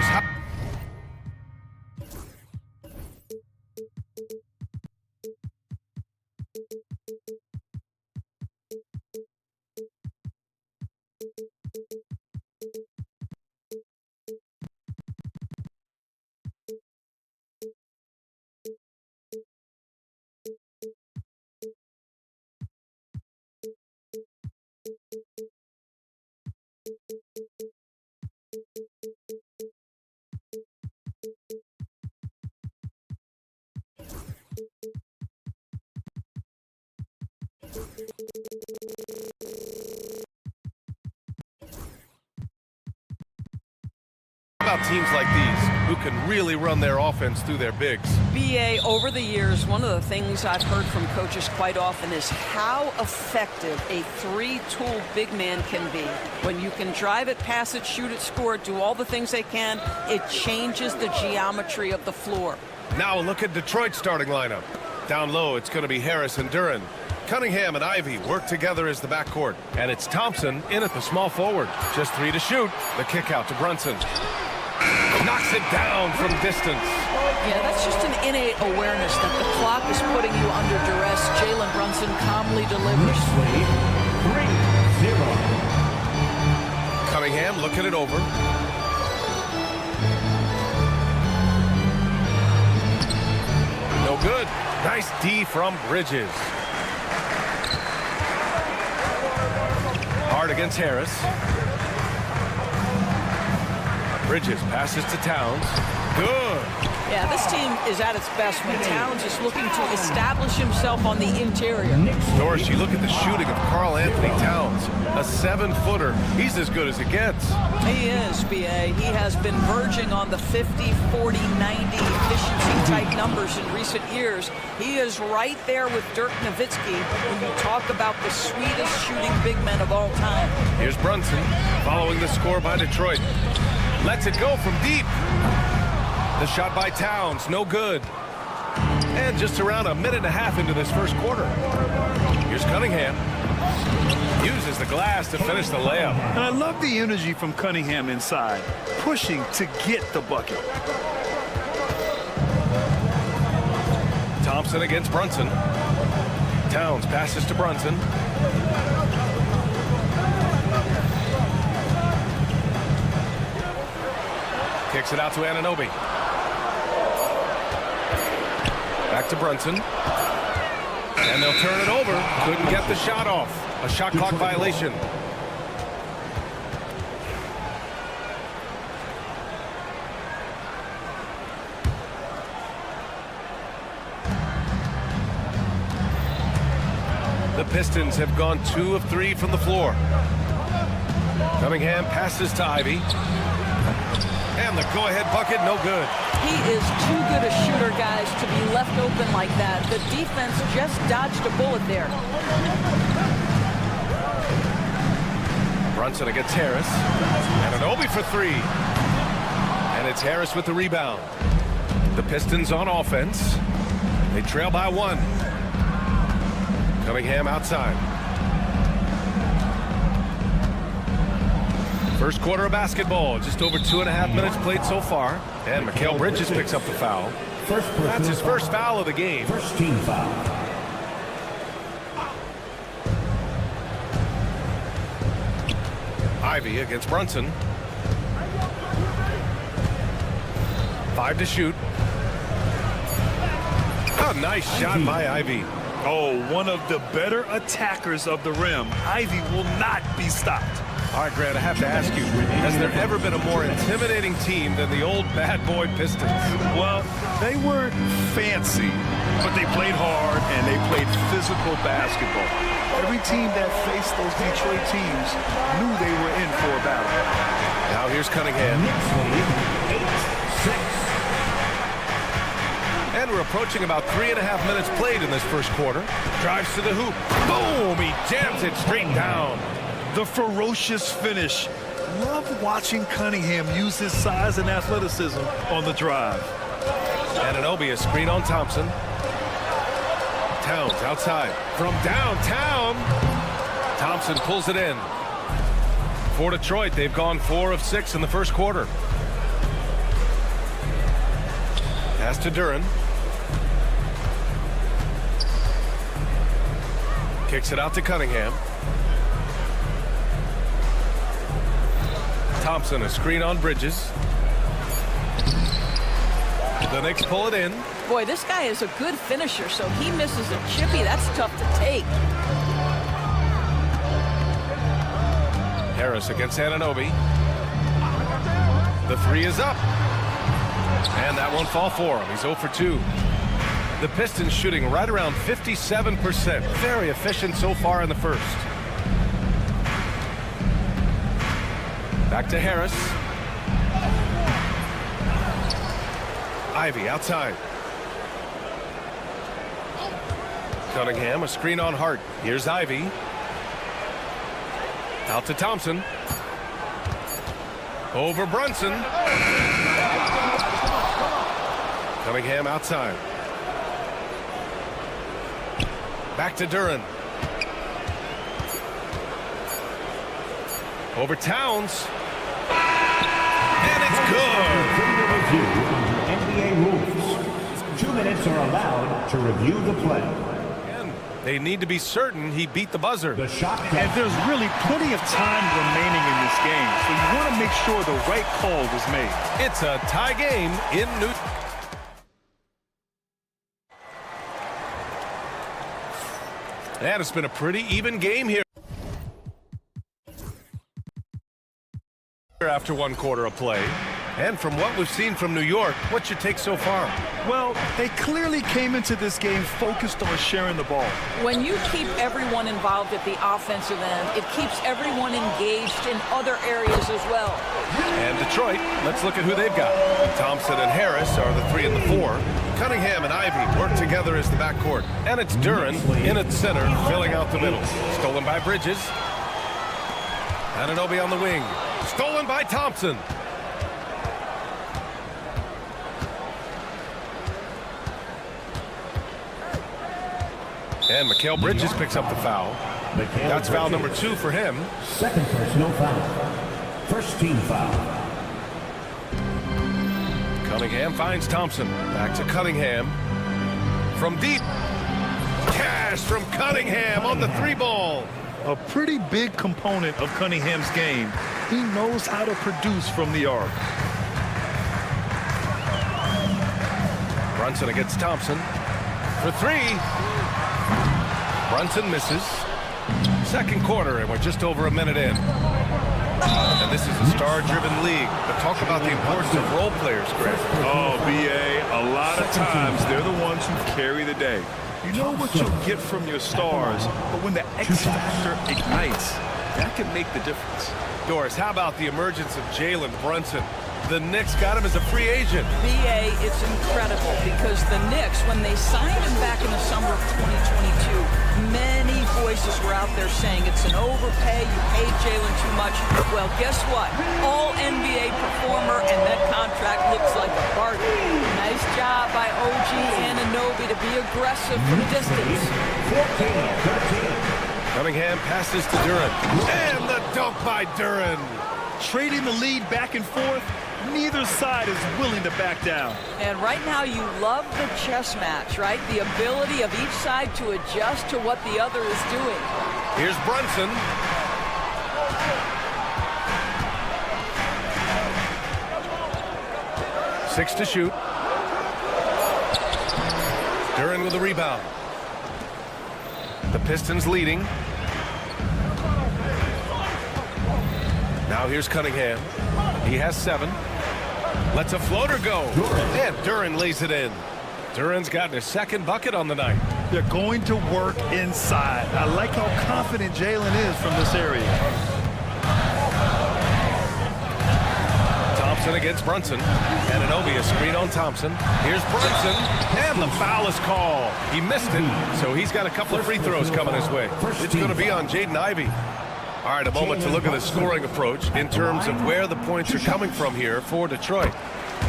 scores. About teams like these who can really run their offense through their bigs. BA, over the years, one of the things I've heard from coaches quite often is how effective a three-tool big man can be. When you can drive it, pass it, shoot it, score it, do all the things they can, it changes the geometry of the floor. Now look at Detroit's starting lineup. Down low, it's going to be Harris and Duren. Cunningham and Ivy work together as the backcourt. And it's Thompson in at the small forward. Just 3 to shoot. The kick out to Brunson. Knocks it down from distance. Yeah, that's just an innate awareness that the clock is putting you under duress. Jalen Brunson calmly delivers. 3-0. Cunningham looking it over. No good. Nice D from Bridges. Hard against Harris. Bridges passes to Towns. Good. Yeah, this team is at its best when Towns is looking to establish himself on the interior. Doris, you look at the shooting of Karl Anthony Towns. A 7-footer. He's as good as it gets. He is, BA. He has been verging on the 50, 40, 90 efficiency type numbers in recent years. He is right there with Dirk Nowitzki when you talk about the sweetest shooting big men of all time. Here's Brunson following the score by Detroit. Lets it go from deep. The shot by Towns, no good. And just around a minute and a half into this first quarter. Here's Cunningham. Uses the glass to finish the layup. And I love the energy from Cunningham inside, pushing to get the bucket. Thompson against Brunson. Towns passes to Brunson. Kicks it out to Anunoby. Back to Brunson. And they'll turn it over. Couldn't get the shot off. A shot clock violation. The Pistons have gone 2 of 3 from the floor. Cunningham passes to Ivy. And the go-ahead bucket, no good. He is too good a shooter, guys, to be left open like that. The defense just dodged a bullet there. Brunson against Harris. Anunoby for 3. And it's Harris with the rebound. The Pistons on offense. They trail by 1. Cunningham outside. First quarter of basketball, just over 2.5 minutes played so far. And Mikal Bridges picks up the foul. That's his first foul of the game. First team foul. Ivy against Brunson. 5 to shoot. A nice shot by Ivy. Oh, one of the better attackers of the rim. Ivy will not be stopped. All right, Grant, I have to ask you, has there ever been a more intimidating team than the old bad boy Pistons? Well, they weren't fancy, but they played hard and they played physical basketball. Every team that faced those Detroit teams knew they were in for a battle. Now here's Cunningham. Knicks lead 8-6. And we're approaching about 3.5 minutes played in this first quarter. Drives to the hoop. Boom! He jams it straight down. The ferocious finish. Love watching Cunningham use his size and athleticism on the drive. Anunoby, a screen on Thompson. Towns outside. From downtown. Thompson pulls it in. For Detroit, they've gone 4 of 6 in the first quarter. Pass to Duren. Kicks it out to Cunningham. Thompson, a screen on Bridges. The Knicks pull it in. Boy, this guy is a good finisher, so he misses a chippy. That's tough to take. Harris against Anunoby. The three is up. And that won't fall for him. He's 0 for 2. The Pistons shooting right around 57%. Very efficient so far in the first. Back to Harris. Ivy outside. Cunningham, a screen on Hart. Here's Ivy. Out to Thompson. Over Brunson. Cunningham outside. Back to Duren. Over Towns. And it's good. NBA rules. 2 minutes are allowed to review the play. And they need to be certain he beat the buzzer. The shot clock. And there's really plenty of time remaining in this game, so you want to make sure the right call was made. It's a tie game in New. And it's been a pretty even game here. After 1 quarter of play. And from what we've seen from New York, what's your take so far? Well, they clearly came into this game focused on sharing the ball. When you keep everyone involved at the offensive end, it keeps everyone engaged in other areas as well. And Detroit, let's look at who they've got. Thompson and Harris are the 3 and the 4. Cunningham and Ivy work together as the backcourt. And it's Duren in at center, filling out the middle. Stolen by Bridges. Anunoby on the wing. Stolen by Thompson. And Mikal Bridges picks up the foul. That's foul number 2 for him. Second personal foul. First team foul. Cunningham finds Thompson. Back to Cunningham. From deep. Cash from Cunningham on the 3-ball. A pretty big component of Cunningham's game. He knows how to produce from the arc. Brunson against Thompson. For 3. Brunson misses. Second quarter, and we're just over a minute in. And this is a star-driven league. But talk about the importance of role players, Greg. Oh, B.A., a lot of times they're the ones who carry the day. You know what you'll get from your stars, but when the X factor ignites, that can make the difference. Doris, how about the emergence of Jalen Brunson? The Knicks got him as a free agent. BA, it's incredible because the Knicks, when they signed him back in the summer of 2022, many voices were out there saying it's an overpay, you paid Jalen too much. Well, guess what? All NBA performer, and that contract looks like a bargain. Nice job by OG Anunoby to be aggressive from distance. 14-13. Cunningham passes to Duren. And the dunk by Duren. Trading the lead back and forth, neither side is willing to back down. And right now you love the chess match, right? The ability of each side to adjust to what the other is doing. Here's Brunson. Six to shoot. Duren with a rebound. The Pistons leading. Now here's Cunningham. He has 7. Lets a floater go. And Duren lays it in. Duren's gotten his second bucket on the night. They're going to work inside. I like how confident Jalen is from this area. Thompson against Brunson. Anunoby a screen on Thompson. Here's Brunson. And the foul is called. He missed it, so he's got a couple of free throws coming his way. It's going to be on Jaden Ivey. All right, a moment to look at the scoring approach in terms of where the points are coming from here for Detroit.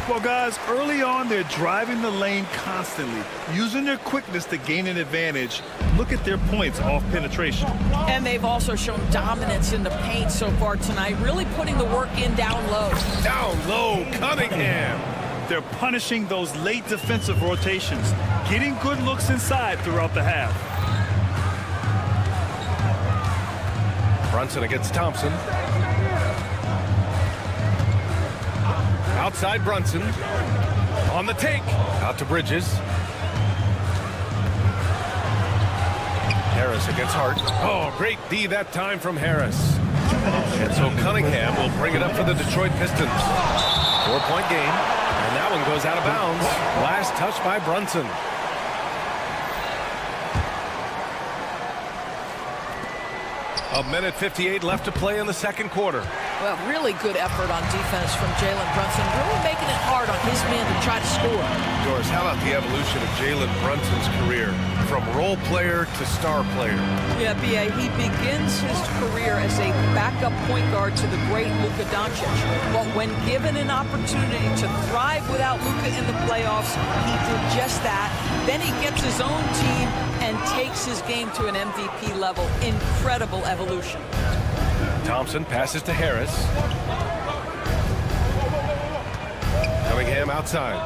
Well, guys, early on, they're driving the lane constantly, using their quickness to gain an advantage. Look at their points off penetration. And they've also shown dominance in the paint so far tonight, really putting the work in down low. Down low, Cunningham. They're punishing those late defensive rotations, getting good looks inside throughout the half. Brunson against Thompson. Outside Brunson. On the take. Out to Bridges. Harris against Hart. Oh, great D that time from Harris. And so Cunningham will bring it up for the Detroit Pistons. 4-point game. And that one goes out of bounds. Last touch by Brunson. A minute 58 left to play in the second quarter. Well, really good effort on defense from Jalen Brunson, really making it hard on his man to try to score. Doris, how about the evolution of Jalen Brunson's career from role player to star player? Yeah, B.A., he begins his career as a backup point guard to the great Luka Doncic. But when given an opportunity to thrive without Luka in the playoffs, he did just that. Then he gets his own team and takes his game to an MVP level. Incredible evolution. Thompson passes to Harris. Cunningham outside.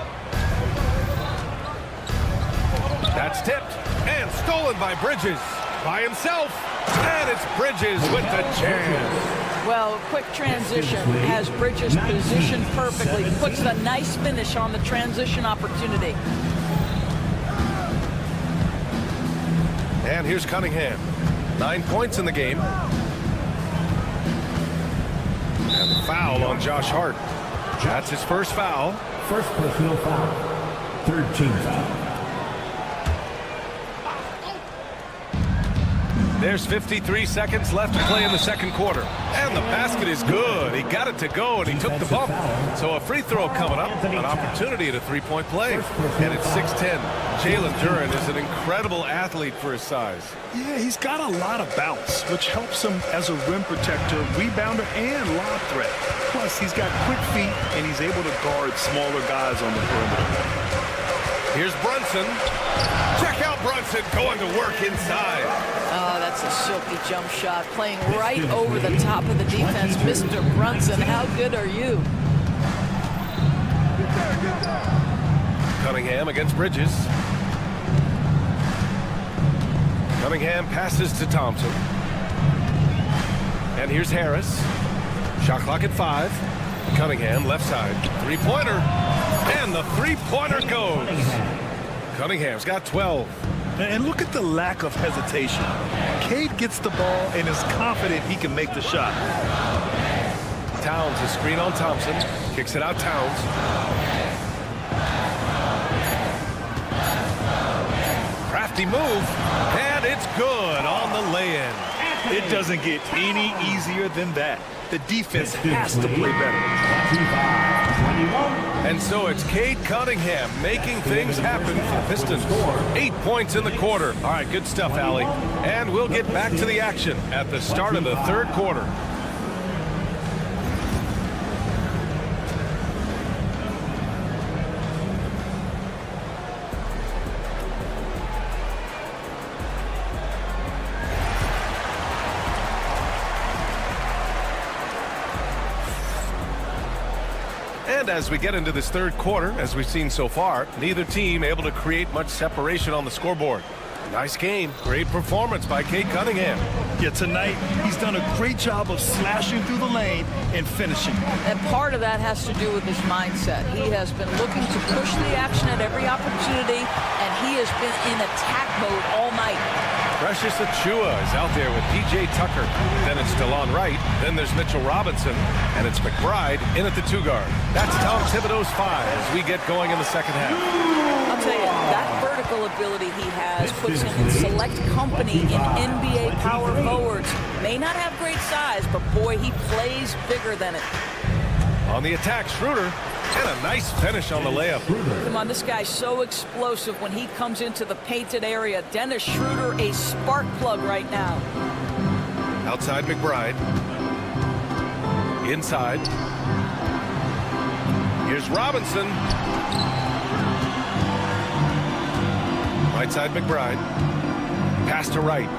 That's tipped and stolen by Bridges. By himself. And it's Bridges with the jam. Well, quick transition has Bridges positioned perfectly. Puts a nice finish on the transition opportunity. And here's Cunningham. 9 points in the game. And the foul on Josh Hart. That's his first foul. First personal foul. Third team foul. There's 53 seconds left to play in the second quarter. And the basket is good. He got it to go, and he took the bump. So a free throw coming up. An opportunity at a three-point play. And it's 6-10. Jalen Duren is an incredible athlete for his size. Yeah, he's got a lot of bounce, which helps him as a rim protector, rebounder, and lob threat. Plus, he's got quick feet, and he's able to guard smaller guys on the perimeter. Here's Brunson. Check out Brunson going to work inside. Oh, that's a silky jump shot, playing right over the top of the defense. Mr. Brunson, how good are you? Cunningham against Bridges. Cunningham passes to Thompson. And here's Harris. Shot clock at 5. Cunningham left side. Three-pointer. And the three-pointer goes. Cunningham's got 12. And look at the lack of hesitation. Cade gets the ball and is confident he can make the shot. Towns, a screen on Thompson. Kicks it out, Towns. Crafty move. And it's good on the lay-in. It doesn't get any easier than that. The defense has to play better. 25-21. And so it's Cade Cunningham making things happen for the Pistons. 8 points in the quarter. All right, good stuff, Allie. And we'll get back to the action at the start of the third quarter. And as we get into this third quarter, as we've seen so far, neither team able to create much separation on the scoreboard. Nice game. Great performance by Cade Cunningham. Yeah, tonight he's done a great job of slashing through the lane and finishing. And part of that has to do with his mindset. He has been looking to push the action at every opportunity, and he has been in attack mode all night. Precious Achiuwa is out there with P.J. Tucker. Then it's DeLon Wright. Then there's Mitchell Robinson. And it's McBride in at the 2-guard. That's Tom Thibodeau's 5 as we get going in the second half. I'll tell you, that vertical ability he has puts him in select company in NBA power forwards. May not have great size, but boy, he plays bigger than it. On the attack, Schroeder. And a nice finish on the layup. Come on, this guy's so explosive when he comes into the painted area. Dennis Schroeder, a spark plug right now. Outside McBride. Inside. Here's Robinson. Right side McBride. Pass to Wright.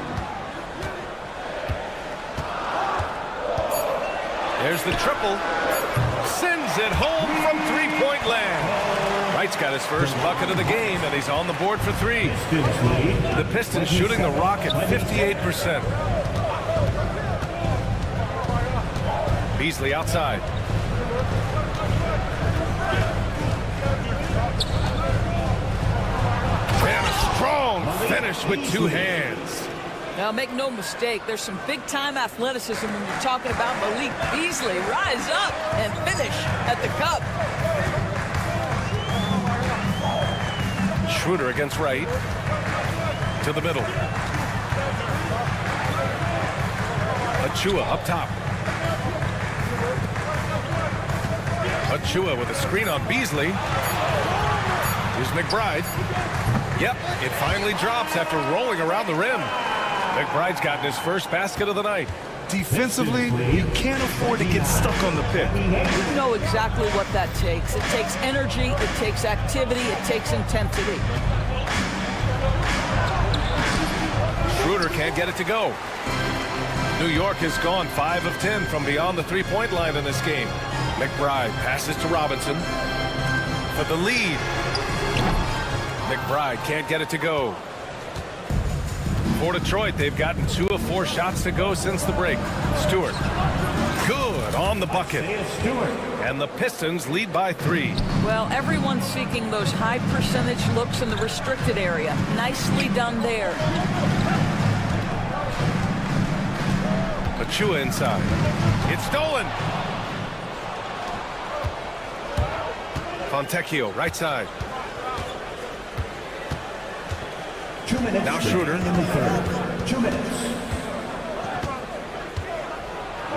There's the triple. Sends it home from three-point land. Wright's got his first bucket of the game, and he's on the board for 3. Pistons lead. The Pistons shooting the rock at 58%. Beasley outside. And a strong finish with 2 hands. Now, make no mistake, there's some big-time athleticism when you're talking about Malik Beasley. Rise up and finish at the cup. Schroeder against Wright. To the middle. Achua up top. Achua with a screen on Beasley. Here's McBride. Yep, it finally drops after rolling around the rim. McBride's gotten his first basket of the night. Defensively, you can't afford to get stuck on the pick. You know exactly what that takes. It takes energy, it takes activity, it takes intensity. Schroeder can't get it to go. New York has gone 5 of 10 from beyond the three-point line in this game. McBride passes to Robinson for the lead. McBride can't get it to go. For Detroit, they've gotten 2 of 4 shots to go since the break. Stewart, good on the bucket. And the Pistons lead by 3. Well, everyone's seeking those high percentage looks in the restricted area. Nicely done there. Achua inside. It's stolen. Fontecchio, right side. 2 minutes. Now Schroeder. In the third. 2 minutes.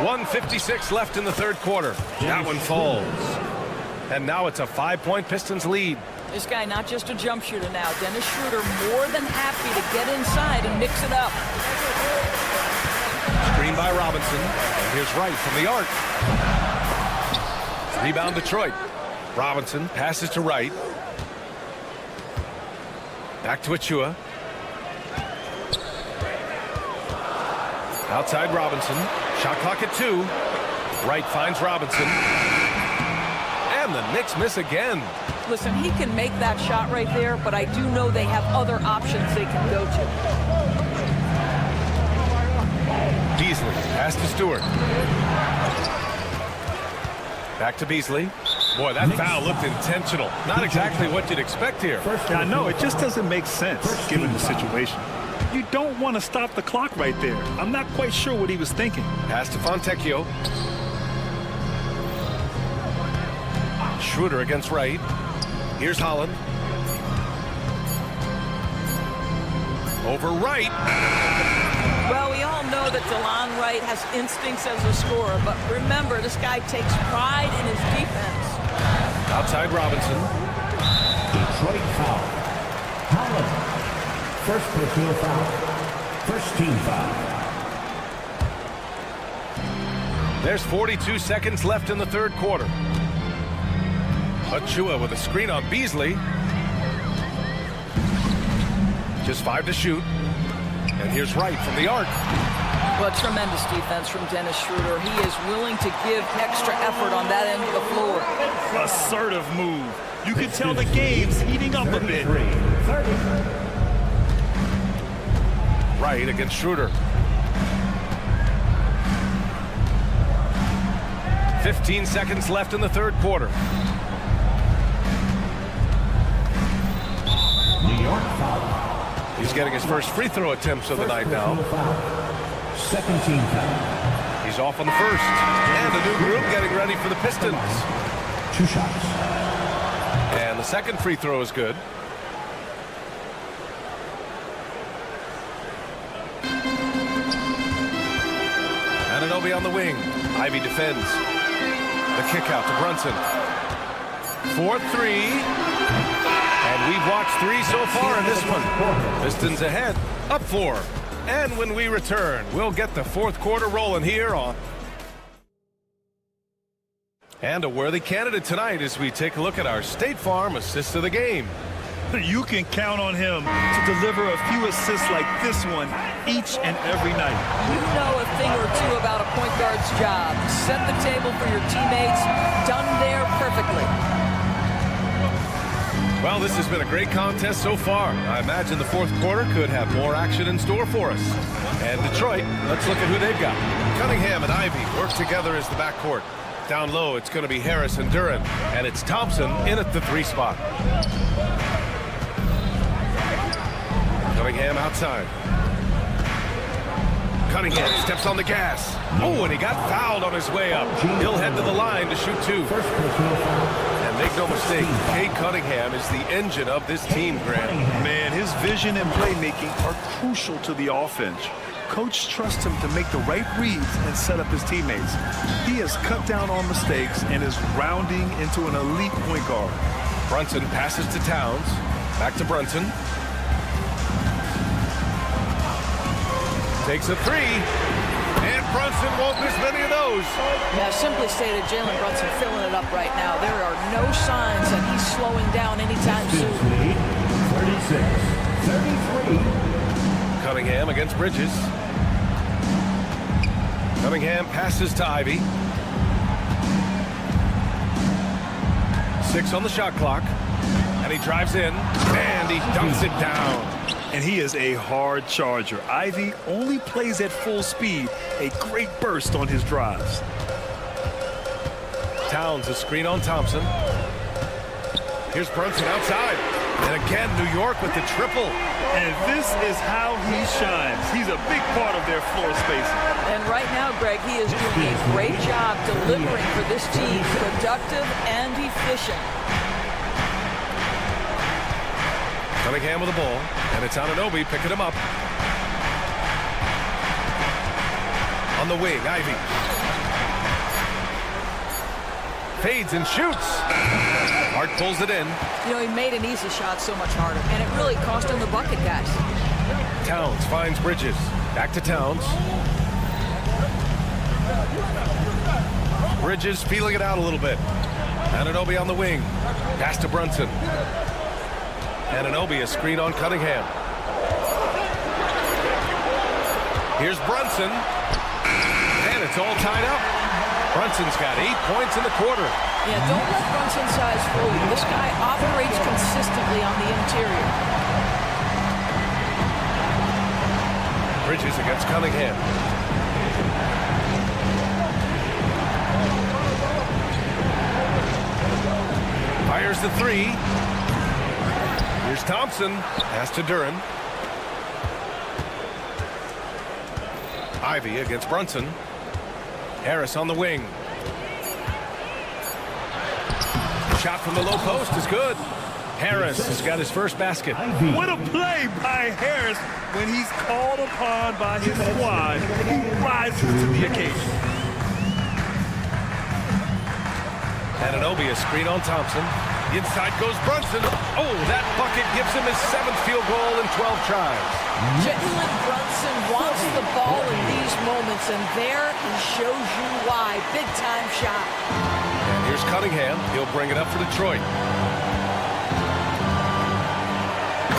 1:56 left in the third quarter. That one falls. And now it's a 5-point Pistons lead. This guy not just a jump shooter now. Dennis Schroeder more than happy to get inside and mix it up. Screen by Robinson. And here's Wright from the arc. Rebound Detroit. Robinson passes to Wright. Back to Achua. Outside Robinson. Shot clock at 2. Wright finds Robinson. And the Knicks miss again. Listen, he can make that shot right there, but I do know they have other options they can go to. Beasley pass to Stewart. Back to Beasley. Boy, that foul looked intentional. Not exactly what you'd expect here. I know, it just doesn't make sense given the situation. You don't want to stop the clock right there. I'm not quite sure what he was thinking. Pass to Fontecchio. Schroeder against Wright. Here's Holland. Over Wright. Well, we all know that DeLon Wright has instincts as a scorer, but remember, this guy takes pride in his defense. Outside Robinson. Detroit foul. Holland. First personal foul. First team foul. There's 42 seconds left in the third quarter. Achua with a screen on Beasley. Just 5 to shoot. And here's Wright from the arc. Well, tremendous defense from Dennis Schroeder. He is willing to give extra effort on that end of the floor. Assertive move. You can tell the game's heating up a bit. 30. Wright against Schroeder. 15 seconds left in the third quarter. New York foul. He's getting his first free throw attempts of the night now. Second team foul. He's off on the first. And the new group getting ready for the Pistons. 2 shots. And the second free throw is good. Anunoby on the wing. Ivy defends. The kick out to Brunson. 4-3. And we've watched 3 so far in this one. Pistons ahead. Up 4. And when we return, we'll get the fourth quarter rolling here on. And a worthy candidate tonight as we take a look at our State Farm assist of the game. You can count on him to deliver a few assists like this one each and every night. You know a thing or two about a point guard's job. Set the table for your teammates. Done there perfectly. Well, this has been a great contest so far. I imagine the fourth quarter could have more action in store for us. And Detroit, let's look at who they've got. Cunningham and Ivy work together as the backcourt. Down low, it's going to be Harris and Duran. And it's Thompson in at the 3 spot. Cunningham outside. Cunningham steps on the gas. Oh, and he got fouled on his way up. He'll head to the line to shoot 2. And make no mistake, Cade Cunningham is the engine of this team, Grant. Man, his vision and playmaking are crucial to the offense. Coach trusts him to make the right reads and set up his teammates. He has cut down on mistakes and is rounding into an elite point guard. Brunson passes to Towns. Back to Brunson. Takes a 3. And Brunson won't miss many of those. Yeah, simply stated, Jalen Brunson filling it up right now. There are no signs that he's slowing down anytime soon. 36-33. Cunningham against Bridges. Cunningham passes to Ivy. 6 on the shot clock. And he drives in. And he dunks it down. And he is a hard charger. Ivy only plays at full speed. A great burst on his drives. Towns a screen on Thompson. Here's Brunson outside. And again, New York with the triple. And this is how he shines. He's a big part of their floor spacing. And right now, Greg, he is doing a great job delivering for this team, productive and efficient. Cunningham with the ball, and it's Anunoby picking him up. On the wing, Ivy. Fades and shoots. Hart pulls it in. You know, he made an easy shot so much harder, and it really cost him the bucket, guys. Towns finds Bridges. Back to Towns. Bridges feeling it out a little bit. Anunoby on the wing. Pass to Brunson. Anunoby a screen on Cunningham. Here's Brunson. And it's all tied up. Brunson's got 8 points in the quarter. Yeah, don't let Brunson's size fool you. This guy operates consistently on the interior. Bridges against Cunningham. Fires the 3. Here's Thompson. Pass to Duran. Ivy against Brunson. Harris on the wing. Shot from the low post is good. Harris has got his first basket. What a play by Harris. When he's called upon by his squad, he rises to the occasion. Anunoby a screen on Thompson. Inside goes Brunson. Oh, that bucket gives him his 7th field goal in 12 tries. Jalen Brunson wants the ball in these moments, and there he shows you why. Big-time shot. And here's Cunningham. He'll bring it up for Detroit.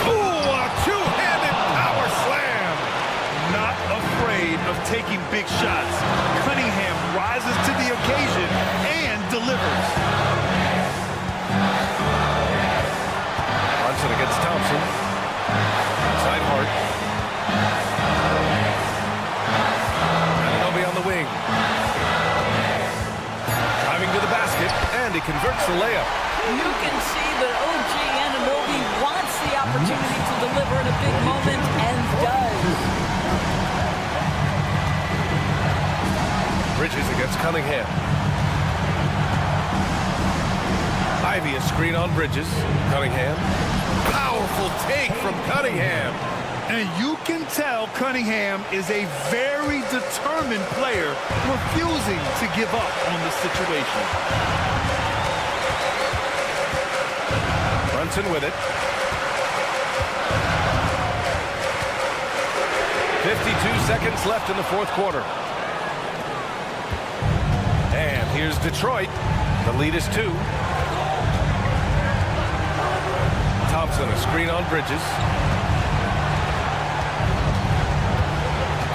Oh, a two-handed power slam. Not afraid of taking big shots. Cunningham rises to the occasion and delivers. Brunson against Thompson. Inside Hart. Anunoby on the wing. Driving to the basket, and he converts the layup. You can see that OG Anunoby wants the opportunity to deliver in a big moment, and does. Bridges against Cunningham. Ivy a screen on Bridges. Cunningham. Powerful take from Cunningham. And you can tell Cunningham is a very determined player, refusing to give up on the situation. Brunson with it. 52 seconds left in the fourth quarter. And here's Detroit. The lead is 2. Thompson a screen on Bridges.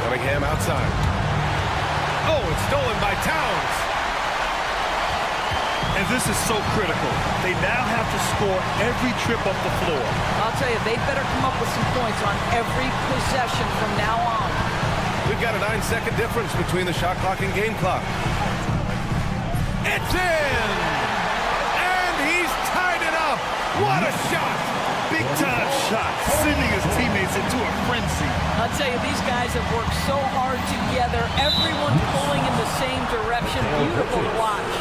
Cunningham outside. Oh, it's stolen by Towns. And this is so critical. They now have to score every trip up the floor. I'll tell you, they better come up with some points on every possession from now on. We've got a 9-second difference between the shot clock and game clock. It's in! And he's tied it up! What a shot! Big-time shot, sending his teammates into a frenzy. I'll tell you, these guys have worked so hard together. Everyone pulling in the same direction. Beautiful to watch.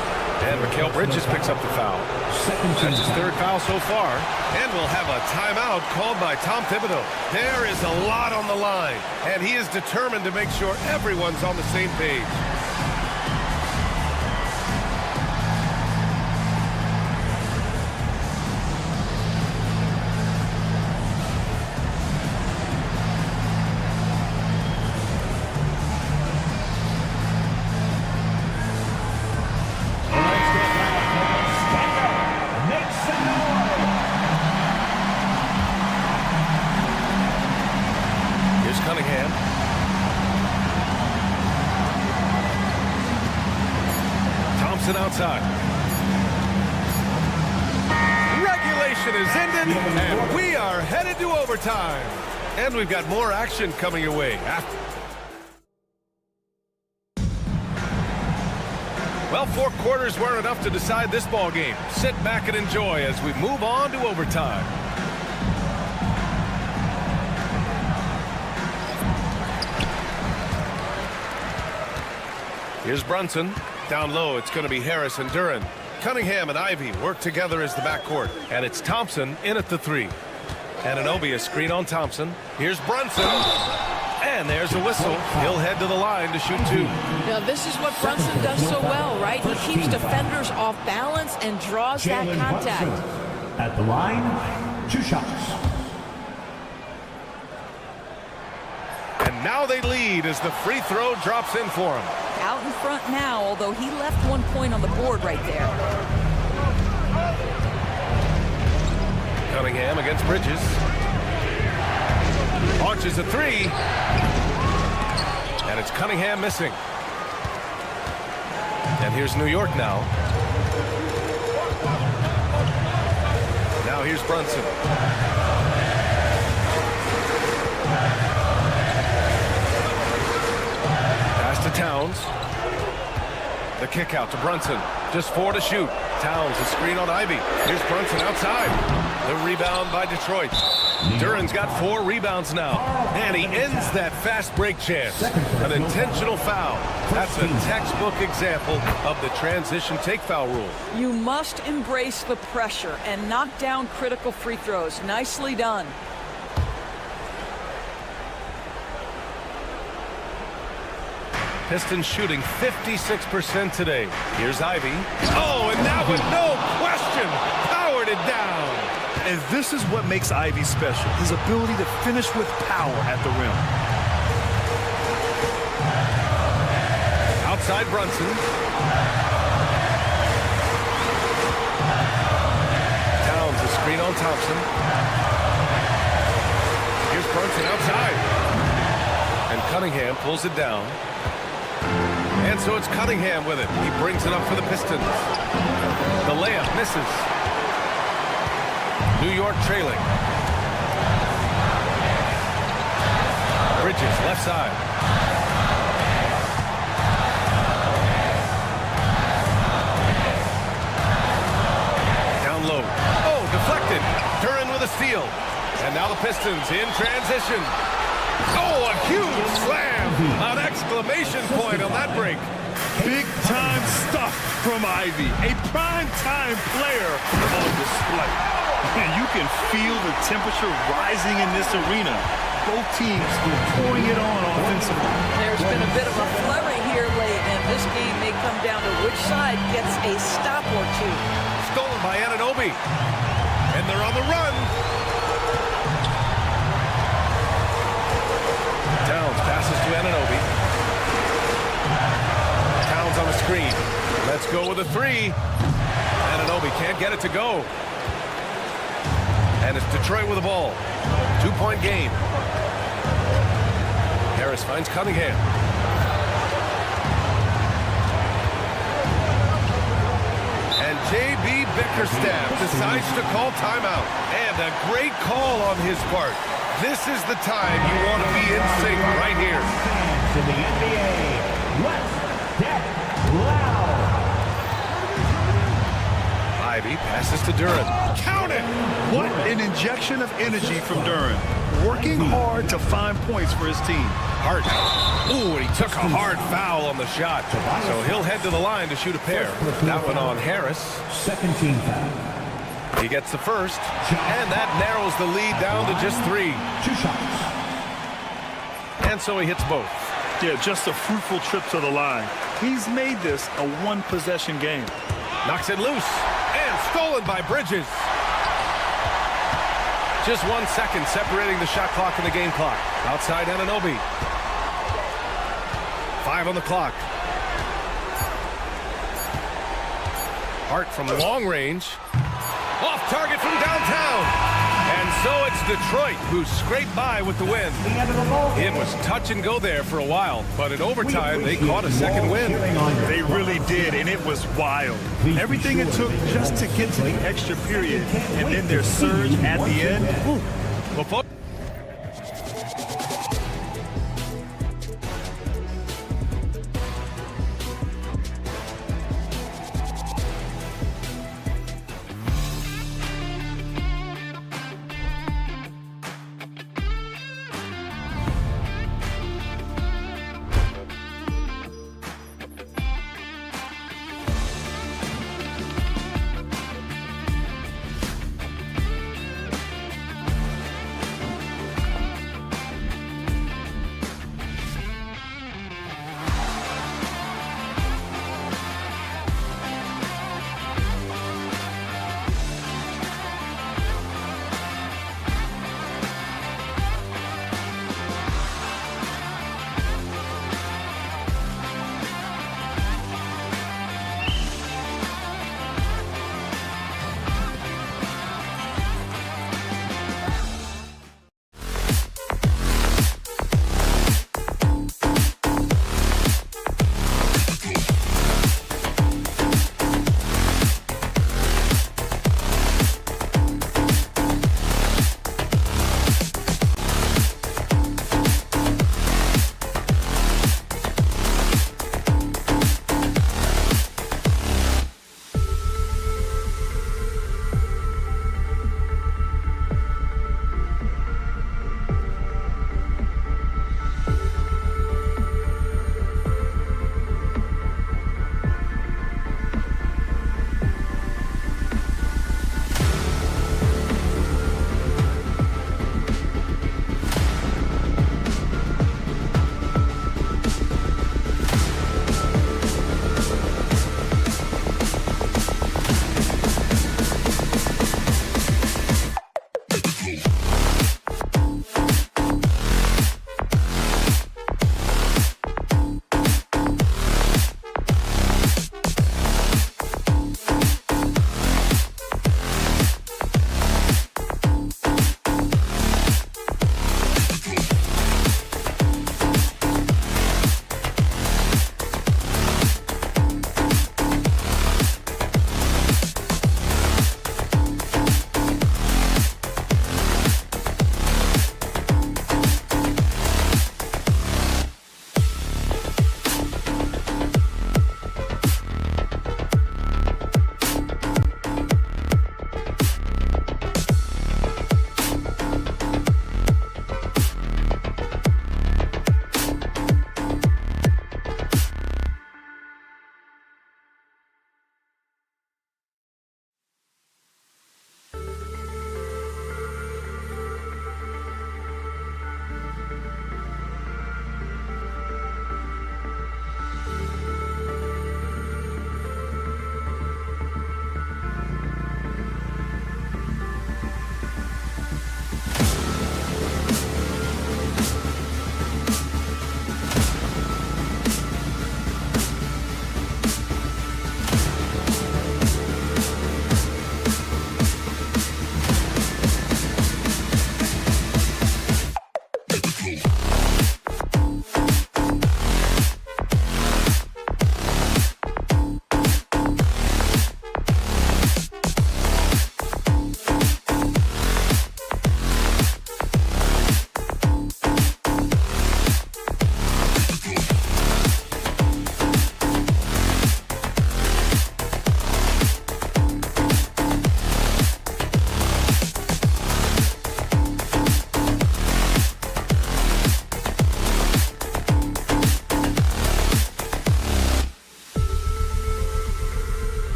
And Mikal Bridges picks up the foul. That's his third foul so far. And we'll have a timeout called by Tom Thibodeau. There is a lot on the line, and he is determined to make sure everyone's on the same page. Outside. Regulation is ended, and we are headed to overtime. And we've got more action coming your way. Well, 4 quarters weren't enough to decide this ball game. Sit back and enjoy as we move on to overtime. Here's Brunson. Down low, it's going to be Harris and Duren. Cunningham and Ivy work together as the backcourt. And it's Thompson in at the 3. Anunoby a screen on Thompson. Here's Brunson. And there's a whistle. He'll head to the line to shoot 2. Now, this is what Brunson does so well, right? He keeps defenders off balance and draws that contact. At the line, 2 shots. And now they lead as the free throw drops in for him. Out in front now, although he left 1 point on the board right there. Cunningham against Bridges. Launches a 3. And it's Cunningham missing. And here's New York now. Now here's Brunson. Pass to Towns. The kick out to Brunson. Just 4 to shoot. Towns, a screen on Ivy. Here's Brunson outside. The rebound by Detroit. Duren's got 4 rebounds now. And he ends that fast break chance. An intentional foul. That's a textbook example of the transition take foul rule. You must embrace the pressure and knock down critical free throws. Nicely done. Pistons shooting 56% today. Here's Ivy. Oh, and now with no question, powered it down. And this is what makes Ivy special, his ability to finish with power at the rim. Outside Brunson. Towns a screen on Thompson. Here's Brunson outside. And Cunningham pulls it down. And so it's Cunningham with it. He brings it up for the Pistons. The layup misses. New York trailing. Bridges, left side. Down low. Oh, deflected. Duren with a steal. And now the Pistons in transition. Oh, a huge slam. An exclamation point on that break. Big-time stuff from Ivy. A prime-time player on display. And you can feel the temperature rising in this arena. Both teams pouring it on offensively. There's been a bit of a flurry here late, and this game may come down to which side gets a stop or 2. Stolen by Anunoby. And they're on the run. Towns passes to Anunoby. Towns on the screen. Let's go with a 3. Anunoby can't get it to go. And it's Detroit with the ball. 2-point game. Harris finds Cunningham. And J.B. Bickerstaff decides to call timeout. And a great call on his part. This is the time you want to be in sync right here. Fans in the NBA, let's get loud. Ivy passes to Duran. Count it! What an injection of energy from Duran. Working hard to find points for his team. Hart. Ooh, and he took a hard foul on the shot. So he'll head to the line to shoot a pair. That one on Harris. Second team foul. He gets the first, and that narrows the lead down to just 3. 2 shots. And so he hits both. Yeah, just a fruitful trip to the line. He's made this a one-possession game. Knocks it loose, and stolen by Bridges. Just 1 second separating the shot clock and the game clock. Outside Anunoby. 5 on the clock. Hart from long range. Off target from downtown. And so it's Detroit who scraped by with the win. It was touch and go there for a while, but in overtime they caught a second win. They really did, and it was wild. Everything it took just to get to the extra period, and then their surge at the end. Well, folks,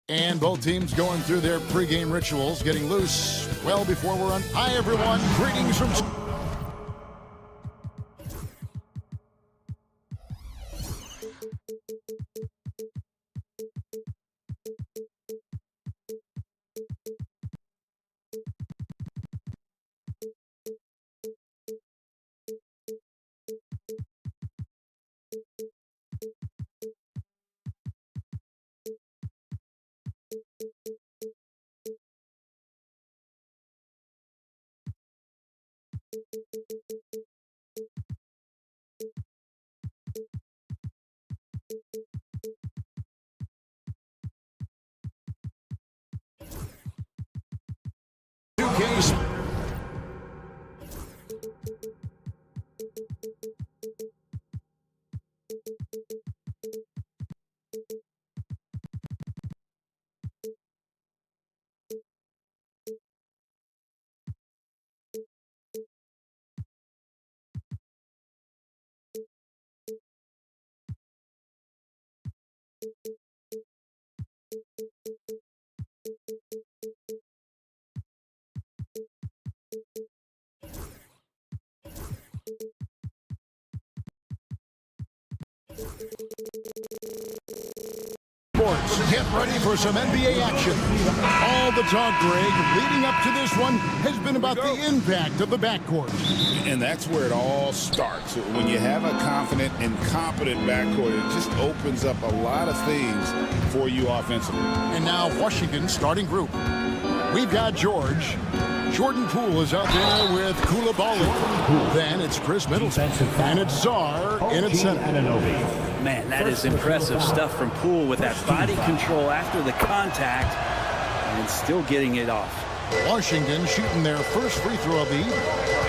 And both teams going through their pregame rituals, getting loose well before we're on. Hi, everyone. Greetings from... Get ready for some NBA action. All the talk, Greg, leading up to this one has been about the impact of the backcourt. And that's where it all starts. When you have a confident and competent backcourt, it just opens up a lot of things for you offensively. And now Washington's starting group. We've got George. Jordan Poole is out there with Koulibaly. Then it's Chris Middleton. And it's Czar in at center. Man, that is impressive stuff from Poole with that body control after the contact and still getting it off. Washington shooting their first free throw of the evening.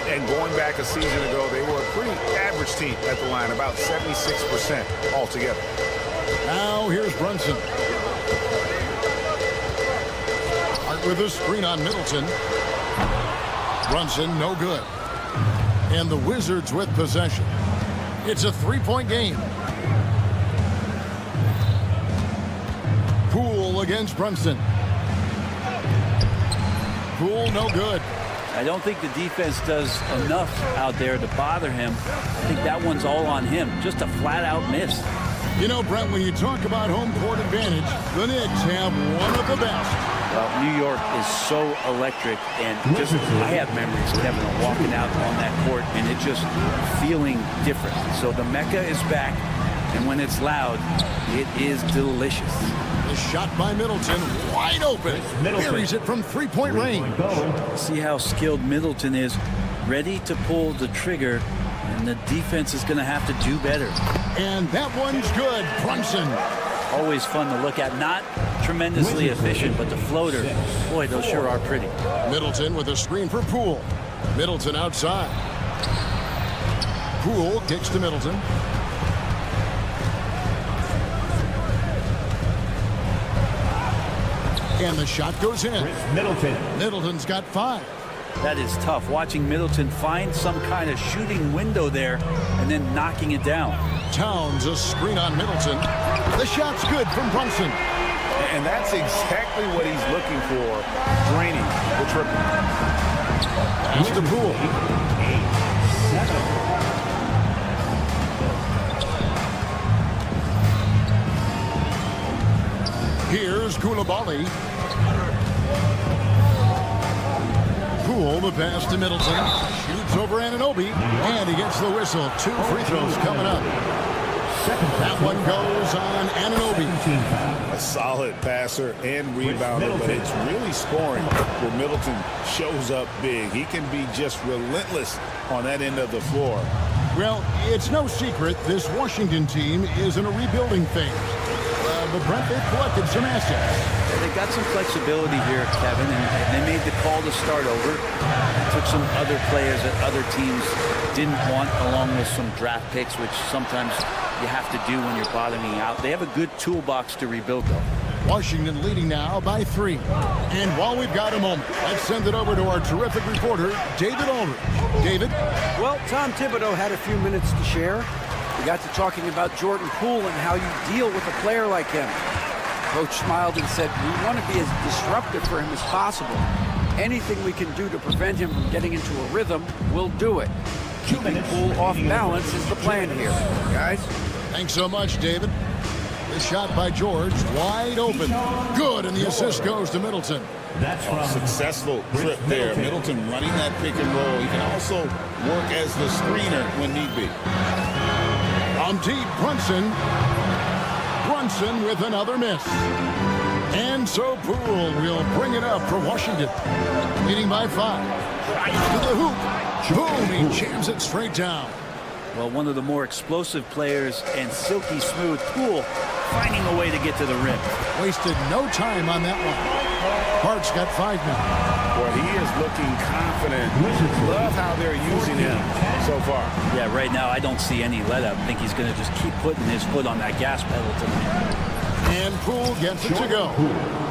And going back a season ago, they were a pretty average team at the line, about 76% altogether. Now here's Brunson. Hart with a screen on Middleton. Brunson, no good. And the Wizards with possession. It's a three-point game. Poole against Brunson. Poole, no good. I don't think the defense does enough out there to bother him. I think that one's all on him. Just a flat-out miss. You know, Brent, when you talk about home court advantage, the Knicks have one of the best. Well, New York is so electric, and just I have memories, Kevin, of walking out on that court and it just feeling different. So the Mecca is back, and when it's loud, it is delicious. The shot by Middleton, wide open. Buries it from three-point range. See how skilled Middleton is, ready to pull the trigger, and the defense is going to have to do better. And that one's good. Brunson. Always fun to look at. Not tremendously efficient, but the floater, boy, those sure are pretty. Middleton with a screen for Poole. Middleton outside. Poole kicks to Middleton. And the shot goes in. Middleton's got 5. That is tough. Watching Middleton find some kind of shooting window there and then knocking it down. Towns a screen on Middleton. The shot's good from Brunson. And that's exactly what he's looking for, draining the triple. Pass to Poole. 8, 7. Here's Koulibaly. Poole, the pass to Middleton. Shoots over Anunoby. And he gets the whistle. 2 free throws coming up. That one goes on Anunoby. A solid passer and rebounder, but it's really scoring where Middleton shows up big. He can be just relentless on that end of the floor. Well, it's no secret this Washington team is in a rebuilding phase. But Brent, they've collected some assets. They got some flexibility here, Kevin, and they made the call to start over. Took some other players that other teams didn't want, along with some draft picks, which sometimes you have to do when you're bottoming out. They have a good toolbox to rebuild, though. Washington leading now by 3. And while we've got a moment, let's send it over to our terrific reporter, David Aldridge. David? Well, Tom Thibodeau had a few minutes to share. We got to talking about Jordan Poole and how you deal with a player like him. Coach smiled and said, we want to be as disruptive for him as possible. Anything we can do to prevent him from getting into a rhythm, we'll do it. Keeping Poole off balance is the plan here, guys. Thanks so much, David. The shot by George, wide open. Good, and the assist goes to Middleton. That's from Successful trip there. Middleton running that pick and roll. He can also work as the screener when need be. From deep, Brunson. Brunson with another miss. And so Poole will bring it up for Washington. Leading by 5. Drives to the hoop. Boom, he jams it straight down. Well, one of the more explosive players and silky smooth. Poole finding a way to get to the rim. Wasted no time on that one. Park's got 5 now. Boy, he is looking confident. Love how they're using him so far. Yeah, right now I don't see any let up. I think he's going to just keep putting his foot on that gas pedal tonight. And Poole gets it to go.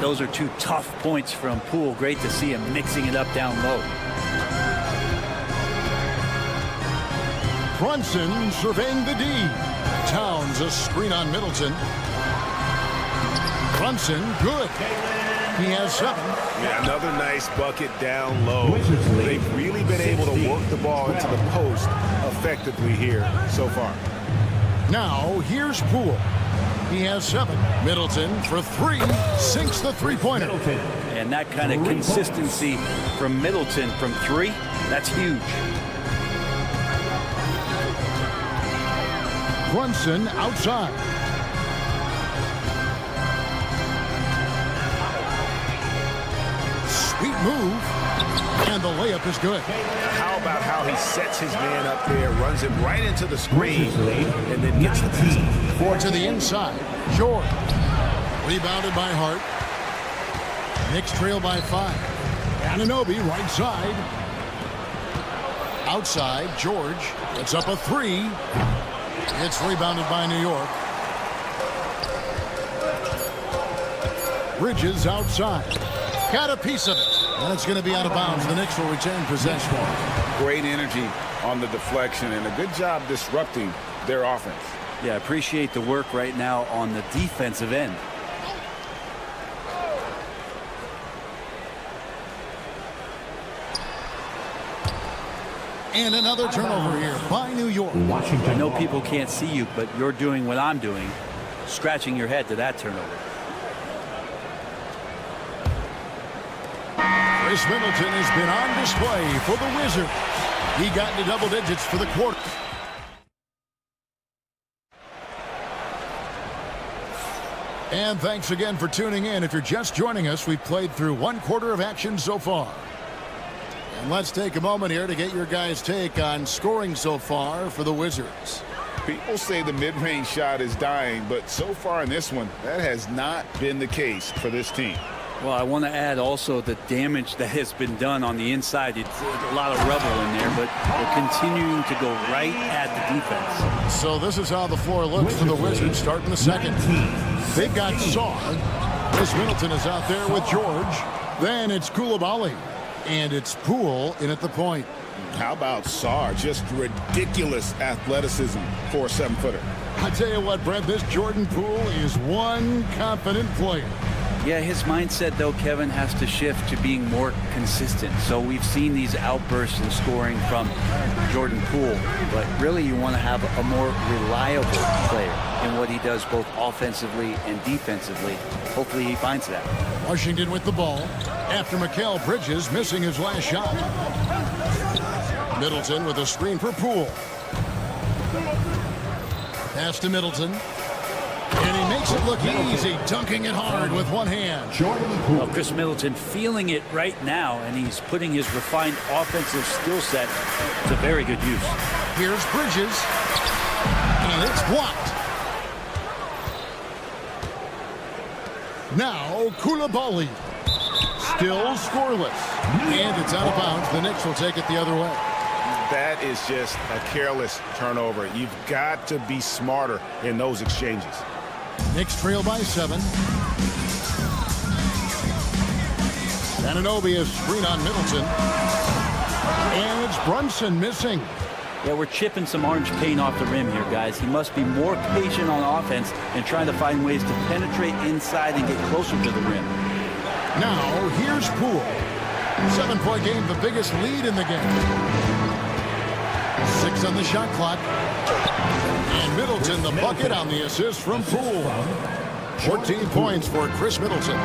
Those are 2 tough points from Poole. Great to see him mixing it up down low. Brunson surveying the D. Towns a screen on Middleton. Brunson, good. He has 7. Yeah, another nice bucket down low. They've really been able to work the ball into the post effectively here so far. Now, here's Poole. He has 7. Middleton for 3. Sinks the three-pointer. And that kind of consistency from Middleton from 3, that's huge. Brunson outside. Sweet move. And the layup is good. How about how he sets his man up there, runs him right into the screen, and then gets the basket. 4 to the inside. George. Rebounded by Hart. Knicks trail by 5. Anunoby right side. Outside, George. It's up a 3. It's rebounded by New York. Bridges outside. Got a piece of it. And it's going to be out of bounds. The Knicks will retain possession. Great energy on the deflection and a good job disrupting their offense. Yeah, appreciate the work right now on the defensive end. And another turnover here by New York. I know people can't see you, but you're doing what I'm doing, scratching your head to that turnover. Chris Middleton has been on display for the Wizards. He got into double digits for the quarter. And thanks again for tuning in. If you're just joining us, we've played through 1 quarter of action so far. And let's take a moment here to get your guys' take on scoring so far for the Wizards. People say the mid-range shot is dying, but so far in this one, that has not been the case for this team. Well, I want to add also the damage that has been done on the inside. It's a lot of rubble in there, but they're continuing to go right at the defense. So this is how the floor looks for the Wizards starting the second. They've got Saw. Chris Middleton is out there with George. Then it's Koulibaly. And it's Poole in at the point. How about Sarr? Just ridiculous athleticism for a 7-footer. I tell you what, Brett, this Jordan Poole is one confident player. Yeah, his mindset, though, Kevin, has to shift to being more consistent. So we've seen these outbursts in scoring from Jordan Poole, but really you want to have a more reliable player in what he does both offensively and defensively. Hopefully he finds that. Washington with the ball after Mikal Bridges missing his last shot. Middleton with a screen for Poole. Pass to Middleton. And he makes it look easy, dunking it hard with one hand. Well, Chris Middleton feeling it right now, and he's putting his refined offensive skill set to very good use. Here's Bridges. And it's blocked. Now, Koulibaly. Still scoreless. And it's out of bounds. The Knicks will take it the other way. That is just a careless turnover. You've got to be smarter in those exchanges. Knicks trail by 7. Anunoby is screen on Middleton. And it's Brunson missing. Yeah, we're chipping some orange paint off the rim here, guys. He must be more patient on offense and trying to find ways to penetrate inside and get closer to the rim. Now, here's Poole. 7-point game, the biggest lead in the game. 6 on the shot clock. And Middleton, the bucket on the assist from Poole. 14 points for Chris Middleton.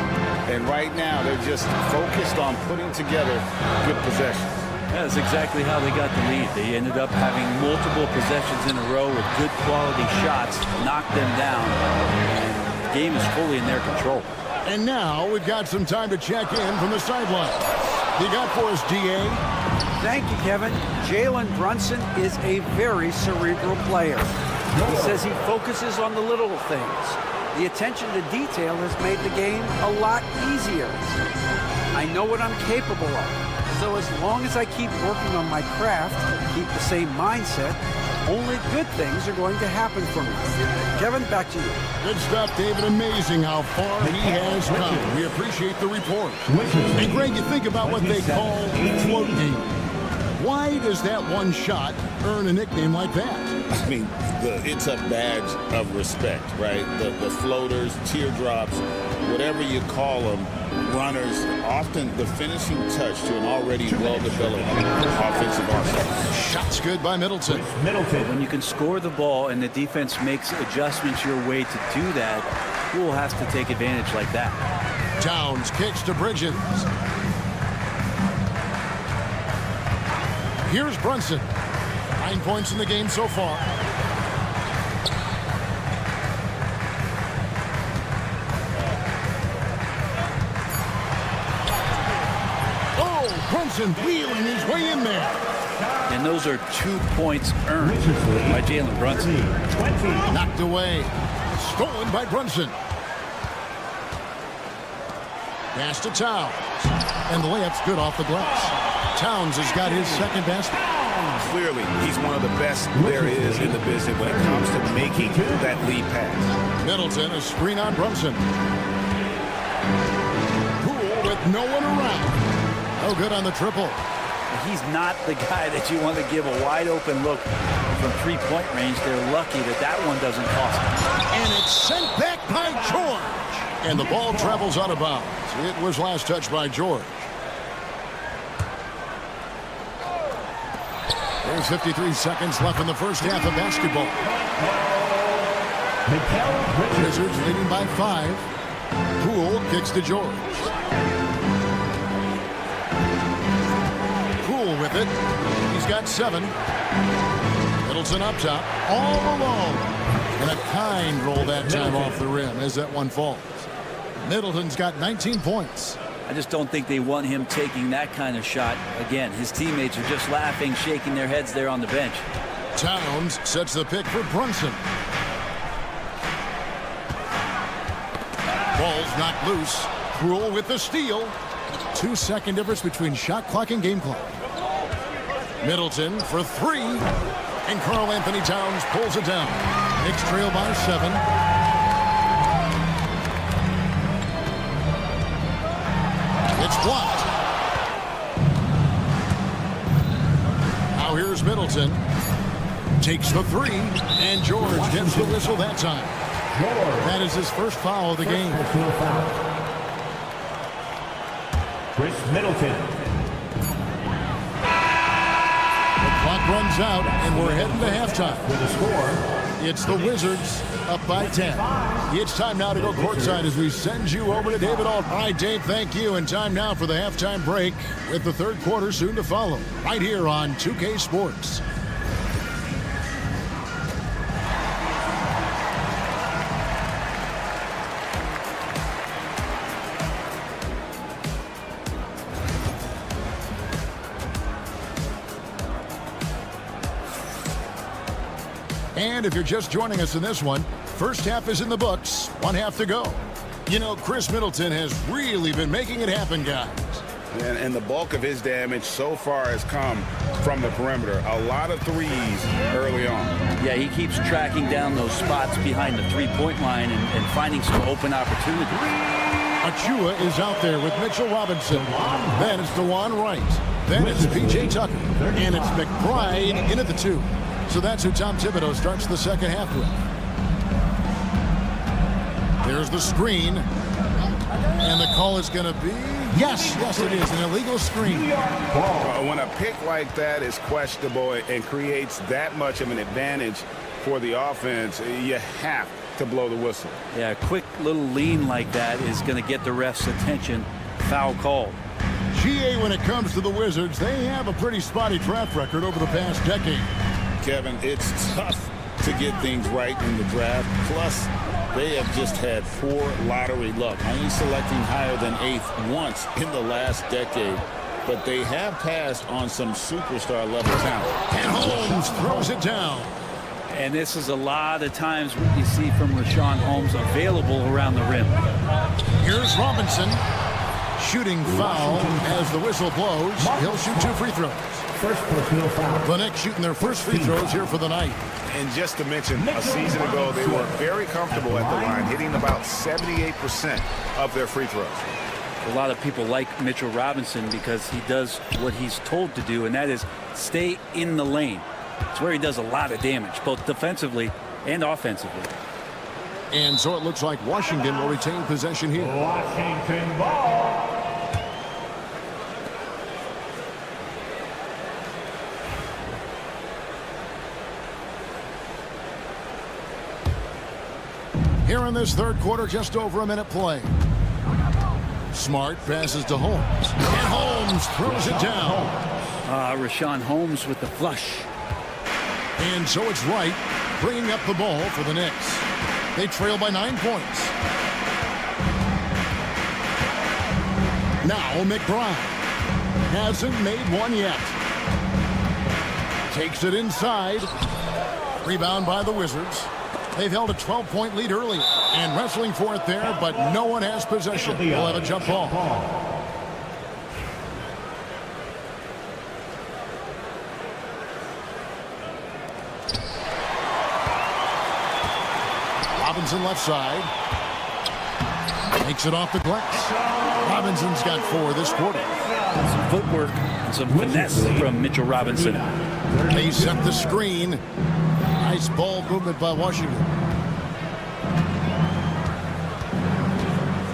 And right now, they're just focused on putting together good possessions. That's exactly how they got the lead. They ended up having multiple possessions in a row with good quality shots, knocked them down, and the game is fully in their control. And now we've got some time to check in from the sideline. You got for us, DA? Thank you, Kevin. Jalen Brunson is a very cerebral player. He says he focuses on the little things. The attention to detail has made the game a lot easier. I know what I'm capable of. So as long as I keep working on my craft, keep the same mindset, only good things are going to happen for me. Kevin, back to you. Good stuff, David. Amazing how far he has come. We appreciate the report. And Greg, you think about what they call float game. Why does that one shot earn a nickname like that? I mean, it's a badge of respect, right? The floaters, teardrops, whatever you call them, runners, often the finishing touch to an already well-developed offensive arsenal. Shots good by Middleton. When you can score the ball and the defense makes adjustments your way to do that, Poole has to take advantage like that. Towns kicks to Bridges. Here's Brunson. 9 points in the game so far. Oh, Brunson wheeling his way in there. And those are 2 points earned by Jalen Brunson. Knocked away. Stolen by Brunson. Pass to Towns. And the layup's good off the glass. Towns has got his second basket. Clearly, he's one of the best there is in the business when it comes to making that lead pass. Middleton, a screen on Brunson. Poole with no one around. No good on the triple. He's not the guy that you want to give a wide open look from 3-point range. They're lucky that one doesn't cost them. And it's sent back by George. And the ball travels out of bounds. It was last touched by George. There's 53 seconds left in the first half of basketball. Wizards leading by 5. Poole kicks to George. Poole with it. He's got 7. Middleton up top, all alone. And a kind roll that time off the rim as that one falls. Middleton's got 19 points. I just don't think they want him taking that kind of shot. Again, his teammates are just laughing, shaking their heads there on the bench. Towns sets the pick for Brunson. Ball's knocked loose. Poole with the steal. 2-second difference between shot clock and game clock. Middleton for 3. And Karl Anthony Towns pulls it down. Knicks trail by 7. It's blocked. Now here's Middleton. Takes the 3. And George gets the whistle that time. That is his first foul of the game. Chris Middleton. The clock runs out, and we're heading to halftime. With a score. It's the Wizards up by 10. It's time now to go courtside as we send you over to David Alt. All right, Dave, thank you. And time now for the halftime break with the third quarter soon to follow. Right here on 2K Sports. And if you're just joining us in this one, first half is in the books, 1 half to go. You know, Chris Middleton has really been making it happen, guys. And the bulk of his damage so far has come from the perimeter. A lot of threes early on. Yeah, he keeps tracking down those spots behind the 3-point line and finding some open opportunities. A Achua is out there with Mitchell Robinson. Then it's DeLon Wright. Then it's P.J. Tucker. And it's McBride in at the 2. So that's who Tom Thibodeau starts the second half with. There's the screen. And the call is going to be... Yes, it is. An illegal screen. When a pick like that is questionable and creates that much of an advantage for the offense, you have to blow the whistle. Yeah, a quick little lean like that is going to get the ref's attention. Foul call. GA, when it comes to the Wizards, they have a pretty spotty track record over the past decade. Kevin, it's tough to get things right in the draft. Plus, they have just had poor lottery luck, only selecting higher than 8th once in the last decade. But they have passed on some superstar level talent. And Holmes throws it down. And this is a lot of times what you see from Richaun Holmes available around the rim. Here's Robinson. Shooting foul as the whistle blows. He'll shoot 2 free throws. First personal foul. The Knicks shooting their first free throws here for the night. And just to mention, a season ago, they were very comfortable at the line, hitting about 78% of their free throws. A lot of people like Mitchell Robinson because he does what he's told to do, and that is stay in the lane. It's where he does a lot of damage, both defensively and offensively. And so it looks like Washington will retain possession here. Washington ball. Here in this third quarter, just over a minute play. Smart passes to Holmes. And Holmes throws it down. Richaun Holmes with the flush. And so it's Wright bringing up the ball for the Knicks. They trail by 9 points. Now McBride hasn't made one yet. Takes it inside. Rebound by the Wizards. They've held a 12-point lead early and wrestling for it there, but no one has possession. We'll have a jump ball. Robinson left side. Takes it off the glass. Robinson's got 4 this quarter. Some footwork and some finesse from Mitchell Robinson. They set the screen. Nice ball movement by Washington.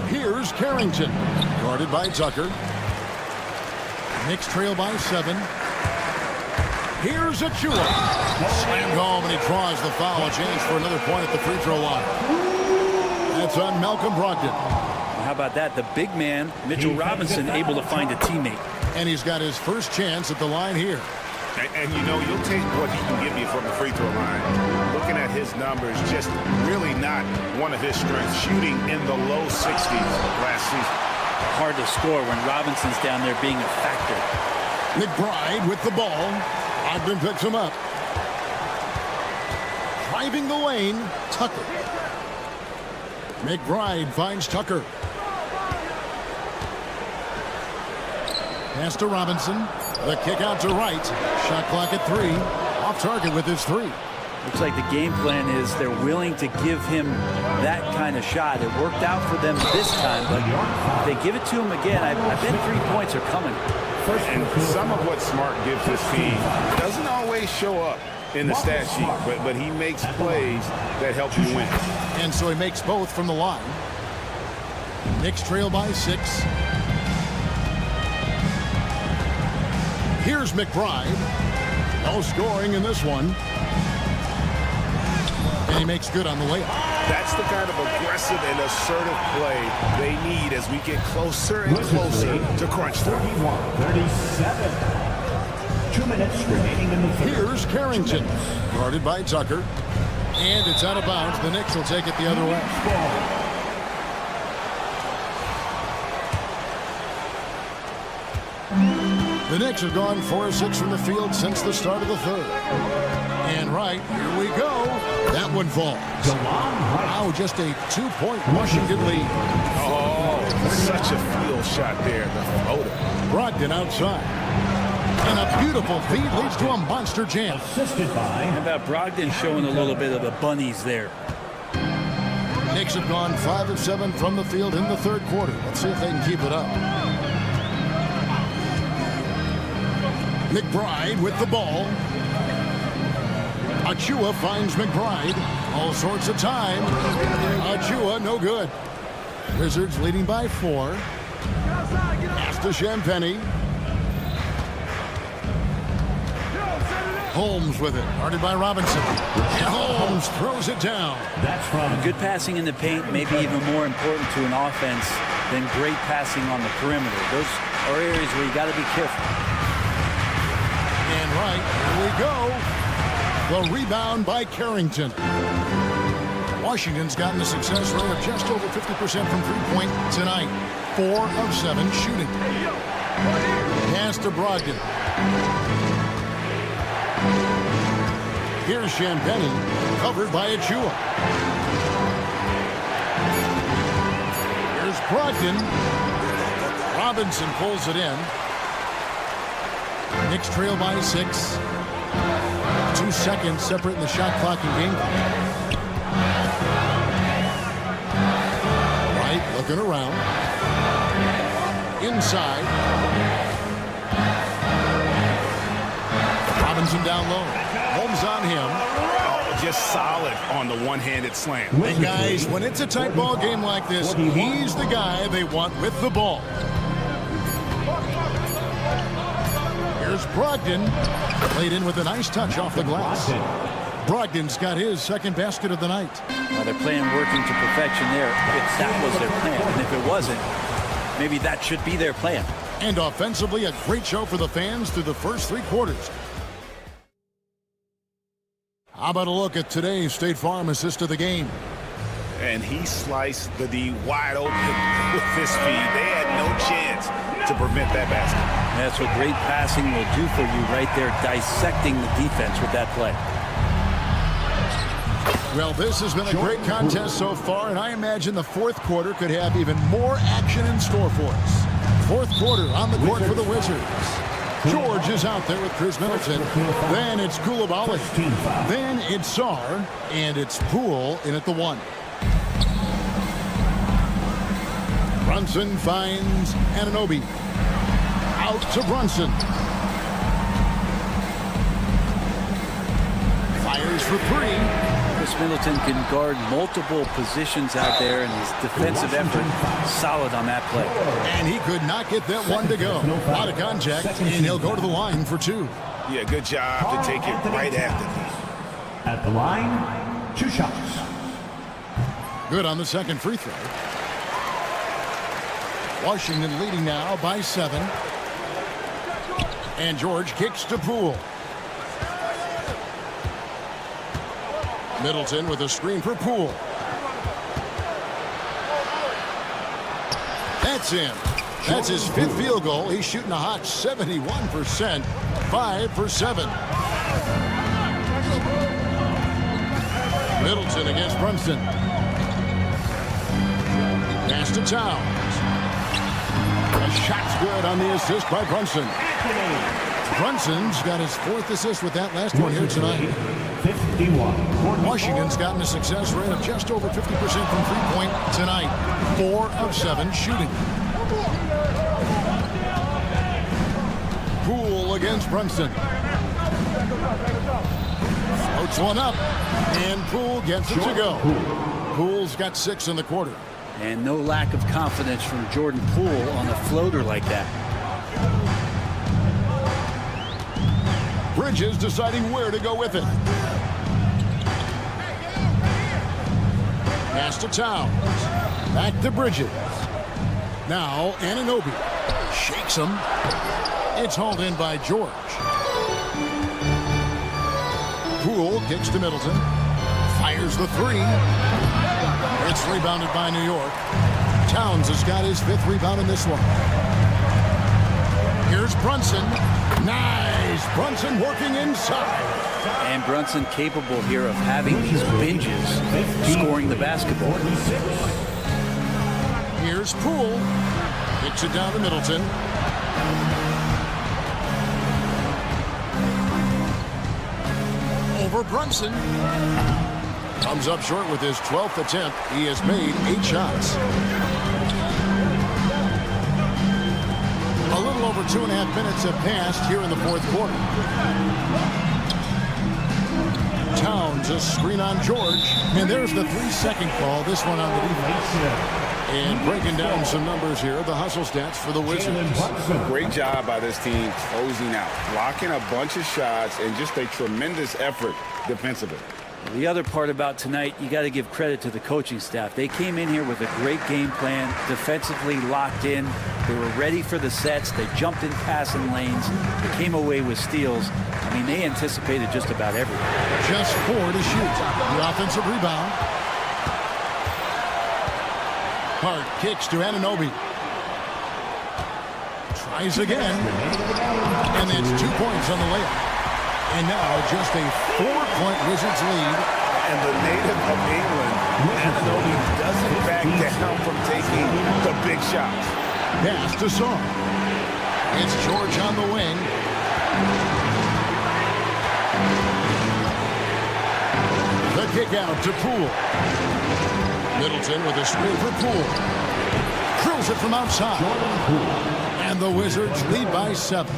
Here's Carrington. Guarded by Tucker. Knicks trail by 7. Here's Achua. Slammed home, and he draws the foul. A chance for another point at the free throw line. That's on Malcolm Brogdon. How about that? The big man, Mitchell Robinson, able to find a teammate. And he's got his first chance at the line here. And you know, you'll take what he can give you from the free throw line. Looking at his numbers, just really not one of his strengths. Shooting in the low 60s last season. Hard to score when Robinson's down there being a factor. McBride with the ball. Ogden picks him up. Driving the lane, Tucker. McBride finds Tucker. Pass to Robinson. The kick out to Wright. Shot clock at 3. Off target with his 3. Looks like the game plan is they're willing to give him that kind of shot. It worked out for them this time, but if they give it to him again, I bet 3 points are coming. And some of what Smart gives his team doesn't always show up in the stat sheet, but he makes plays that help you win. And so he makes both from the line. Knicks trail by 6. Here's McBride. No scoring in this one. And he makes good on the layup. That's the kind of aggressive and assertive play they need as we get closer and closer to crunch time. 41-37. 2 minutes remaining in the third. Here's Carrington. Guarded by Tucker. And it's out of bounds. The Knicks will take it the other way. The Knicks have gone 4 of 6 from the field since the start of the third. And right, here we go. That one falls. Now just a 2-point Washington lead. Oh, such a field shot there. The floater. Brogdon outside. And a beautiful feed leads to a monster jam. Assisted by. How about Brogdon showing a little bit of the bunnies there? Knicks have gone 5 of 7 from the field in the third quarter. Let's see if they can keep it up. McBride with the ball. Achua finds McBride. All sorts of time. Achua, no good. Wizards leading by 4. Pass to Champagnie. Holmes with it. Guarded by Robinson. And Holmes throws it down. That's from Good passing in the paint may be even more important to an offense than great passing on the perimeter. Those are areas where you got to be careful. And right, here we go. The rebound by Carrington. Washington's gotten a success rate of just over 50% from three-point tonight. 4 of 7 shooting. Pass to Brogdon. Here's Champagnie, covered by Achua. Here's Brogdon. Robinson pulls it in. Knicks trail by 6. 2 seconds separating the shot clock and game clock. Right, looking around. Inside. Robinson down low. Holmes on him. Oh, just solid on the one-handed slam. And guys, when it's a tight ball game like this, he's the guy they want with the ball. Here's Brogdon. Played in with a nice touch off the glass. Brogdon's got his second basket of the night. Well, they're playing working to perfection there. If that was their plan, and if it wasn't, maybe that should be their plan. And offensively, a great show for the fans through the first 3 quarters. How about a look at today's State Farm assist of the game? And he sliced the D wide open with his feet. They had no chance to prevent that basket. That's what great passing will do for you right there, dissecting the defense with that play. Well, this has been a great contest so far, and I imagine the fourth quarter could have even more action in store for us. Fourth quarter on the court for the Wizards. George is out there with Chris Middleton. Then it's Koulibaly. Then it's Sarr, and it's Poole in at the 1. Brunson finds Anunoby. Out to Brunson. Fires for 3. Chris Middleton can guard multiple positions out there, and his defensive effort solid on that play. And he could not get that one to go. Out of contact, and he'll go to the line for 2. Yeah, good job to take it right after. at the line, 2 shots. Good on the second free throw. Washington leading now by 7. And George kicks to Poole. Middleton with a screen for Poole. That's in. That's his 5th field goal. He's shooting a hot 71%. 5 for 7. Middleton against Brunson. Pass to Towns. A shot's good on the assist by Brunson. Brunson's got his 4th assist with that last one here tonight. 51. Washington's gotten a success rate of just over 50% from three-point tonight. 4 of 7 shooting. Poole against Brunson. Floats one up, and Poole gets it to go. Poole's got 6 in the quarter. And no lack of confidence from Jordan Poole on a floater like that. Bridges deciding where to go with it. Pass to Towns. Back to Bridges. Now Anunoby shakes him. It's hauled in by George. Poole kicks to Middleton. Fires the 3. It's rebounded by New York. Towns has got his 5th rebound in this one. Here's Brunson. Nice. Brunson working inside. And Brunson capable here of having these binges, scoring the basketball. Here's Poole. Kicks it down to Middleton. Over Brunson. Comes up short with his 12th attempt. He has made 8 shots. A little over 2.5 minutes have passed here in the fourth quarter. Towns, a screen on George. And there's the 3-second call. This one on the defense. And breaking down some numbers here, the hustle stats for the Wizards. Great job by this team closing out, blocking a bunch of shots, and just a tremendous effort defensively. The other part about tonight, you got to give credit to the coaching staff. They came in here with a great game plan, defensively locked in. They were ready for the sets. They jumped in passing lanes. They came away with steals. I mean, they anticipated just about everything. Just 4 to shoot. The offensive rebound. Hart kicks to Anunoby. Tries again. And it's 2 points on the layup. And now just a 4-point Wizards lead. And the native of England, Anunoby doesn't back down from taking the big shots. Pass to Song. It's George on the wing. The kick out to Poole. Middleton with a screen for Poole. Drills it from outside. And the Wizards lead by 7.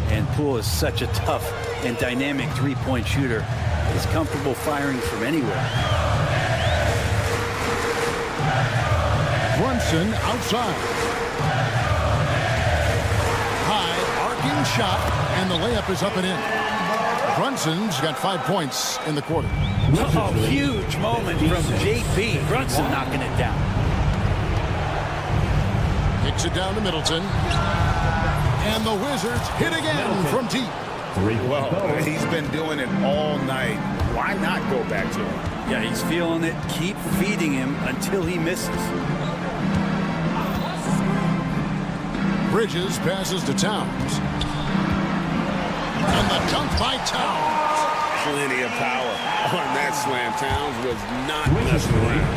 And Poole is such a tough and dynamic three-point shooter. He's comfortable firing from anywhere. Brunson outside. High arcing shot, and the layup is up and in. Brunson's got 5 points in the quarter. Oh, huge moment from JP. Brunson knocking it down. Kicks it down to Middleton. And the Wizards hit again from deep. Well, he's been doing it all night. Why not go back to him? Yeah, he's feeling it. Keep feeding him until he misses. Bridges passes to Towns. And the dunk by Towns. Plenty of power on that slam. Towns was not messing around.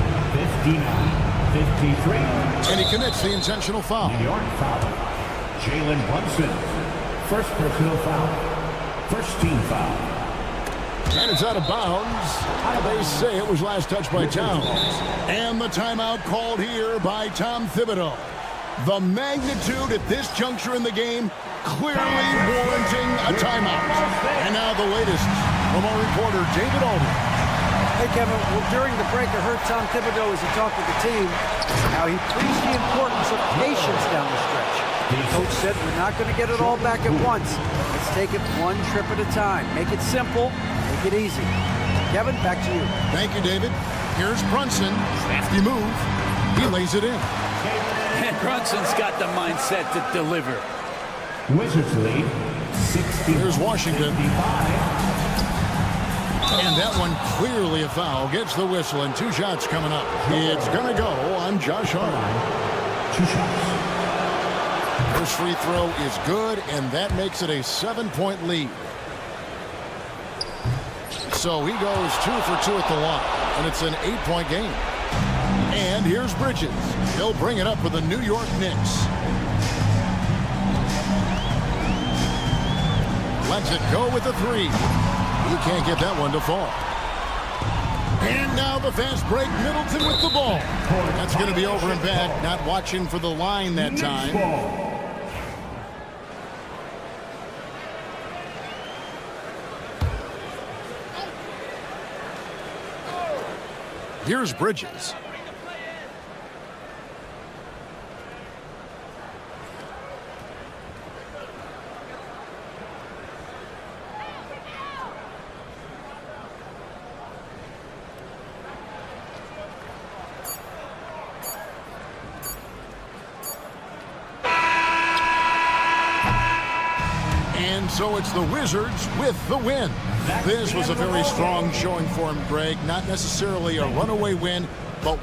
59-53. And he commits the intentional foul. New York foul. Jalen Brunson. First personal foul. First team foul. And it's out of bounds. They say it was last touched by Towns. And the timeout called here by Tom Thibodeau. The magnitude at this juncture in the game clearly warranting a timeout. And now the latest from our reporter, David Alden. Hey, Kevin, well, during the break, I heard Tom Thibodeau as he talked with the team, how he preached the importance of patience down the stretch. The coach said we're not going to get it all back at once. Let's take it one trip at a time. Make it simple, make it easy. Kevin, back to you. Thank you, David. Here's Brunson. Crafty move. He lays it in. And Brunson's got the mindset to deliver. Wizards lead 60. Here's Washington. 55. And that one clearly a foul. Gets the whistle and 2 shots coming up. It's going to go on Josh Hart. 2 shots. First free throw is good, and that makes it a 7-point lead. So he goes 2 for 2 at the line, and it's an 8-point game. And here's Bridges. He'll bring it up for the New York Knicks. Lets it go with the 3. He can't get that one to fall. And now the fast break. Middleton with the ball. That's going to be over and back. Not watching for the line that time. Here's Bridges. And so it's the Wizards with the win. This was a very strong showing for him, Greg. Not necessarily a runaway win, but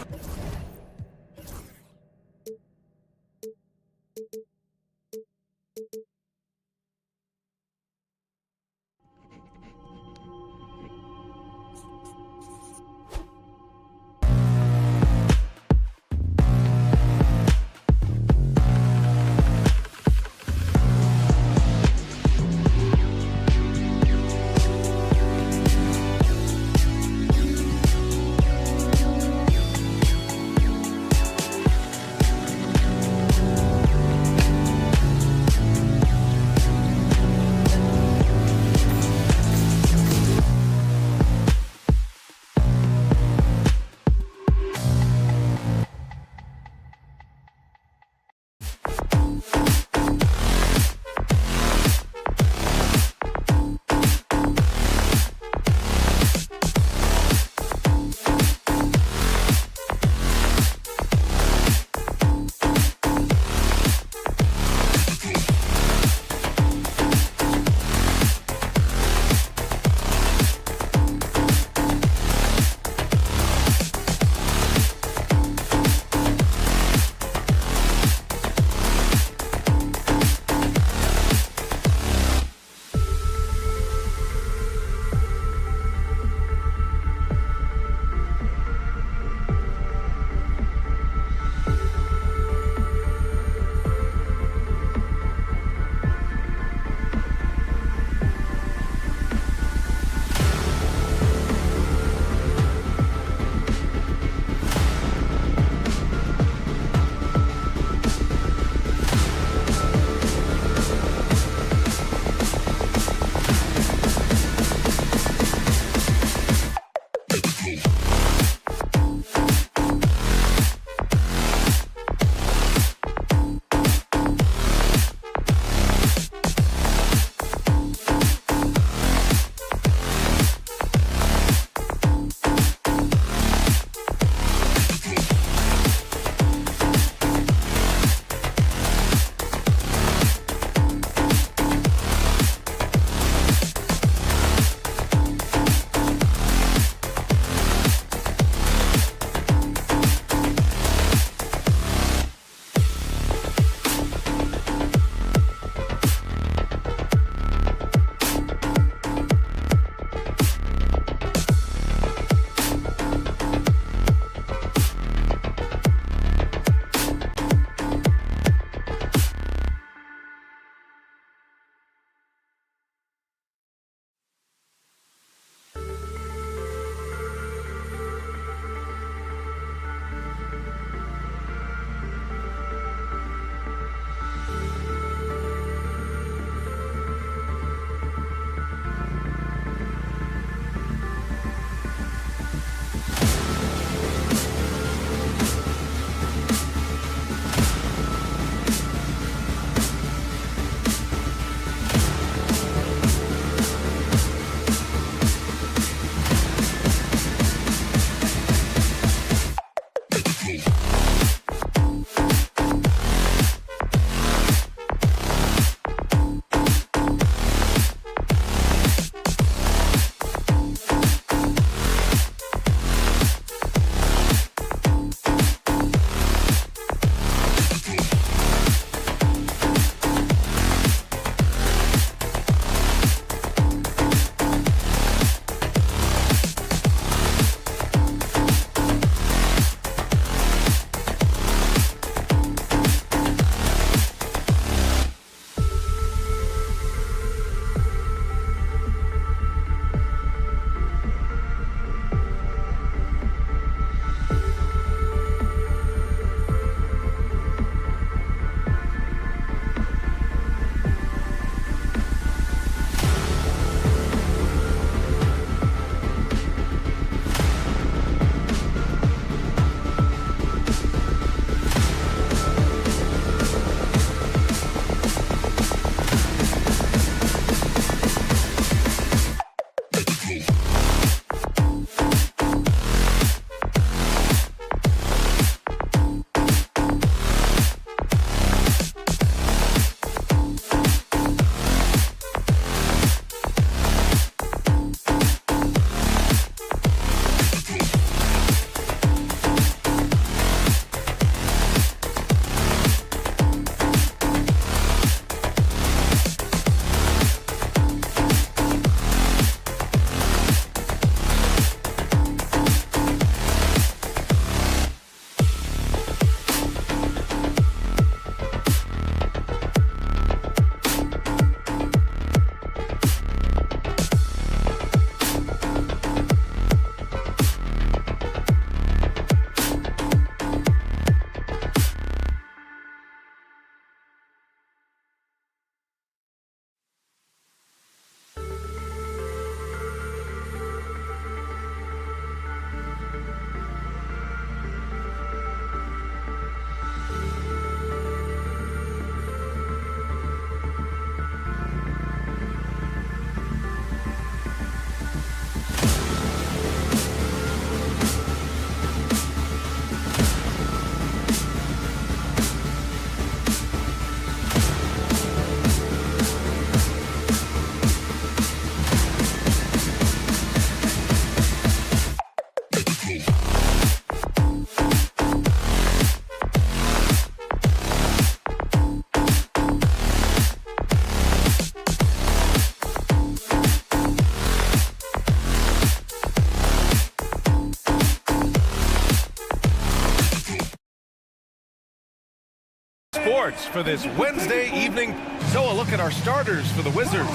Sports for this Wednesday evening. So a look at our starters for the Wizards.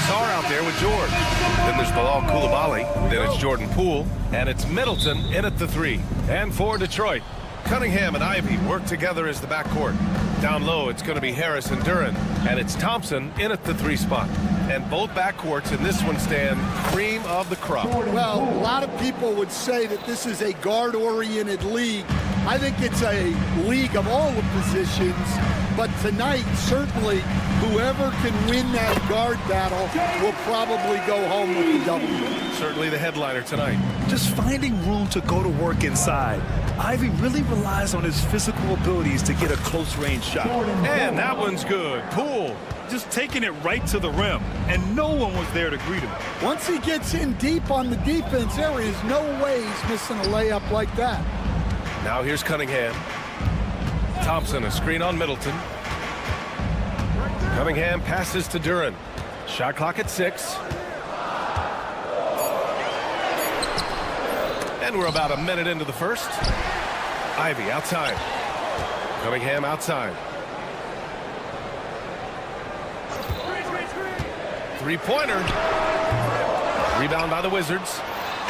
Sarr out there with George. Then there's Bilal Coulibaly. Then it's Jordan Poole. And it's Middleton in at the 3. And for Detroit, Cunningham and Ivy work together as the backcourt. Down low, it's going to be Harris and Duren. And it's Thompson in at the 3 spot. And both backcourts in this one stand cream of the crop. Well, a lot of people would say that this is a guard-oriented league. I think it's a league of all the positions, but tonight, certainly, whoever can win that guard battle will probably go home with the W. Certainly the headliner tonight. Just finding room to go to work inside. Ivy really relies on his physical abilities to get a close-range shot. And that one's good. Poole. Just taking it right to the rim, and no one was there to greet him. Once he gets in deep on the defense, there is no way he's missing a layup like that. Now here's Cunningham. Thompson, a screen on Middleton. Cunningham passes to Duren. Shot clock at 6. And we're about a minute into the first. Ivy outside. Cunningham outside. Three-pointer. Rebound by the Wizards.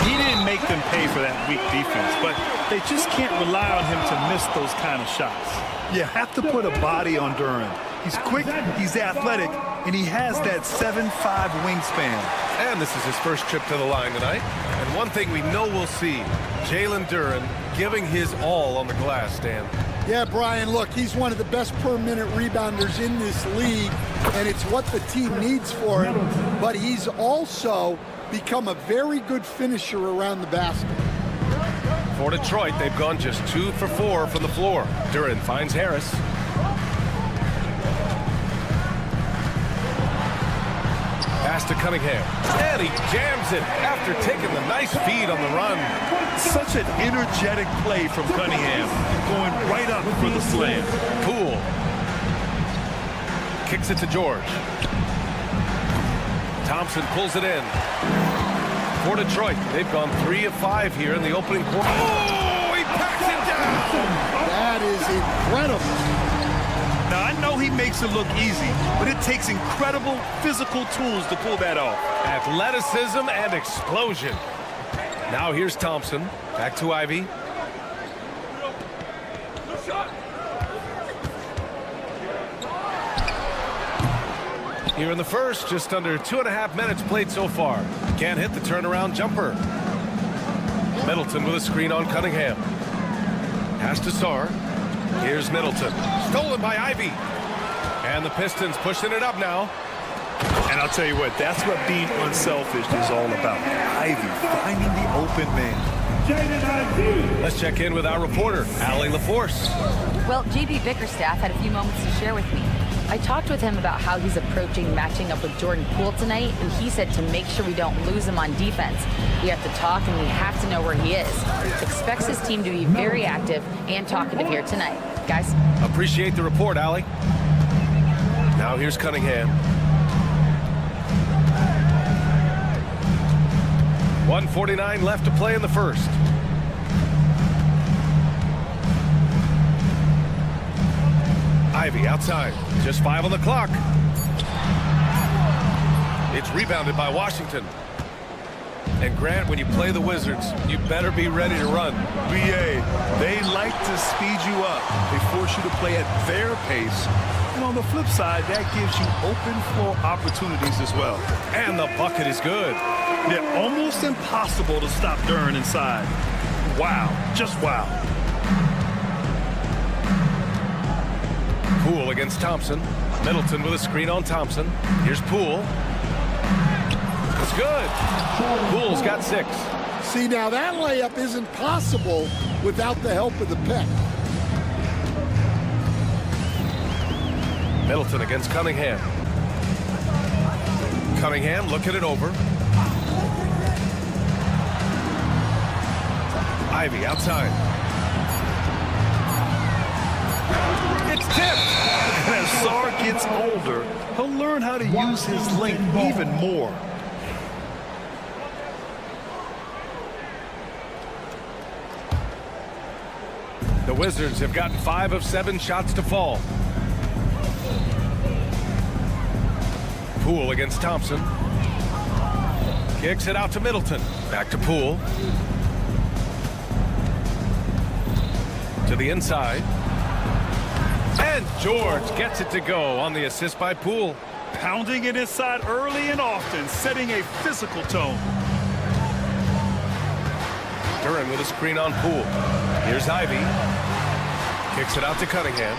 He didn't make them pay for that weak defense, but they just can't rely on him to miss those kind of shots. You have to put a body on Duren. He's quick, he's athletic, and he has that 7'5" wingspan. And this is his first trip to the line tonight. And one thing we know we'll see, Jalen Duren giving his all on the glass, Dan. Yeah, Brian, look, he's one of the best per-minute rebounders in this league, and it's what the team needs for him. But he's also become a very good finisher around the basket. For Detroit, they've gone just 2 for 4 from the floor. Duran finds Harris. Pass to Cunningham. And he jams it after taking the nice feed on the run. Such an energetic play from Cunningham, going right up for the slam. Poole kicks it to George. Thompson pulls it in. For Detroit, they've gone 3 of 5 here in the opening quarter. Oh, he packs it down! That is incredible. Now, I know he makes it look easy, but it takes incredible physical tools to pull that off. Athleticism and explosion. Now here's Thompson. Back to Ivy. Here in the first, just under 2.5 minutes played so far. Can't hit the turnaround jumper. Middleton with a screen on Cunningham. Pass to Sarr. Here's Middleton. Stolen by Ivy. And the Pistons pushing it up now. And I'll tell you what, that's what being unselfish is all about. Ivy finding the open man. Let's check in with our reporter, Allie LaForce. Well, JB Bickerstaff had a few moments to share with me. I talked with him about how he's approaching matching up with Jordan Poole tonight, and he said to make sure we don't lose him on defense. We have to talk, and we have to know where he is. Expects his team to be very active and talkative here tonight. Guys? Appreciate the report, Allie. Now here's Cunningham. 1:49 left to play in the first. Ivy outside. Just 5 on the clock. It's rebounded by Washington. And Grant, when you play the Wizards, you better be ready to run. BA, they like to speed you up. They force you to play at their pace. And on the flip side, that gives you open floor opportunities as well. And the bucket is good. They're almost impossible to stop Duran inside. Wow, just wow. Poole against Thompson. Middleton with a screen on Thompson. Here's Poole. It's good. Poole's got 6. See, now that layup isn't possible without the help of the pick. Middleton against Cunningham. Cunningham looking it over. Ivy outside. It's tipped. And as Sarr gets older, he'll learn how to use his length even more. The Wizards have gotten 5 of 7 shots to fall. Poole against Thompson. Kicks it out to Middleton. Back to Poole. To the inside. And George gets it to go on the assist by Poole. Pounding it inside early and often, setting a physical tone. Duran with a screen on Poole. Here's Ivy. Kicks it out to Cunningham.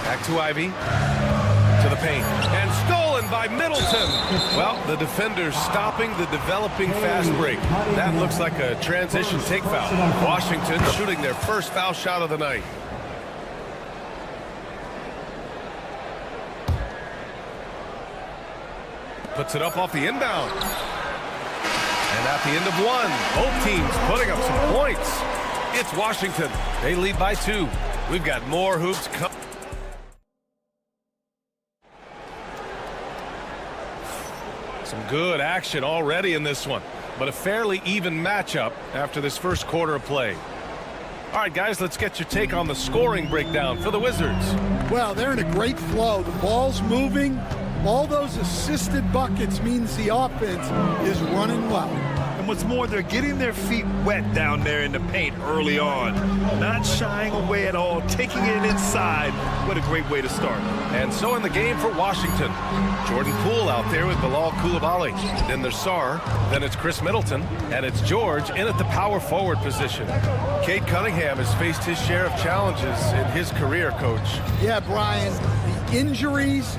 Back to Ivy. To the paint. And stolen by Middleton. Well, the defender's stopping the developing fast break. That looks like a transition take foul. Washington shooting their first foul shot of the night. Puts it up off the inbound. And at the end of 1, both teams putting up some points. It's Washington. They lead by 2. We've got more hoops coming. Some good action already in this one, but a fairly even matchup after this first quarter of play. All right, guys, let's get your take on the scoring breakdown for the Wizards. Well, they're in a great flow. The ball's moving. All those assisted buckets means the offense is running well. And what's more, they're getting their feet wet down there in the paint early on. Not shying away at all, taking it inside. What a great way to start. And so in the game for Washington, Jordan Poole out there with Bilal Coulibaly. Then there's Sarr, then it's Chris Middleton, and it's George in at the power forward position. Cade Cunningham has faced his share of challenges in his career, Coach. Yeah, Brian, the injuries,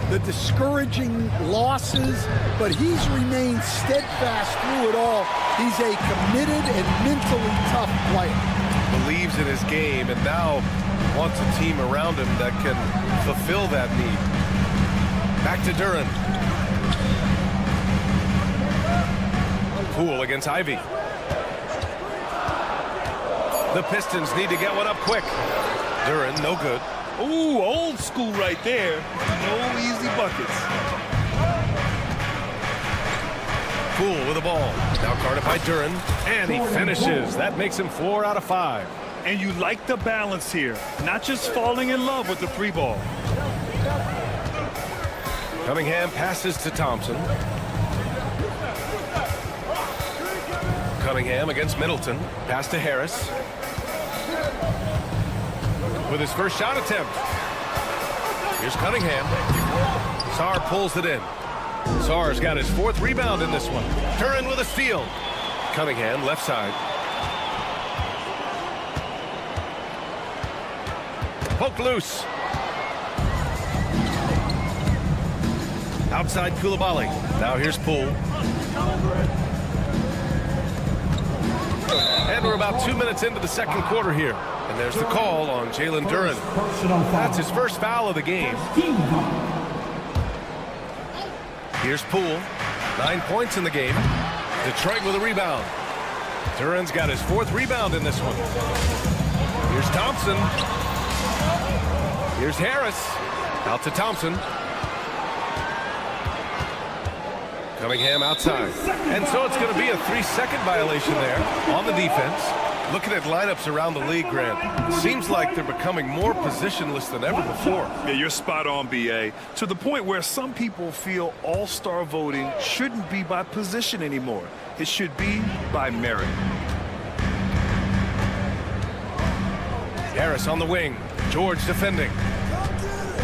the discouraging losses, but he's remained steadfast through it all. He's a committed and mentally tough player. Believes in his game and now wants a team around him that can fulfill that need. Back to Duren. Poole against Ivy. The Pistons need to get one up quick. Duren, no good. Ooh, old school right there. No easy buckets. Poole with the ball. Now guarded by Duren, and he finishes. That makes him 4 out of 5. And you like the balance here. Not just falling in love with the 3 ball. Cunningham passes to Thompson. Cunningham against Middleton. Pass to Harris. With his first shot attempt. Here's Cunningham. Sarr pulls it in. Sarr's got his 4th rebound in this one. Duren with a steal. Cunningham left side. Poked loose. Outside Koulibaly. Now here's Poole. And we're about 2 minutes into the second quarter here. And there's the call on Jalen Duren. That's his first foul of the game. Here's Poole. 9 points in the game. Detroit with a rebound. Duren's got his 4th rebound in this one. Here's Thompson. Here's Harris. Out to Thompson. Cunningham outside. And so it's going to be a 3-second violation there on the defense. Looking at lineups around the league, Grant, it seems like they're becoming more positionless than ever before. Yeah, you're spot on, B.A. To the point where some people feel all-star voting shouldn't be by position anymore. It should be by merit. Harris on the wing. George defending.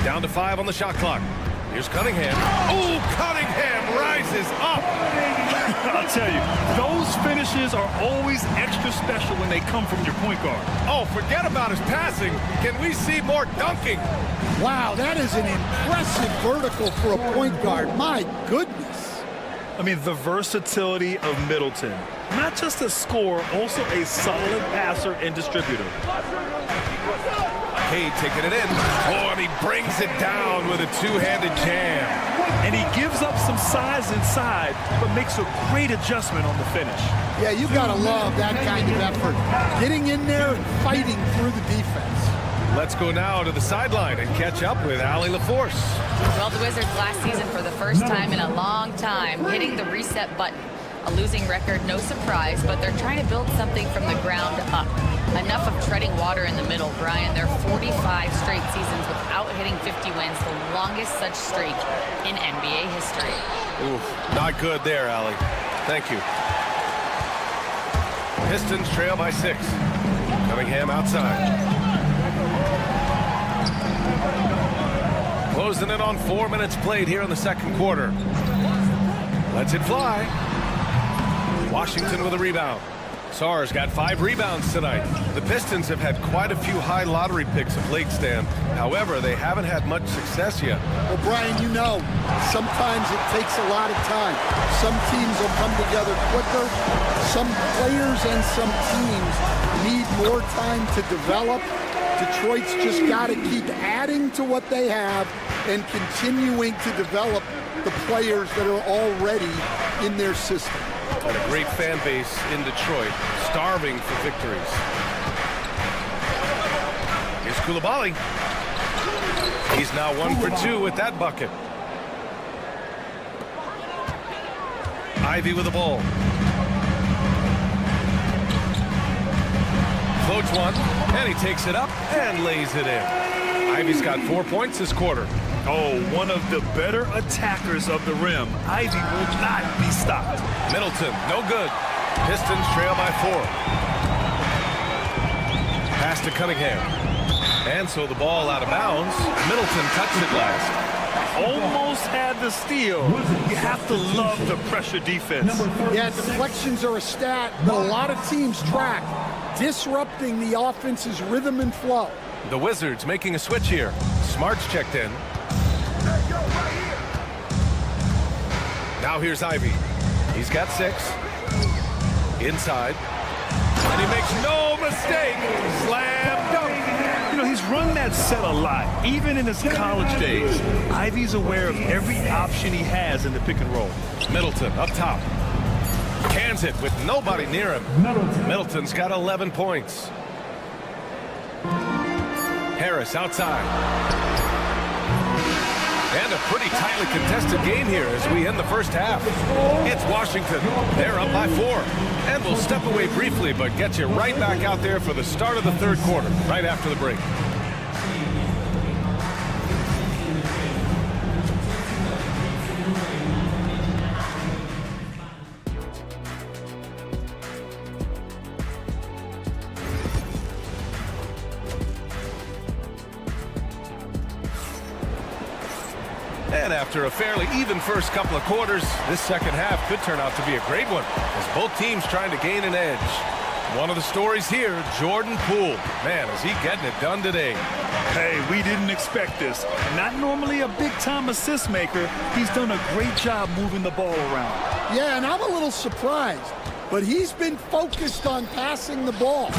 Down to 5 on the shot clock. Here's Cunningham. Oh, Cunningham rises up. I'll tell you, those finishes are always extra special when they come from your point guard. Oh, forget about his passing. Can we see more dunking? Wow, that is an impressive vertical for a point guard. My goodness. I mean, the versatility of Middleton. Not just a scorer, also a solid passer and distributor. Cade taking it in. Oh, and he brings it down with a 2-handed jam. And he gives up some size inside, but makes a great adjustment on the finish. Yeah, you got to love that kind of effort. Getting in there and fighting through the defense. Let's go now to the sideline and catch up with Allie LaForce. Well, the Wizards last season for the first time in a long time hitting the reset button. A losing record, no surprise, but they're trying to build something from the ground up. Enough of treading water in the middle, Brian. They're 45 straight seasons without hitting 50 wins, the longest such streak in NBA history. Oof, not good there, Allie. Thank you. Pistons trail by 6. Cunningham outside. Closing in on 4 minutes played here in the second quarter. Lets it fly. Washington with a rebound. Sarr's got 5 rebounds tonight. The Pistons have had quite a few high lottery picks of late, Stan. However, they haven't had much success yet. Well, Brian, you know, sometimes it takes a lot of time. Some teams will come together quicker. Some players and some teams need more time to develop. Detroit's just got to keep adding to what they have and continuing to develop the players that are already in their system. And a great fan base in Detroit, starving for victories. Here's Koulibaly. He's now 1 for 2 with that bucket. Ivy with the ball. Floats one, and he takes it up and lays it in. Ivy's got 4 points this quarter. Oh, one of the better attackers of the rim. Ivy will not be stopped. Middleton, no good. Pistons trail by 4. Pass to Cunningham. And so the ball out of bounds. Middleton touched it last. Almost had the steal. You have to love the pressure defense. Yeah, deflections are a stat that a lot of teams track, disrupting the offense's rhythm and flow. The Wizards making a switch here. Smart's checked in. Now here's Ivy. He's got 6. Inside. And he makes no mistake. Slam dunk. You know, he's run that set a lot, even in his college days. Ivy's aware of every option he has in the pick and roll. Middleton up top. Cans it with nobody near him. Middleton's got 11 points. Harris outside. And a pretty tightly contested game here as we end the first half. It's Washington. They're up by 4. And we'll step away briefly, but get you right back out there for the start of the third quarter, right after the break. And after a fairly even first couple of quarters, this second half could turn out to be a great one as both teams trying to gain an edge. One of the stories here, Jordan Poole. Man, is he getting it done today. Hey, we didn't expect this. Not normally a big-time assist maker. He's done a great job moving the ball around. Yeah, and I'm a little surprised, but he's been focused on passing the ball.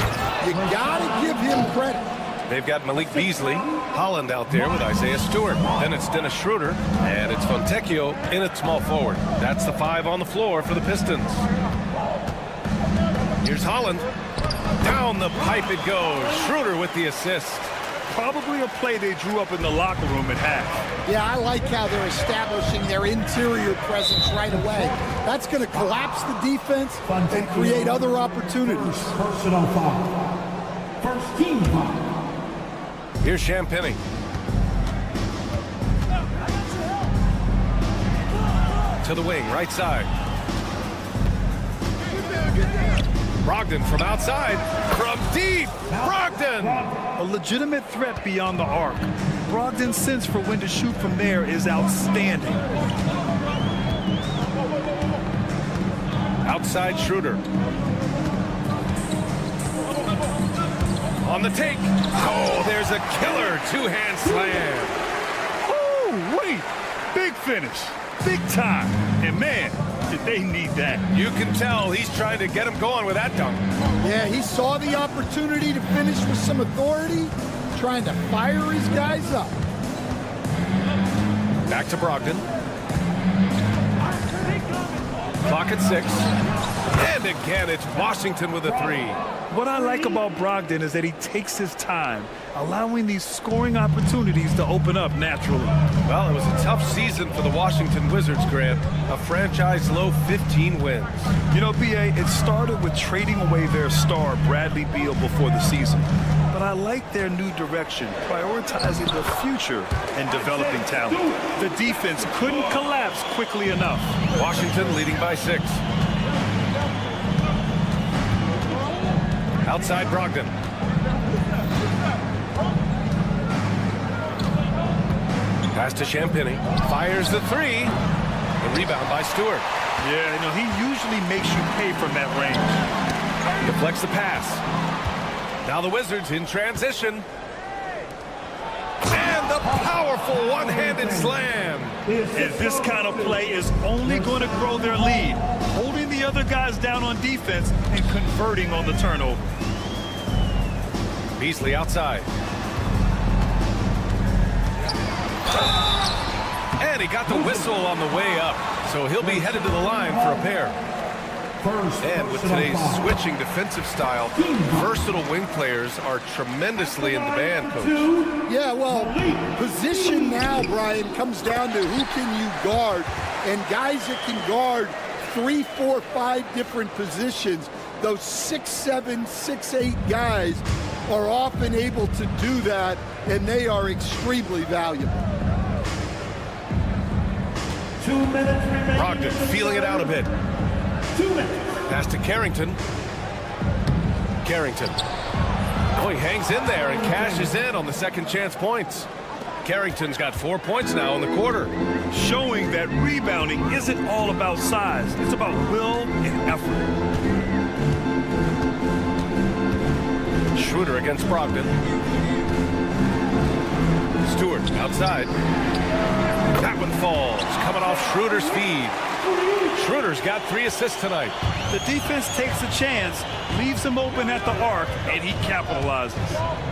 You got to give him credit. They've got Malik Beasley, Holland out there with Isaiah Stewart. Then it's Dennis Schroeder, and it's Fontecchio in at small forward. That's the 5 on the floor for the Pistons. Here's Holland. Down the pipe it goes. Schroeder with the assist. Probably a play they drew up in the locker room at half. Yeah, I like how they're establishing their interior presence right away. That's going to collapse the defense and create other opportunities. Personal foul. First team foul. Here's Champagny. To the wing, right side. Brogdon from outside. From deep. Brogdon. A legitimate threat beyond the arc. Brogdon's sense for when to shoot from there is outstanding. Outside Schroeder. On the take. Oh, there's a killer two-hand slam. Oh, wait. Big finish. Big time. And, man, did they need that. You can tell he's trying to get him going with that dunk. Yeah, he saw the opportunity to finish with some authority, trying to fire his guys up. Back to Brogdon. Clock at 6. And again, it's Washington with a 3. What I like about Brogdon is that he takes his time, allowing these scoring opportunities to open up naturally. Well, it was a tough season for the Washington Wizards, Grant. A franchise low 15 wins. You know, B.A., it started with trading away their star, Bradley Beal, before the season. But I like their new direction, prioritizing the future and developing talent. The defense couldn't collapse quickly enough. Washington leading by 6. Outside Brogdon. Pass to Champagny. Fires the 3. The rebound by Stewart. Yeah, you know, he usually makes you pay from that range. Deflects the pass. Now the Wizards in transition. And the powerful one-handed slam. And this kind of play is only going to grow their lead, holding the other guys down on defense and converting on the turnover. Beasley outside. And he got the whistle on the way up, so he'll be headed to the line for a pair. And with today's switching defensive style, versatile wing players are tremendously in demand, Coach. Yeah, well, position now, Brian, comes down to who can you guard. And guys that can guard 3, 4, 5 different positions, those 6'7", 6'8" guys are often able to do that, and they are extremely valuable. 2 minutes remaining. Brogdon feeling it out a bit. 2 minutes. Pass to Carrington. Carrington. Oh, he hangs in there and cashes in on the second chance points. Carrington's got 4 points now in the quarter. Showing that rebounding isn't all about size. It's about will and effort. Schroeder against Brogdon. Stewart outside. That one falls, coming off Schroeder's feed. Schroeder's got 3 assists tonight. The defense takes a chance, leaves him open at the arc, and he capitalizes.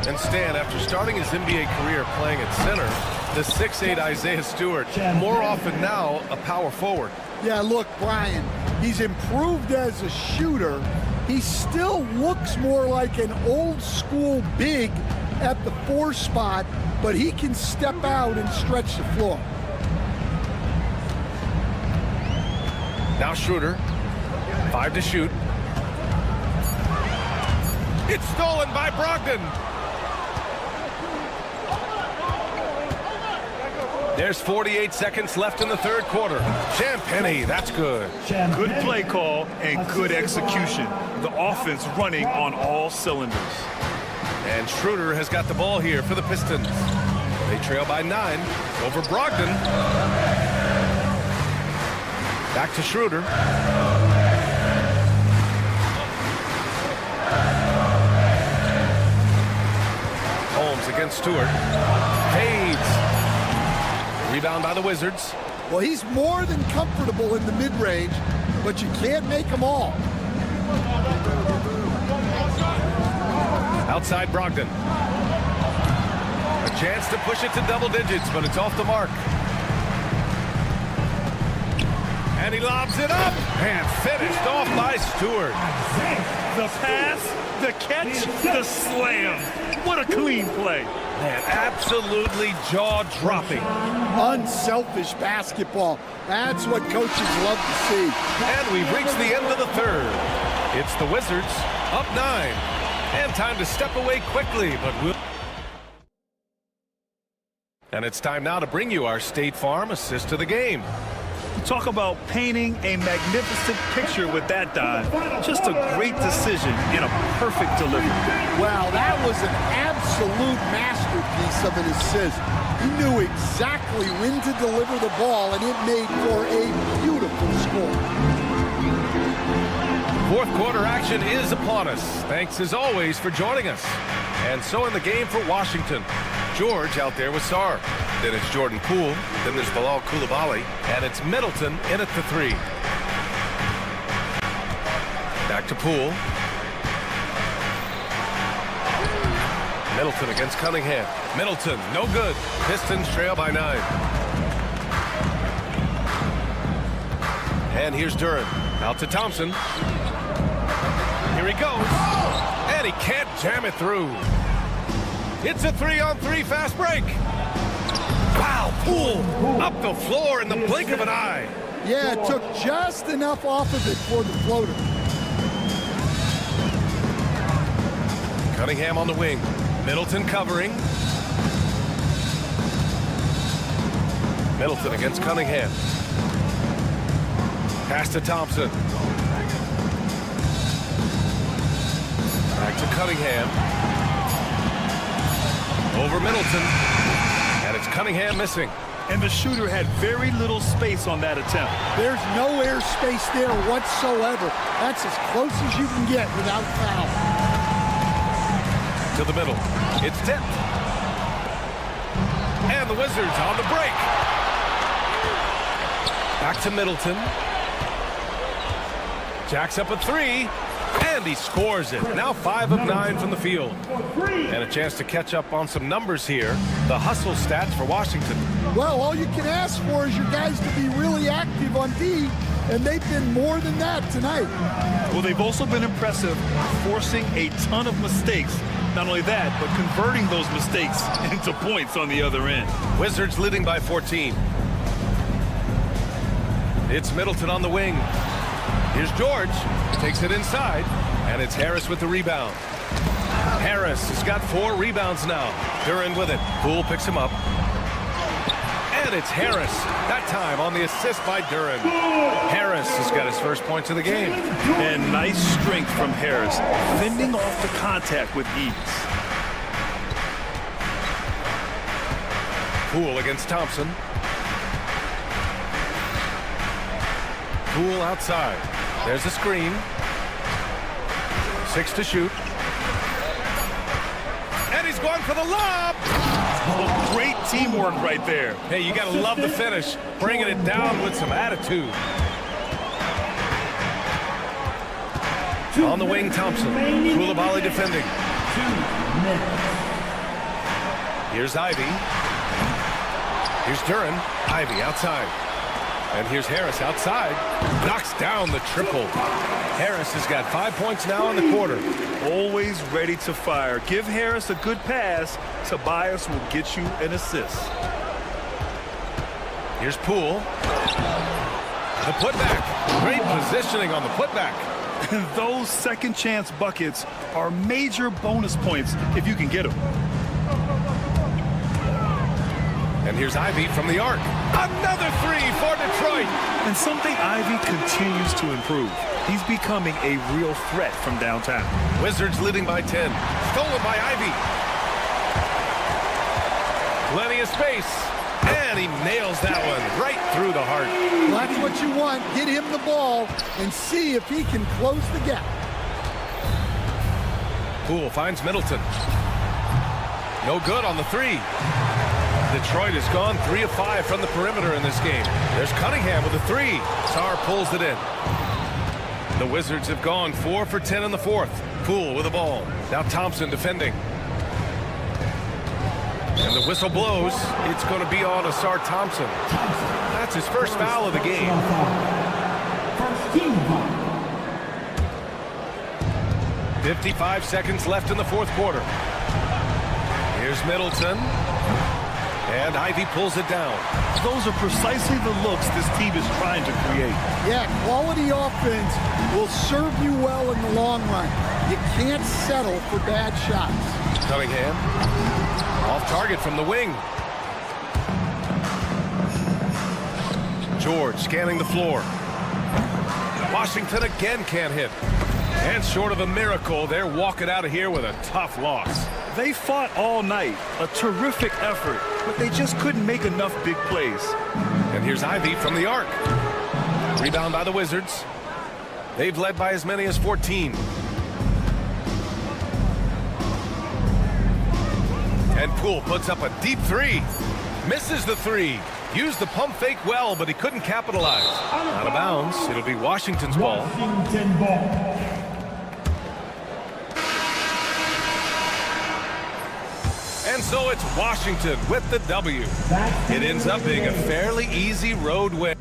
And Stan, after starting his NBA career playing at center, the 6'8" Isaiah Stewart, more often now a power forward. Yeah, look, Brian, he's improved as a shooter. He still looks more like an old school big at the 4 spot, but he can step out and stretch the floor. Now Schroeder, 5 to shoot. It's stolen by Brogdon. There's 48 seconds left in the third quarter. Champagnie, that's good. Good play call and good execution. The offense running on all cylinders. And Schroeder has got the ball here for the Pistons. They trail by 9 over Brogdon. Back to Schroeder. Holmes against Stewart. Fades. Rebound by the Wizards. Well, he's more than comfortable in the mid-range, but you can't make them all. Outside Brogdon. A chance to push it to double digits, but it's off the mark. And he lobs it up and finished off by Stewart. The pass, the catch, the slam. What a clean play. Man, absolutely jaw-dropping. Unselfish basketball. That's what coaches love to see. And we've reached the end of the third. It's the Wizards up 9. And time to step away quickly, but we'll... And it's time now to bring you our State Farm assist of the game. Talk about painting a magnificent picture with that dive. Just a great decision and a perfect delivery. Wow, that was an absolute masterpiece of an assist. He knew exactly when to deliver the ball, and it made for a beautiful score. Fourth quarter action is upon us. Thanks as always for joining us. And so in the game for Washington, George out there with Sarr. Then it's Jordan Poole. Then there's Bilal Coulibaly. And it's Middleton in at the 3. Back to Poole. Middleton against Cunningham. Middleton, no good. Pistons trail by 9. And here's Duren. Out to Thompson. Here he goes. And he can't jam it through. It's a 3-on-3 fast break. Wow, Poole up the floor in the blink of an eye. Yeah, it took just enough off of it for the floater. Cunningham on the wing. Middleton covering. Middleton against Cunningham. Pass to Thompson. Back to Cunningham. Over Middleton. And it's Cunningham missing. And the shooter had very little space on that attempt. There's no air space there whatsoever. That's as close as you can get without foul. To the middle. It's tipped. And the Wizards on the break. Back to Middleton. Jacks up a 3. And he scores it. Now 5 of 9 from the field. And a chance to catch up on some numbers here. The hustle stats for Washington. Well, all you can ask for is your guys to be really active on D, and they've been more than that tonight. Well, they've also been impressive, forcing a ton of mistakes. Not only that, but converting those mistakes into points on the other end. Wizards leading by 14. It's Middleton on the wing. Here's George. Takes it inside. And it's Harris with the rebound. Harris has got 4 rebounds now. Duren with it. Poole picks him up. And it's Harris. That time on the assist by Duren. Harris has got his first points of the game. And nice strength from Harris, fending off the contact with ease. Poole against Thompson. Poole outside. There's a screen. 6 to shoot. And he He's going for the lob. Oh, great teamwork right there. Hey, you got to love the finish. Bringing it down with some attitude. On the wing, Thompson. Koulibaly defending. Here's Ivy. Here's Duran. Ivy outside. And here's Harris outside. Knocks down the triple. Harris has got 5 points now in the quarter. Always ready to fire. Give Harris a good pass. Tobias will get you an assist. Here's Poole. The putback. Great positioning on the putback. Those second chance buckets are major bonus points if you can get them. And here's Ivy from the arc. Another three for Detroit. And something Ivy continues to improve. He's becoming a real threat from downtown. Wizards leading by 10. Stolen by Ivy. Plenty of space. And he nails that one right through the heart. Well, that's what you want. Get him the ball and see if he can close the gap. Poole finds Middleton. No good on the three. Detroit has gone 3 of 5 from the perimeter in this game. There's Cunningham with a three. Sarr pulls it in. The Wizards have gone 4 for 10 in the fourth. Poole with the ball. Now Thompson defending. And the whistle blows. It's going to be on Asar Thompson. That's his first foul of the game. First team foul. 55 seconds left in the fourth quarter. Here's Middleton. And Ivy pulls it down. Those are precisely the looks this team is trying to create. Yeah, quality offense will serve you well in the long run. You can't settle for bad shots. Cunningham. Off target from the wing. George scanning the floor. Washington again can't hit. And short of a miracle, they're walking out of here with a tough loss. They fought all night. A terrific effort, but they just couldn't make enough big plays. And here's Ivy from the arc. Rebound by the Wizards. They've led by as many as 14. And Poole puts up a deep three. Misses the three. Used the pump fake well, but he couldn't capitalize. Out of bounds. It'll be Washington's ball. Washington ball. And so it's Washington with the W. It ends up being a fairly easy road win.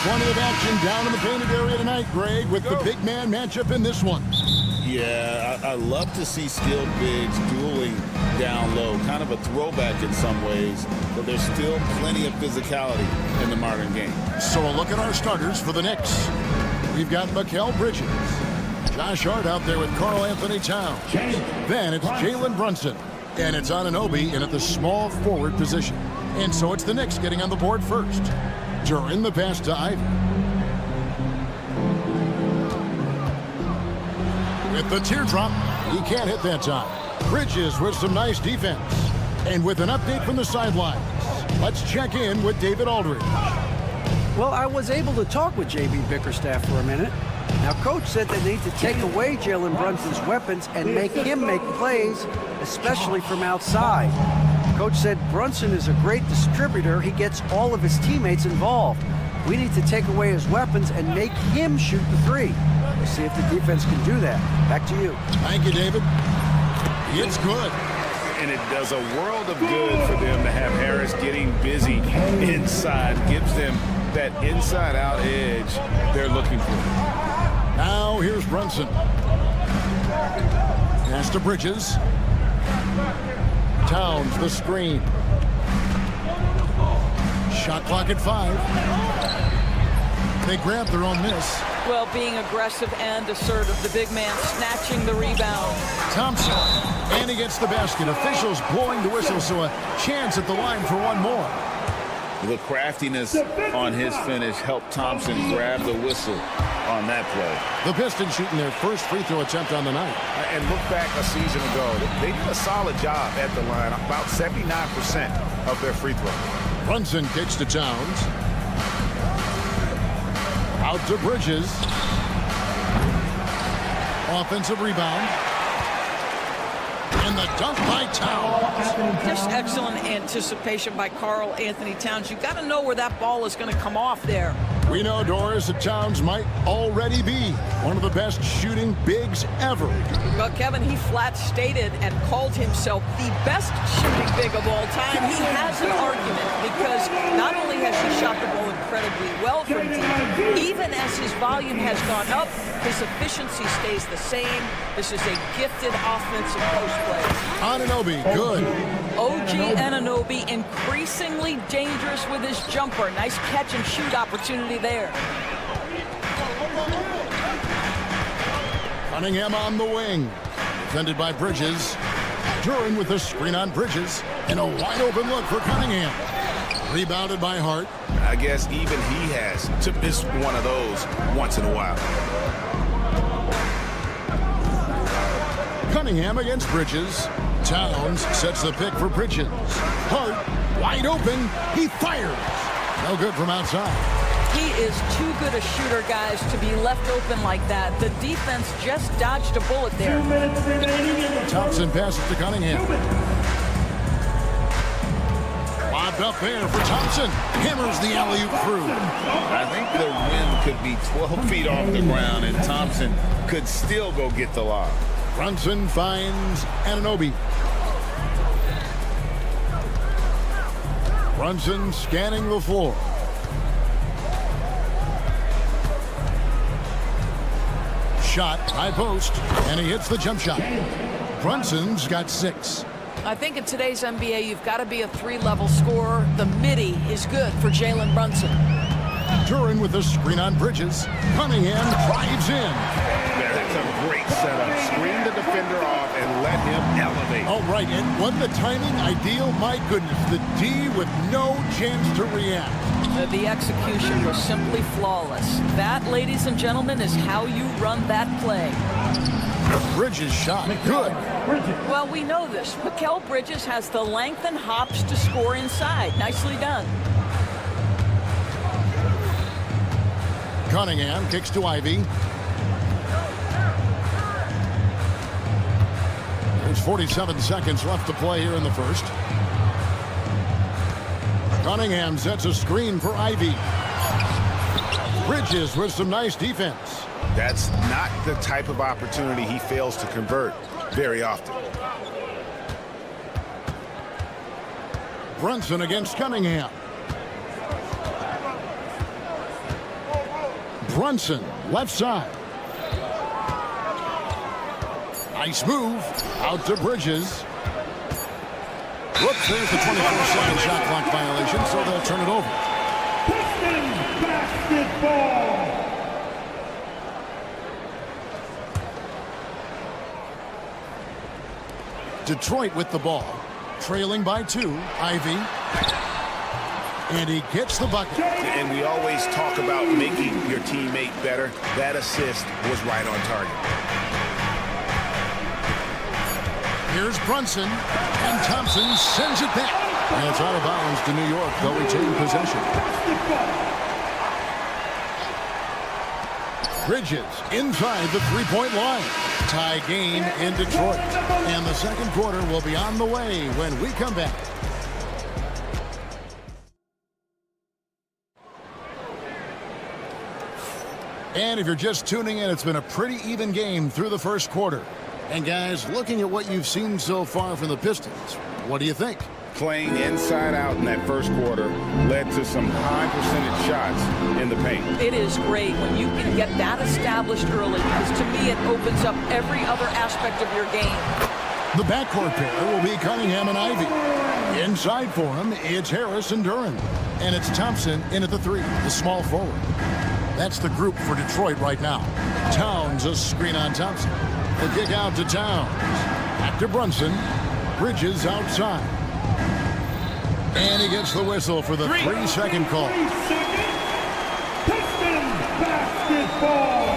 Plenty of action down in the painted area tonight, Greg, with the big man matchup in this one. Yeah, I love to see skilled bigs dueling down low. Kind of a throwback in some ways, but there's still plenty of physicality in the modern game. So a look at our starters for the Knicks. We've got Mikal Bridges. Josh Hart out there with Karl Anthony Towns. Then it's Jalen Brunson. And it's Anunoby in at the small forward position. And so it's the Knicks getting on the board first. During the pass to Ivy. With the teardrop, he can't hit that time. Bridges with some nice defense. And with an update from the sidelines, let's check in with David Aldridge. Well, I was able to talk with J.B. Bickerstaff for a minute. Now, Coach said they need to take away Jalen Brunson's weapons and make him make plays, especially from outside. Coach said Brunson is a great distributor. He gets all of his teammates involved. We need to take away his weapons and make him shoot the three. We'll see if the defense can do that. Back to you. Thank you, David. It's good. And it does a world of good for them to have Harris getting busy inside. Gives them that inside-out edge they're looking for. Now here's Brunson. Pass to Bridges. Towns the screen. Shot clock at 5. They grab their own miss. Well, being aggressive and assertive, the big man snatching the rebound. Thompson, and he gets the basket. Officials blowing the whistle, so a chance at the line for one more. The craftiness on his finish helped Thompson grab the whistle on that play. The Pistons shooting their first free throw attempt on the night. And look back a season ago, they did a solid job at the line, about 79% of their free throws. Brunson kicks to Towns. Out to Bridges. Offensive rebound. And the dunk by Towns. Just excellent anticipation by Karl Anthony Towns. You've got to know where that ball is going to come off there. We know, Doris, that Towns might already be one of the best shooting bigs ever. Well, Kevin, he flat stated and called himself the best shooting big of all time. He has an argument because not only has he shot the ball incredibly well from deep, even as his volume has gone up, his efficiency stays the same. This is a gifted offensive post play. Anunoby, good. OG Anunoby increasingly dangerous with his jumper. Nice catch and shoot opportunity there. Cunningham on the wing. Defended by Bridges. Duran with the screen on Bridges. And a wide open look for Cunningham. Rebounded by Hart. I guess even he has to miss one of those once in a while. Cunningham against Bridges. Towns sets the pick for Bridges. Hart wide open. He fires. No good from outside. He is too good a shooter, guys, to be left open like that. The defense just dodged a bullet there. Thompson passes to Cunningham. Lobbed up there for Thompson. Hammers the alley-oop through. I think the rim could be 12 feet off the ground, and Thompson could still go get the lob. Brunson finds Anunoby. Brunson scanning the floor. Shot, high post, and he hits the jump shot. Brunson's got 6. I think in today's NBA, you've got to be a 3-level scorer. The midi is good for Jalen Brunson. Duran with the screen on Bridges. Cunningham drives in. That's a great setup. Screen the defender off and let him elevate. All right, and wasn't the timing ideal? My goodness, the D with no chance to react. The execution was simply flawless. That, ladies and gentlemen, is how you run that play. Bridges shot, good. Well, we know this. Mikal Bridges has the length and hops to score inside. Nicely done. Cunningham kicks to Ivy. There's 47 seconds left to play here in the first. Cunningham sets a screen for Ivy. Bridges with some nice defense. That's not the type of opportunity he fails to convert very often. Brunson against Cunningham. Brunson, left side. Nice move. Out to Bridges. Whoops, there's the 24-second shot clock violation, so they'll turn it over. Pistons basketball. Detroit with the ball. Trailing by 2. Ivy. And he gets the bucket. And we always talk about making your teammate better. That assist was right on target. Here's Brunson, and Thompson sends it back. And it's out of bounds to New York. They'll retain possession. Bridges inside the three-point line. Tie game in Detroit. And the second quarter will be on the way when we come back. And if you're just tuning in, it's been a pretty even game through the first quarter. And guys, looking at what you've seen so far from the Pistons, what do you think? Playing inside out in that first quarter led to some high percentage shots in the paint. It is great when you can get that established early, because to me it opens up every other aspect of your game. The backcourt pair will be Cunningham and Ivy. Inside for him, it's Harris and Duran. And it's Thompson in at the 3, the small forward. That's the group for Detroit right now. Towns a screen on Thompson. The kick out to Towns. Back to Brunson. Bridges outside. And he gets the whistle for the 3-second call. 3 seconds. Pistons basketball.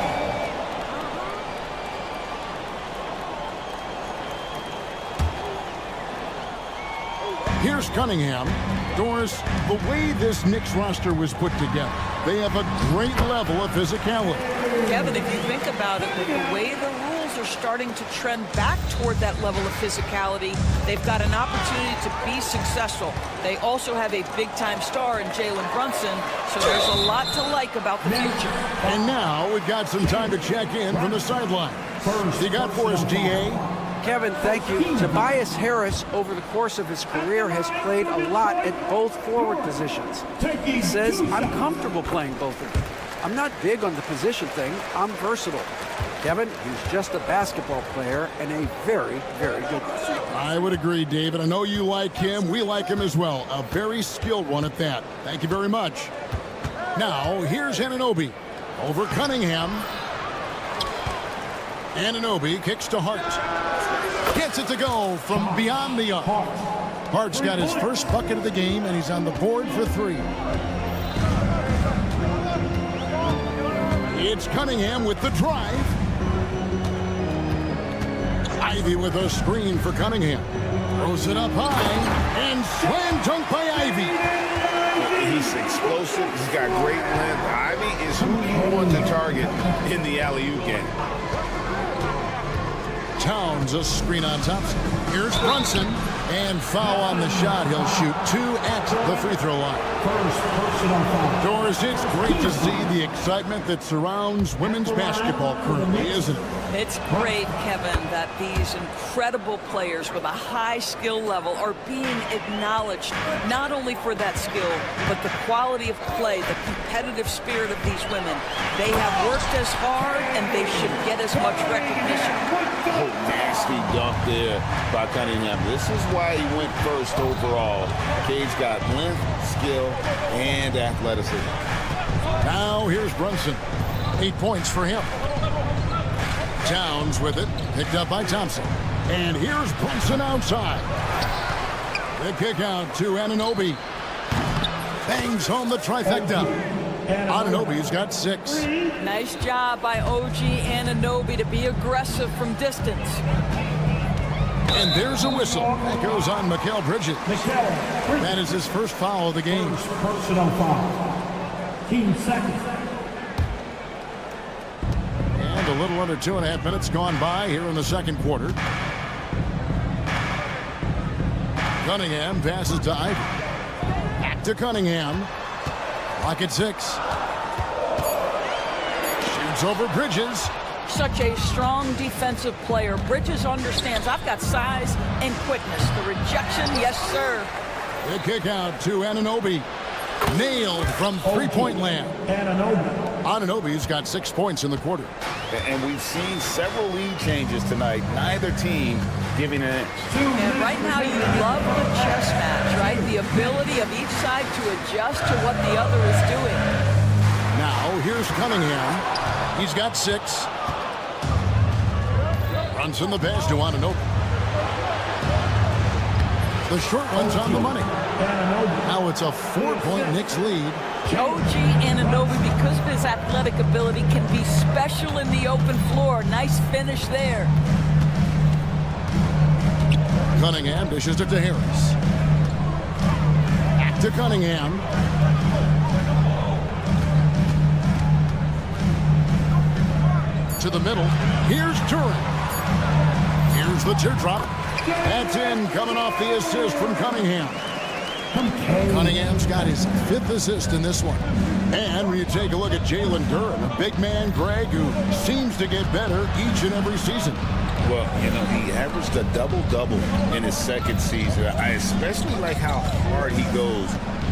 Here's Cunningham. Doris, the way this Knicks roster was put together, they have a great level of physicality. Kevin, if you think about it, with the way the rules are starting to trend back toward that level of physicality, they've got an opportunity to be successful. They also have a big-time star in Jalen Brunson, so there's a lot to like about the future. And now we've got some time to check in from the sideline. First, you got for us, DA? Kevin, thank you. Tobias Harris, over the course of his career, has played a lot at both forward positions. He says, I'm comfortable playing both of them. I'm not big on the position thing. I'm versatile. Kevin, he's just a basketball player and a very, very good one. I would agree, David. I know you like him. We like him as well. A very skilled one at that. Thank you very much. Now, here's Anunoby over Cunningham. Anunoby kicks to Hart. Gets it to go from beyond the arc. Hart's got his first bucket of the game, and he's on the board for 3. It's Cunningham with the drive. Ivy with a screen for Cunningham. Throws it up high, and slam dunk by Ivy. He's explosive. He's got great length. Ivy is who you want to target in the alley-oop game. Towns a screen on Thompson. Here's Brunson, and foul on the shot. He'll shoot 2 at the free throw line. First personal foul. Doris, it's great to see the excitement that surrounds women's basketball currently, isn't it? It's great, Kevin, that these incredible players with a high skill level are being acknowledged, not only for that skill, but the quality of play, the competitive spirit of these women. They have worked as hard, and they should get as much recognition. Oh, nasty dunk there by Cunningham. This is why he went first overall. Cade's got length, skill, and athleticism. Now here's Brunson. 8 points for him. Towns with it, picked up by Thompson. And here's Brunson outside. The kick out to Anunoby. Bangs home the trifecta. Anunoby's got 6. Nice job by OG Anunoby to be aggressive from distance. And there's a whistle. That goes on Mikal Bridges. That is his first foul of the game. First personal foul. Team second. And a little under 2.5 minutes gone by here in the second quarter. Cunningham passes to Ivy. Back to Cunningham. Clock at 6. Shoots over Bridges. Such a strong defensive player. Bridges understands I've got size and quickness. The rejection, yes, sir. The kick out to Anunoby. Nailed from three-point land. Anunoby. Anunoby's got 6 points in the quarter. And we've seen several lead changes tonight. Neither team giving an inch. And right now you love the chess match, right? The ability of each side to adjust to what the other is doing. Now, here's Cunningham. He's got 6. Brunson the pass to Anunoby. The short one's on the money. Now it's a 4-point Knicks lead. OG Anunoby, because of his athletic ability, can be special in the open floor. Nice finish there. Cunningham dishes it to Harris. Back to Cunningham. To the middle. Here's Turin. Here's the teardrop. That's in, coming off the assist from Cunningham. Cunningham's got his 5th assist in this one. And when you take a look at Jalen Duren, a big man, Greg, who seems to get better each and every season. Well, you know, he averaged a double-double in his 2nd season. I especially like how hard he goes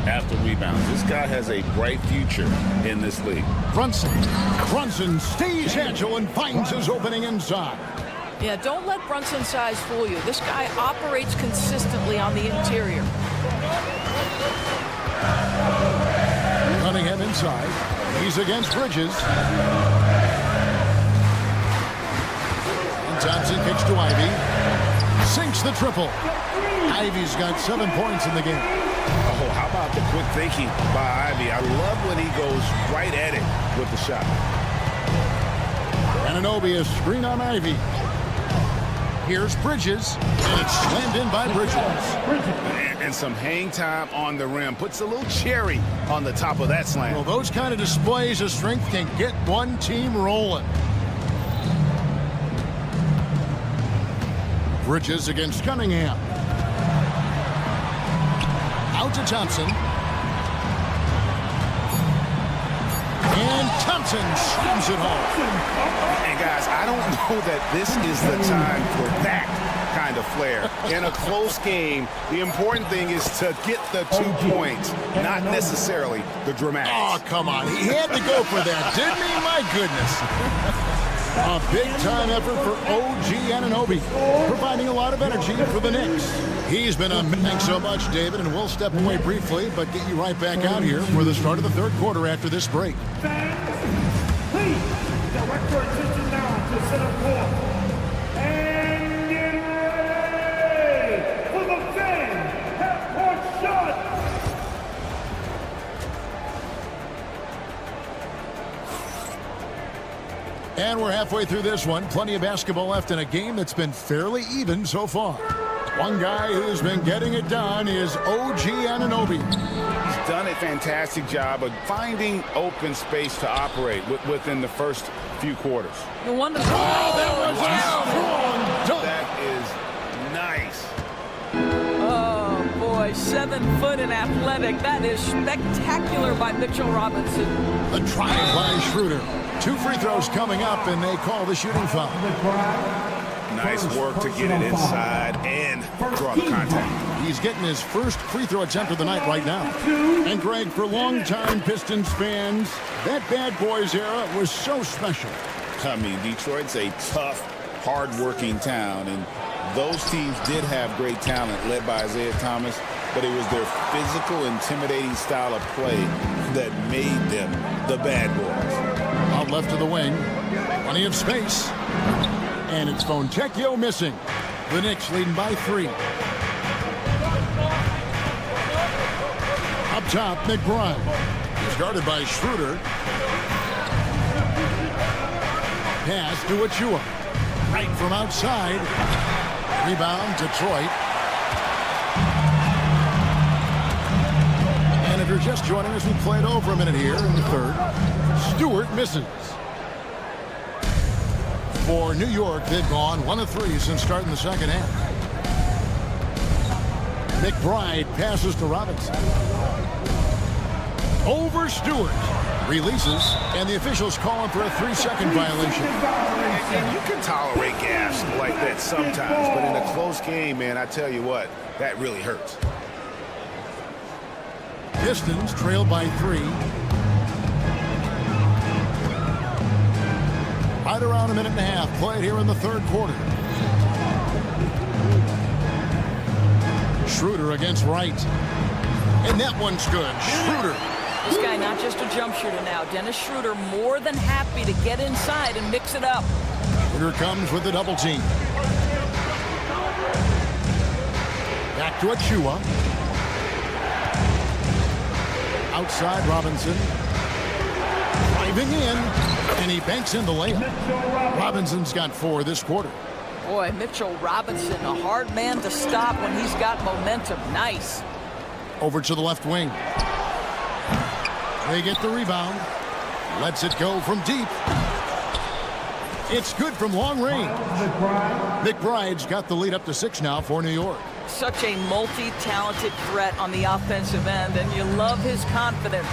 after rebounds. This guy has a bright future in this league. Brunson stays agile and finds his opening inside. Yeah, don't let Brunson's size fool you. This guy operates consistently on the interior. Cunningham inside. He's against Bridges. And Thompson kicks to Ivy. Sinks the triple. Ivy's got 7 points in the game. Oh, how about the quick thinking by Ivy? I love when he goes right at it with the shot. Anunoby, a screen on Ivy. Here's Bridges, and it's slammed in by Bridges. And some hang time on the rim. Puts a little cherry on the top of that slam. Well, those kind of displays of strength can get one team rolling. Bridges against Cunningham. Out to Thompson. And Thompson slams it home. And guys, I don't know that this is the time for that kind of flair. In a close game, the important thing is to get the 2 points, not necessarily the dramatics. Oh, come on. He had to go for that, didn't he? My goodness. A big-time effort for OG Anunoby, providing a lot of energy for the Knicks. He's been a... Thanks so much, David, and we'll step away briefly, but get you right back out here for the start of the 3rd quarter after this break. Please direct your attention now to center court. And get ready for the fan half-court shot. And we're halfway through this one. Plenty of basketball left in a game that's been fairly even so far. One guy who's been getting it done is OG Anunoby. He's done a fantastic job of finding open space to operate within the first few quarters. No wonder. That is nice. Oh, boy, 7 foot and athletic. That is spectacular by Mitchell Robinson. A drive by Schroeder. 2 free throws coming up, and they call the shooting foul. Nice work to get it inside and draw the contact. He's getting his first free throw attempt of the night right now. And Greg, for longtime Pistons fans, that Bad Boys era was so special. I mean, Detroit's a tough, hard-working town, and those teams did have great talent led by Isaiah Thomas, but it was their physical, intimidating style of play that made them the Bad Boys. Out left of the wing, plenty of space. And it's Fontecchio missing. The Knicks leading by 3. Up top, McBride. He's guarded by Schroeder. Pass to Achua. Right from outside. Rebound, Detroit. And if you're just joining us, we played over a minute here in the 3rd. Stewart misses. For New York, they've gone 1 of 3 since starting the 2nd half. McBride passes to Robinson. Over Stewart. Releases, and the officials calling for a 3-second violation. And you can tolerate gas like that sometimes, but in a close game, man, I tell you what, that really hurts. Pistons trail by 3. Right around a minute and a half played here in the third quarter. Schroeder against Wright. And that one's good. Schroeder. This guy not just a jump shooter now. Dennis Schroeder more than happy to get inside and mix it up. Schroeder comes with the double team. Back to Achua. Outside Robinson. Driving in. And he banks in the layup. Robinson's got 4 this quarter. Boy, Mitchell Robinson, a hard man to stop when he's got momentum. Nice. Over to the left wing. They get the rebound. Lets it go from deep. It's good from long range. McBride's got the lead up to 6 now for New York. Such a multi-talented threat on the offensive end, and you love his confidence.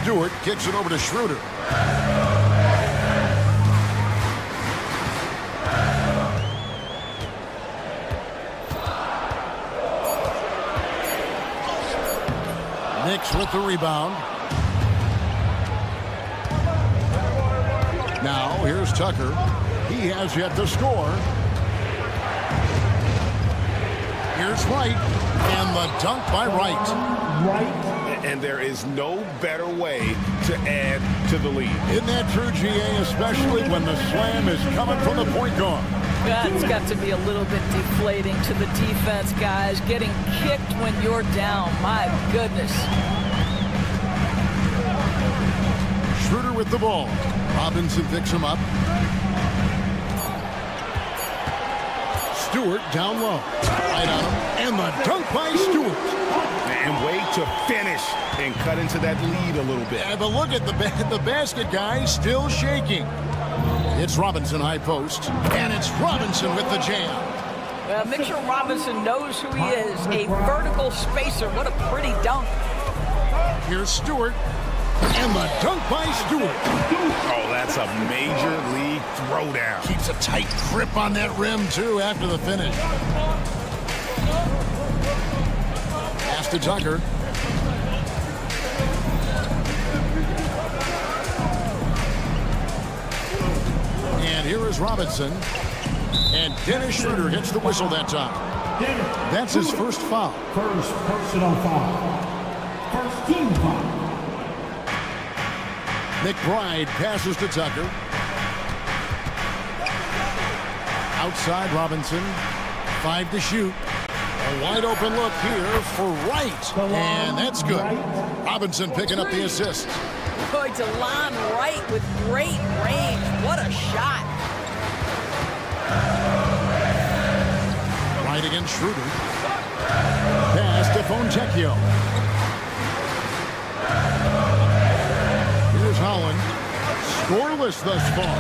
Stewart kicks it over to Schroeder. Knicks with the rebound. Now here's Tucker. He has yet to score. Here's Wright. And the dunk by Wright. And there is no better way to add to the lead. Isn't that true, GA? Especially when the slam is coming from the point guard. That's got to be a little bit deflating to the defense, guys. Getting kicked when you're down. My goodness. Schroeder with the ball. Robinson picks him up. Stewart down low. Right on him. And the dunk by Stewart. And way to finish and cut into that lead a little bit. Yeah, but look at the basket, guys, still shaking. It's Robinson high post. And it's Robinson with the jam. Well, Mitchell Robinson knows who he is. A vertical spacer. What a pretty dunk. Here's Stewart. And the dunk by Stewart. Oh, that's a major league throwdown. Keeps a tight grip on that rim, too, after the finish. Pass to Tucker. And here is Robinson. And Dennis Schroeder hits the whistle that time. That's his first foul. First personal foul. First team foul. McBride passes to Tucker. Outside Robinson. 5 to shoot. A wide open look here for Wright. And that's good. Robinson picking up the assist. Boy, DeLon Wright with great range. What a shot. Right against Schroeder. Pass to Fontecchio. Here's Holland. Scoreless thus far.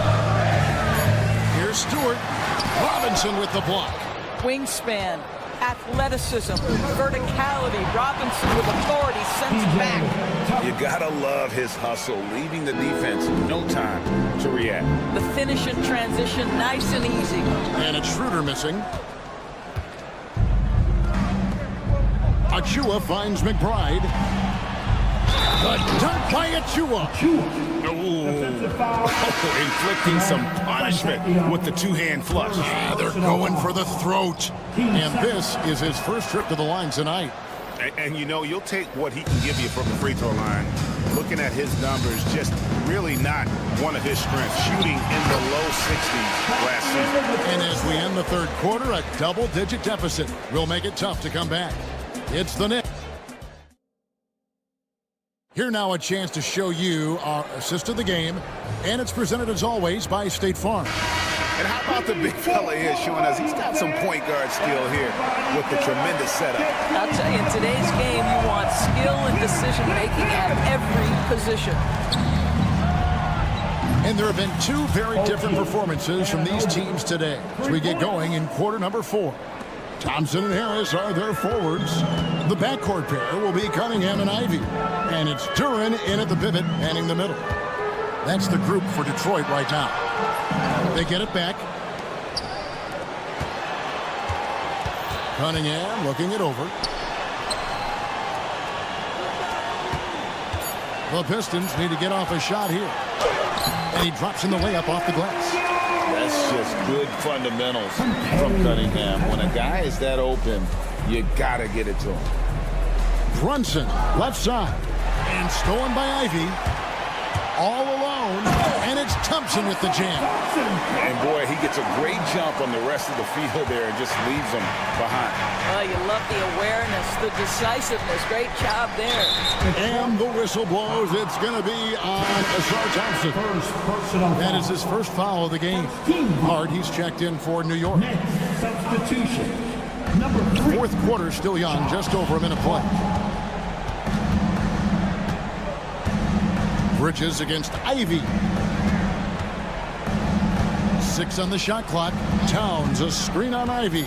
Here's Stewart. Robinson with the block. Wingspan, athleticism, verticality. Robinson with authority sends it back. You gotta love his hustle, leaving the defense no time to react. The finish in transition, nice and easy. And it's Schroeder missing. Achua finds McBride. The dunk by Achua. Inflicting some punishment with the two-hand flush. Yeah, they're going for the throat. And this is his first trip to the line tonight. And you know, you'll take what he can give you from the free throw line. Looking at his numbers, just really not one of his strengths. Shooting in the low 60s last season. And as we end the third quarter, a double-digit deficit will make it tough to come back. It's the Knicks. Here now a chance to show you our assist of the game, and it's presented as always by State Farm. And how about the big fella here showing us he's got some point guard skill here with the tremendous setup. I'll tell you, in today's game, you want skill and decision-making at every position. And there have been 2 very different performances from these teams today as we get going in quarter number 4. Thompson and Harris are their forwards. The backcourt pair will be Cunningham and Ivy. And it's Duran in at the pivot, manning the middle. That's the group for Detroit right now. They get it back. Cunningham looking it over. The Pistons need to get off a shot here. And he drops in the layup off the glass. That's just good fundamentals from Cunningham. When a guy is that open, you got to get it to him. Brunson, left side. And stolen by Ivy. All alone. And it's Thompson with the jam. And boy, he gets a great jump on the rest of the field there and just leaves them behind. Well, you love the awareness, the decisiveness. Great job there. And the whistle blows. It's going to be on Asar Thompson. That is his first foul of the game. Hard, he's checked in for New York. Substitution. Number 3. Fourth quarter still young, just over a minute play. Bridges against Ivy. 6 on the shot clock. Towns, a screen on Ivy.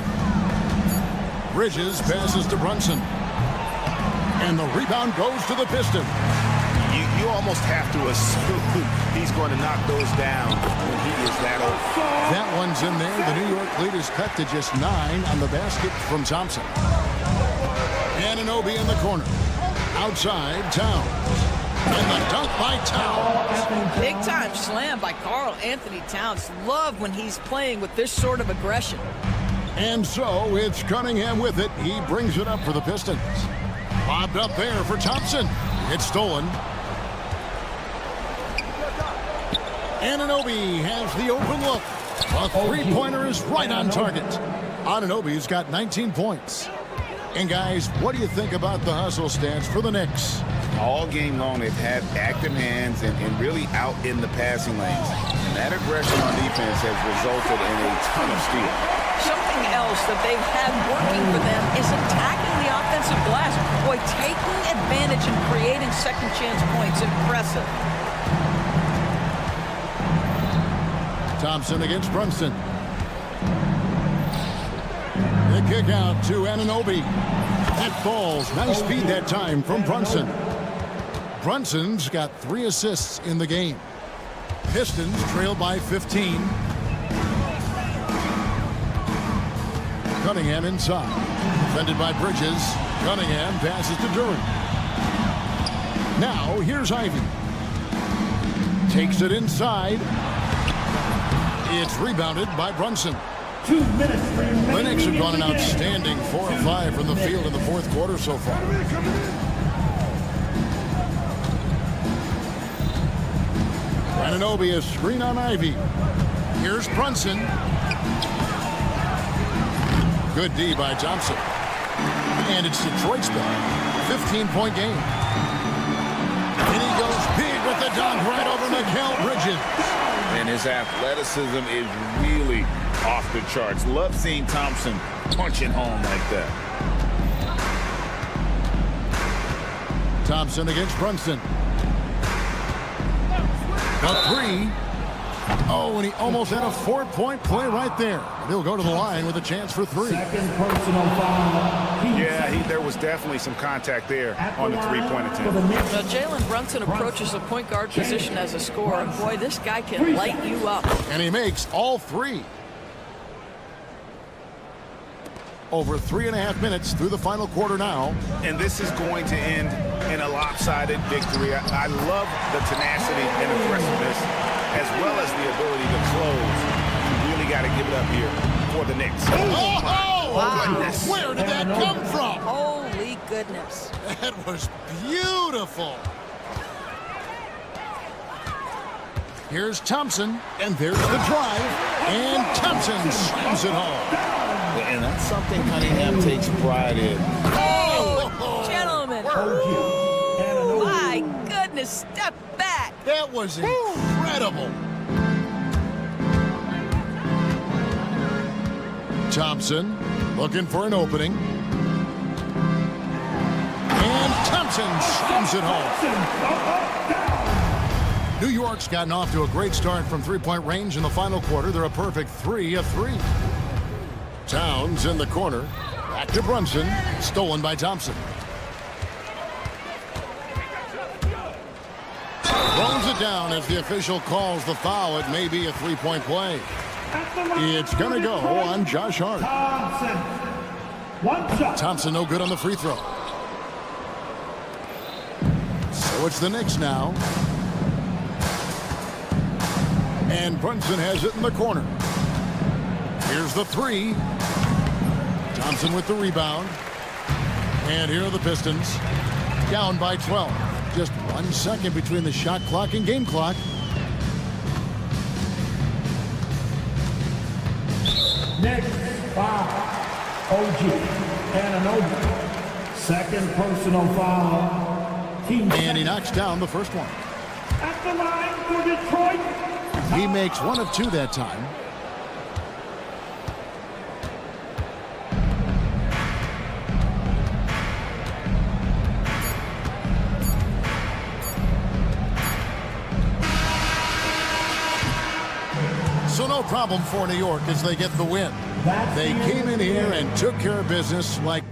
Bridges passes to Brunson. And the rebound goes to the Pistons. You almost have to assume he's going to knock those down when he is that old. That one's in there. The New York lead is cut to just 9 on the basket from Thompson. Anunoby in the corner. Outside, Towns. And the dunk by Towns. Big time slam by Karl Anthony Towns. Love when he's playing with this sort of aggression. And so it's Cunningham with it. He brings it up for the Pistons. Bobbed up there for Thompson. It's stolen. Anunoby has the open look. A three-pointer is right on target. Anunoby's got 19 points. And guys, what do you think about the hustle stats for the Knicks? All game long, they've had active hands and really out in the passing lanes. And that aggression on defense has resulted in a ton of steals. Something else that they've had working for them is attacking the offensive glass. Boy, taking advantage and creating second chance points. Impressive. Thompson against Brunson. The kick out to Anunoby. That falls. Nice feed that time from Brunson. Brunson's got 3 assists in the game. Pistons trail by 15. Cunningham inside. Defended by Bridges. Cunningham passes to Duran. Now here's Ivy. Takes it inside. It's rebounded by Brunson. 2 minutes remaining. The Knicks have gone an outstanding 4 of 5 from the field in the fourth quarter so far. Anunoby, a screen on Ivy. Here's Brunson. Good D by Thompson. And it's Detroit's back. 15-point game. And he goes big with the dunk right over Mikal Bridges. And his athleticism is really off the charts. Love seeing Thompson punching home like that. Thompson against Brunson. A 3. Oh, and he almost had a 4-point play right there. He'll go to the line with a chance for 3. Second personal foul. Yeah, there was definitely some contact there on the three-point attempt. Now, Jalen Brunson approaches the point guard position as a scorer. Boy, this guy can light you up. And he makes all 3. Over 3.5 minutes through the final quarter now. And this is going to end in a lopsided victory. I love the tenacity and aggressiveness, as well as the ability to close. You really got to give it up here for the Knicks. Oh, wow. Where did that come from? Holy goodness. That was beautiful. Here's Thompson, and there's the drive. And Thompson slams it home. And that's something Cunningham takes pride in. Oh, gentlemen. My goodness, step back. That was incredible. Thompson looking for an opening. And Thompson slams it home. New York's gotten off to a great start from three-point range in the final quarter. They're a perfect 3 of 3. Towns in the corner. Back to Brunson. Stolen by Thompson. Throws it down as the official calls the foul. It may be a 3-point play. It's going to go on Josh Hart. Thompson. Thompson no good on the free throw. So it's the Knicks now. And Brunson has it in the corner. Here's the three. Thompson with the rebound. And here are the Pistons. Down by 12. Just 1 second between the shot clock and game clock. Next, foul. OG Anunoby. Second personal foul. Team And he knocks down the first one. at the line for Detroit. He makes one of two that time. So no problem for New York as they get the win. They came in here and took care of business like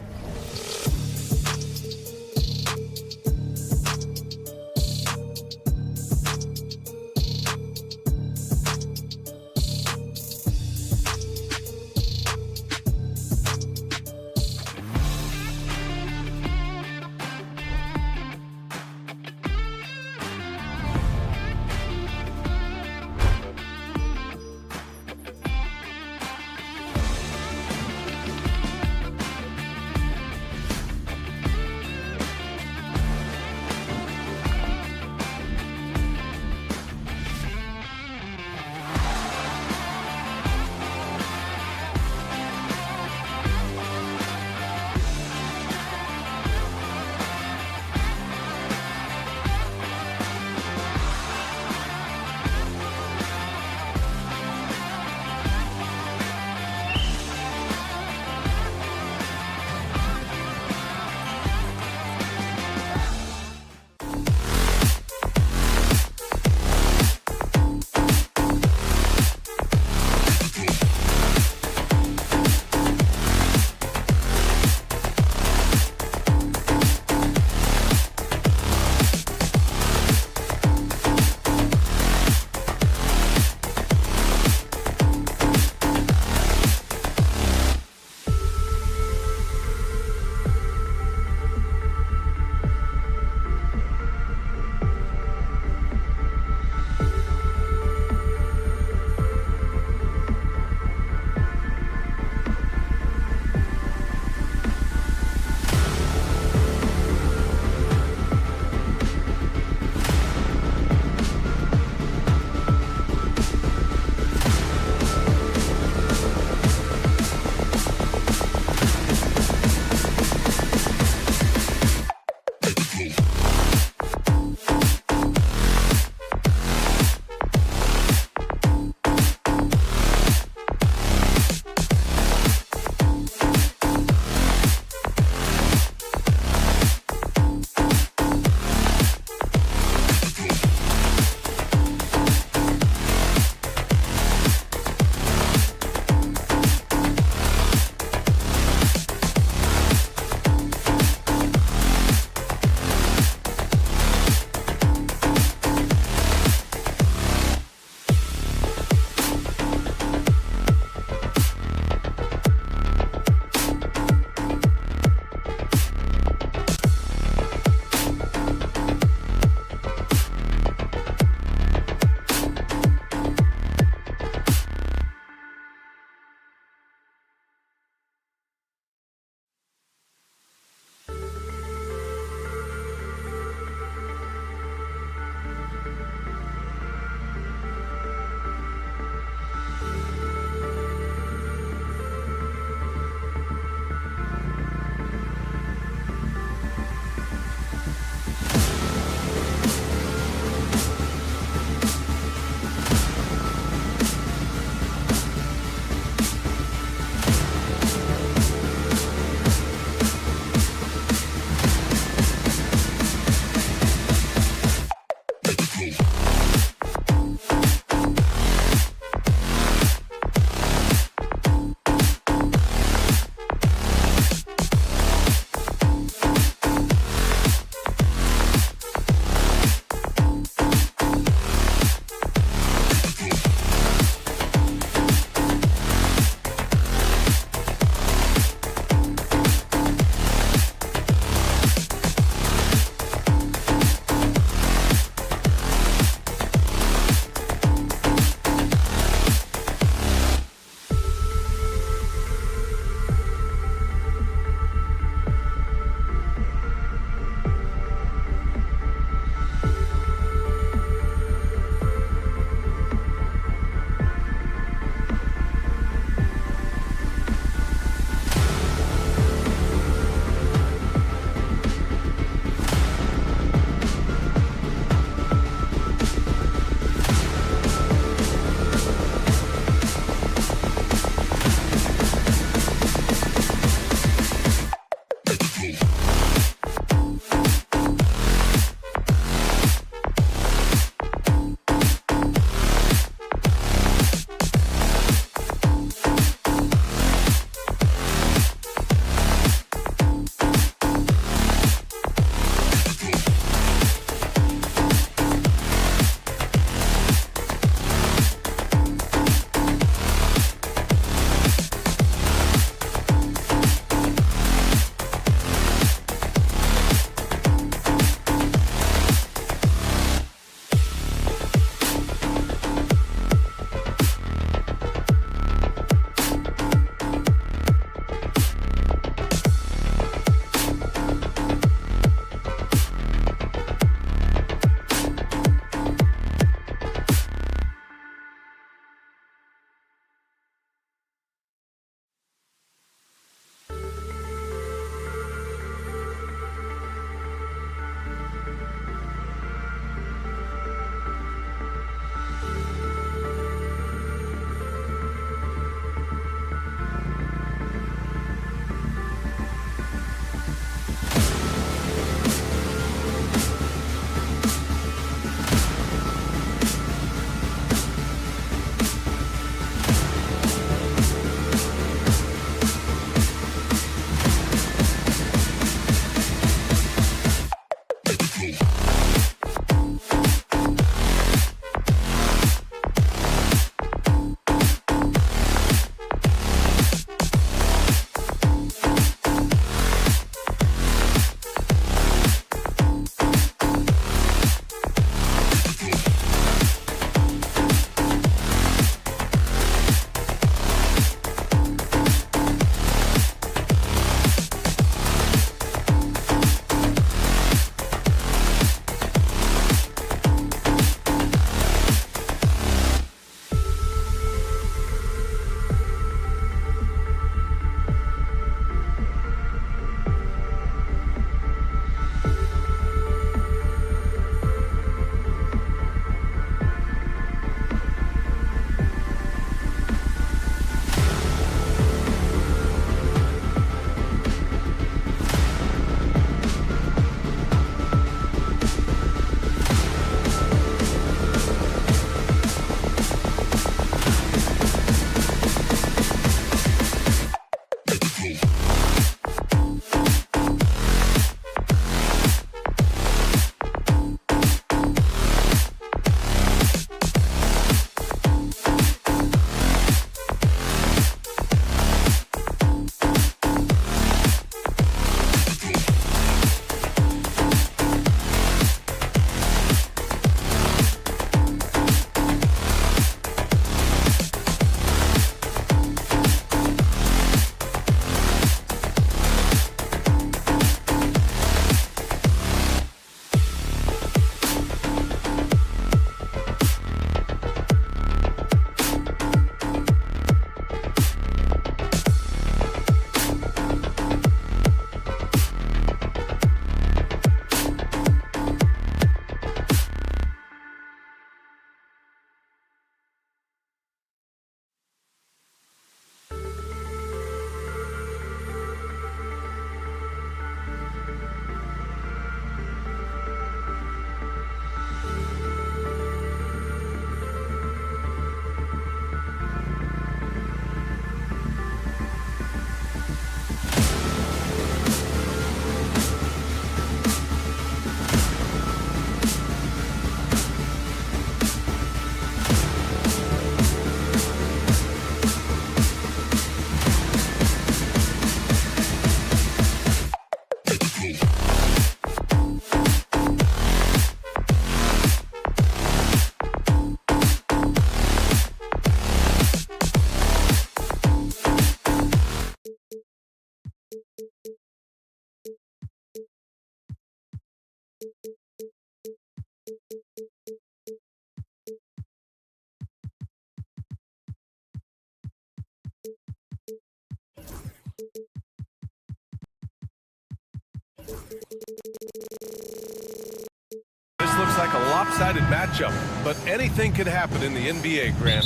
This looks like a lopsided matchup, but anything could happen in the NBA, Grant.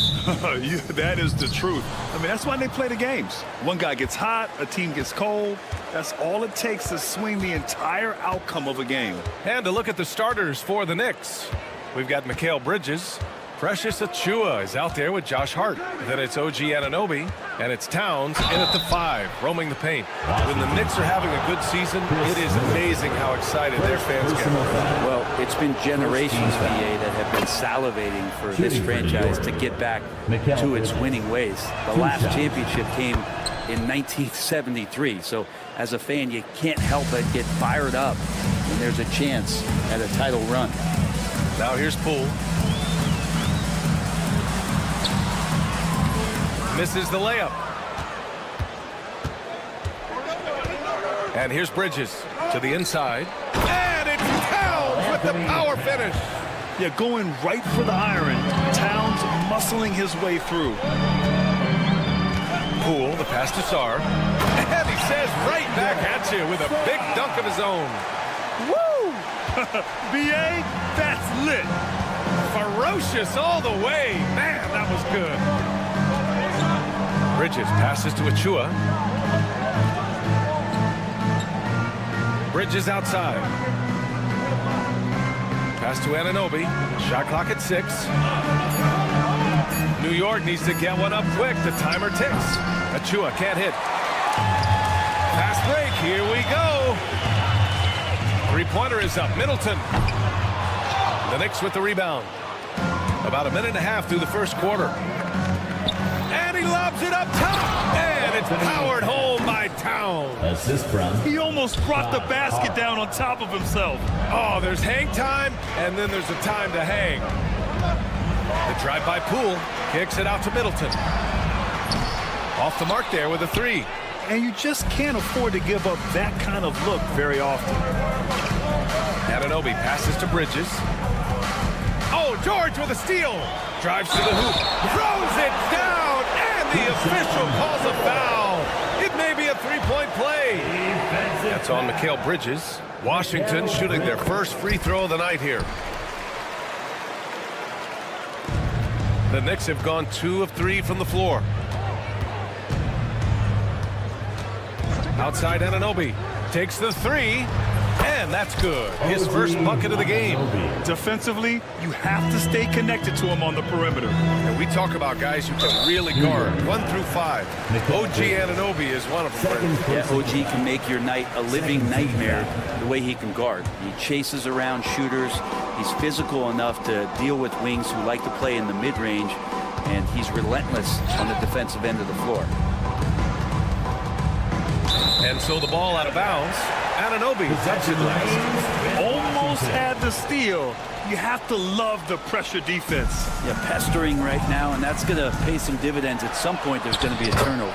Yeah, that is the truth. I mean, that's why they play the games. One guy gets hot, a team gets cold. That's all it takes to swing the entire outcome of a game. And to look at the starters for the Knicks, we've got Mikal Bridges. Precious Achiuwa is out there with Josh Hart. Then it's OG Anunoby, and it's Towns in at the 5, roaming the paint. When the Knicks are having a good season, it is amazing how excited their fans get. Well, it's been generations, VA, that have been salivating for this franchise to get back to its winning ways. The last championship came in 1973, so as a fan, you can't help but get fired up when there's a chance at a title run. Now here's Poole. Misses the layup. And here's Bridges to the inside. And it's Towns with the power finish. Yeah, going right for the iron. Towns muscling his way through. Poole, the pass to Sarr. And he says right back at you with a big dunk of his own. Woo! BA, that's lit. Ferocious all the way. Man, that was good. Bridges passes to Achiuwa. Bridges outside. Pass to Anunoby. Shot clock at 6. New York needs to get one up quick. The timer ticks. Achiuwa can't hit. Fast break. Here we go. Three-pointer is up. Middleton. The Knicks with the rebound. About a minute and a half through the first quarter. And he lobs it up top. And it's powered home by Towns. Assist from. He almost brought the basket down on top of himself. Oh, there's hang time, and then there's a time to hang. The drive by Poole kicks it out to Middleton. Off the mark there with a 3. And you just can't afford to give up that kind of look very often. Anunoby passes to Bridges. Oh, George with a steal. Drives to the hoop. Throws it down, and the official calls a foul. It may be a three-point play. That's on Mikal Bridges. Washington shooting their first free throw of the night here. The Knicks have gone 2 of 3 from the floor. Outside Anunoby takes the 3. And that's good. His first bucket of the game. Defensively, you have to stay connected to him on the perimeter. And we talk about guys who can really guard 1 through 5. OG Anunoby is one of them. Yeah, OG can make your night a living nightmare the way he can guard. He chases around shooters. He's physical enough to deal with wings who like to play in the mid-range, and he's relentless on the defensive end of the floor. And so the ball out of bounds. Anunoby touches it last. Almost had the steal. You have to love the pressure defense. Yeah, pestering right now, and that's going to pay some dividends. At some point, there's going to be a turnover.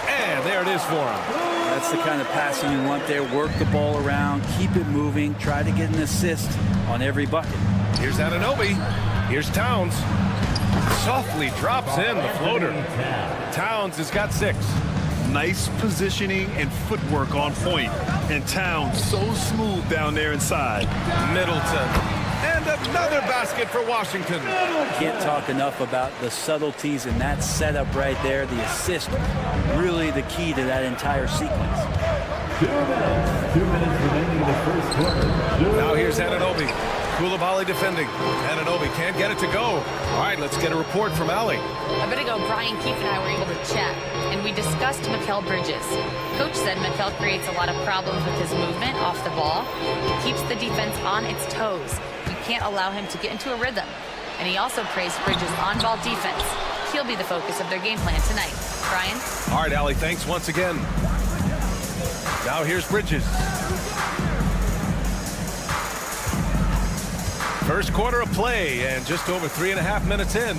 And there it is for him. That's the kind of passing you want there. Work the ball around, keep it moving, try to get an assist on every bucket. Here's Anunoby. Here's Towns. Softly drops in the floater. Towns has got 6. Nice positioning and footwork on point. And Towns so smooth down there inside. Middleton. And another basket for Washington. Can't talk enough about the subtleties in that setup right there. The assist, really the key to that entire sequence. 2 minutes remaining in the first quarter. Now here's Anunoby. Koulibaly defending. Anunoby can't get it to go. All right, let's get a report from Allie. A bit ago, Brian Keefe and I were able to chat, and we discussed Mikal Bridges. Coach said Mikal creates a lot of problems with his movement off the ball. He keeps the defense on its toes. You can't allow him to get into a rhythm. And he also praised Bridges' on-ball defense. He'll be the focus of their game plan tonight. Brian? All right, Allie, thanks once again. Now here's Bridges. First quarter of play, and just over 3.5 minutes in.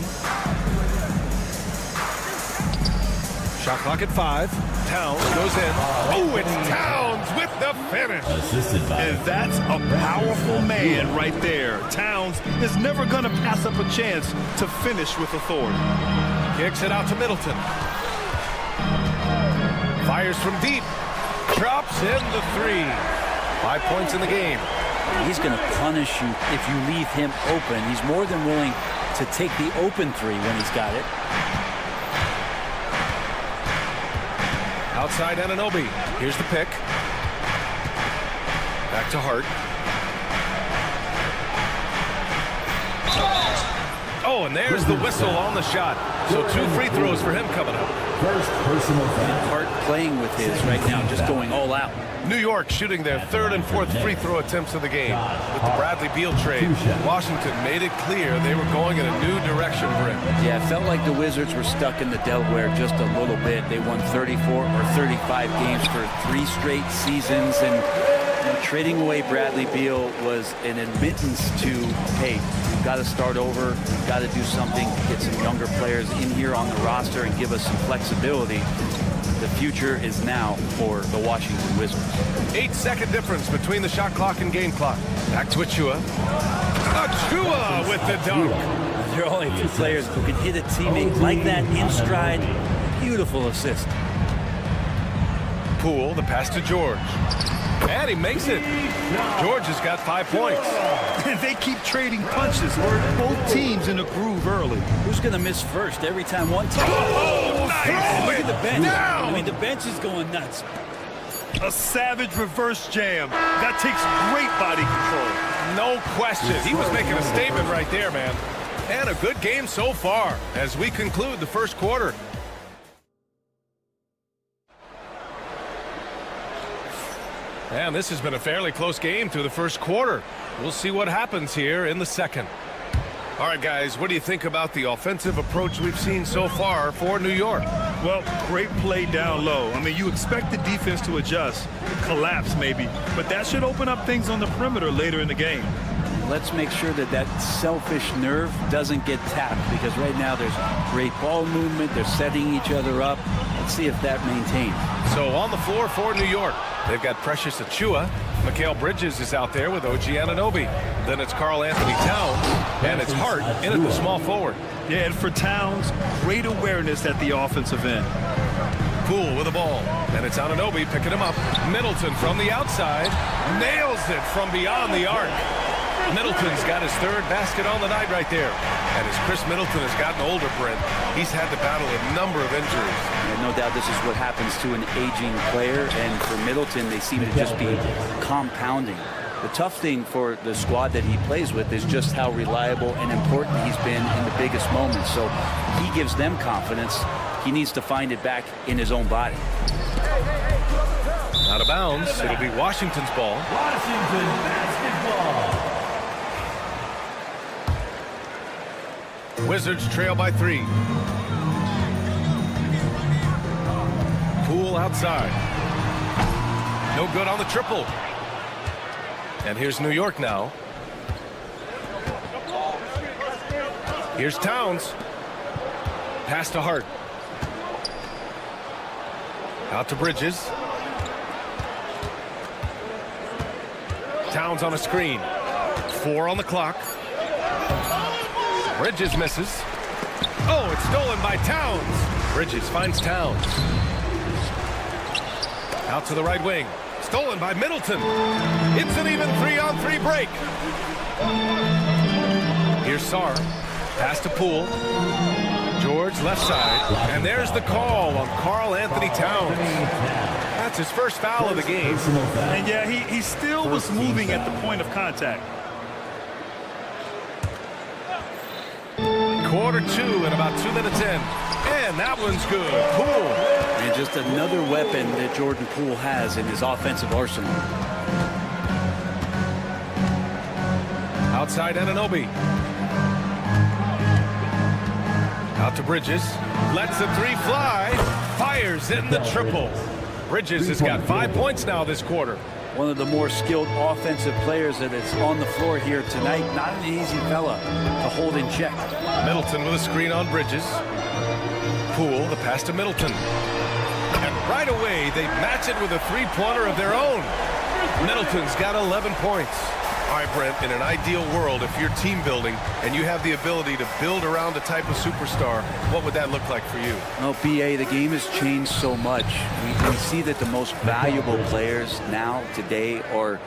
Shot clock at 5. Towns goes in. Oh, it's Towns with the finish. And that's a powerful man right there. Towns is never going to pass up a chance to finish with authority. Kicks it out to Middleton. Fires from deep. Drops in the 3. 5 points in the game. He's going to punish you if you leave him open. He's more than willing to take the open 3 when he's got it. Outside Anunoby. Here's the pick. Back to Hart. Oh, and there's the whistle on the shot. So 2 free throws for him coming up. First personal foul. Hart playing with his right now, just going all out. New York shooting their 3rd and 4th free throw attempts of the game. With the Bradley Beal trade, Washington made it clear they were going in a new direction for him. Yeah, it felt like the Wizards were stuck in the Delaware just a little bit. They won 34 or 35 games for 3 straight seasons, and trading away Bradley Beal was an admittance to, hey, we've got to start over, we've got to do something, get some younger players in here on the roster and give us some flexibility. The future is now for the Washington Wizards. 8-second difference between the shot clock and game clock. Back to Achua. Achua with the dunk. There are only 2 players who can hit a teammate like that in stride. Beautiful assist. Poole, the pass to George. And he makes it. George has got 5 points. And they keep trading punches. Both teams in a groove early. Who's going to miss first every time one team? Oh, nice. Look at the bench. Down. I mean, the bench is going nuts. A savage reverse jam. That takes great body control. No question. He was making a statement right there, man. And a good game so far as we conclude the first quarter. And this has been a fairly close game through the first quarter. We'll see what happens here in the second. All right, guys, what do you think about the offensive approach we've seen so far for New York? Well, great play down low. I mean, you expect the defense to adjust, collapse maybe, but that should open up things on the perimeter later in the game. Let's make sure that that selfish nerve doesn't get tapped, because right now there's great ball movement. They're setting each other up. Let's see if that maintains. So on the floor for New York, they've got Precious Achua. Mikal Bridges is out there with OG Anunoby. Then it's Karl Anthony Towns, and it's Hart in at the small forward. Yeah, and for Towns, great awareness at the offensive end. Poole with the ball, and it's Anunoby picking him up. Middleton from the outside, nails it from beyond the arc. Middleton's got his third basket on the night right there. And as Chris Middleton has gotten older, Brent, he's had to battle a number of injuries. And no doubt this is what happens to an aging player, and for Middleton, they seem to just be compounding. The tough thing for the squad that he plays with is just how reliable and important he's been in the biggest moments. So he gives them confidence. He needs to find it back in his own body. Out of bounds. It'll be Washington's ball. Washington basketball. Wizards trail by 3. Poole outside. No good on the triple. And here's New York now. Here's Towns. Pass to Hart. Out to Bridges. Towns on a screen. 4 on the clock. Bridges misses. Oh, it's stolen by Towns. Bridges finds Towns. Out to the right wing. Stolen by Middleton. It's an even 3-on-3 break. Here's Sarr. Pass to Poole. George left side. And there's the call on Karl Anthony Towns. That's his first foul of the game. And yeah, he still was moving at the point of contact. Quarter 2 and about 2 minutes in. And that one's good. Poole. And just another weapon that Jordan Poole has in his offensive arsenal. Outside Anunoby. Out to Bridges. Lets the 3 fly. Fires in the triple. Bridges has got 5 points now this quarter. One of the more skilled offensive players that is on the floor here tonight. Not an easy fella to hold in check. Middleton with a screen on Bridges. Poole, the pass to Middleton. And right away, they match it with a 3-pointer of their own. Middleton's got 11 points. All right, Brent, in an ideal world, if you're team building and you have the ability to build around a type of superstar, what would that look like for you? Well, BA, the game has changed so much. We see that the most valuable players now, today, are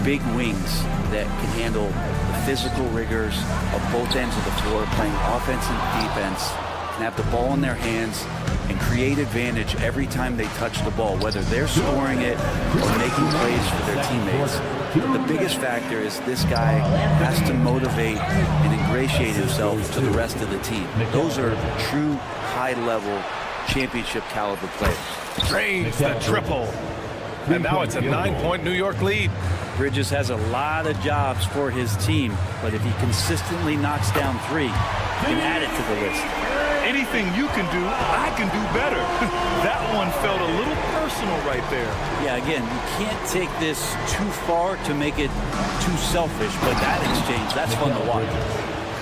big wings that can handle the physical rigors of both ends of the floor, playing offense and defense, can have the ball in their hands and create advantage every time they touch the ball, whether they're scoring it or making plays for their teammates. The biggest factor is this guy has to motivate and ingratiate himself to the rest of the team. Those are true high-level championship caliber players. Drains the triple. And now it's a 9-point New York lead. Bridges has a lot of jobs for his team, but if he consistently knocks down 3, he can add it to the list. Anything you can do, I can do better. That one felt a little personal right there. Yeah, again, you can't take this too far to make it too selfish, but that exchange, that's fun to watch.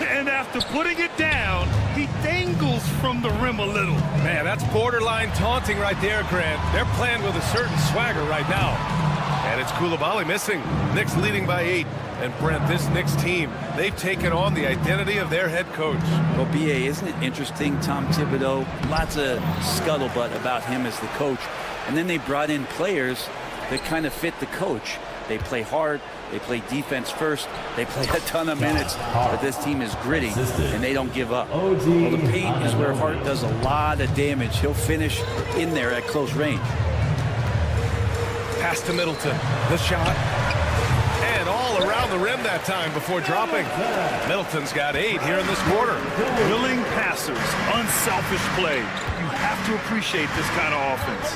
And after putting it down, he dangles from the rim a little. Man, that's borderline taunting right there, Grant. They're playing with a certain swagger right now. And it's Coulibaly missing. Knicks leading by 8. And Brent, this Knicks team, they've taken on the identity of their head coach. Well, BA, isn't it interesting, Tom Thibodeau? Lots of scuttlebutt about him as the coach. And then they brought in players that kind of fit the coach. They play hard, they play defense first, they play a ton of minutes, but this team is gritty, and they don't give up. Well, the paint is where Hart does a lot of damage. He'll finish in there at close range. Pass to Middleton. The shot. And all around the rim that time before dropping. Middleton's got 8 here in this quarter. Willing passers, unselfish play. You have to appreciate this kind of offense.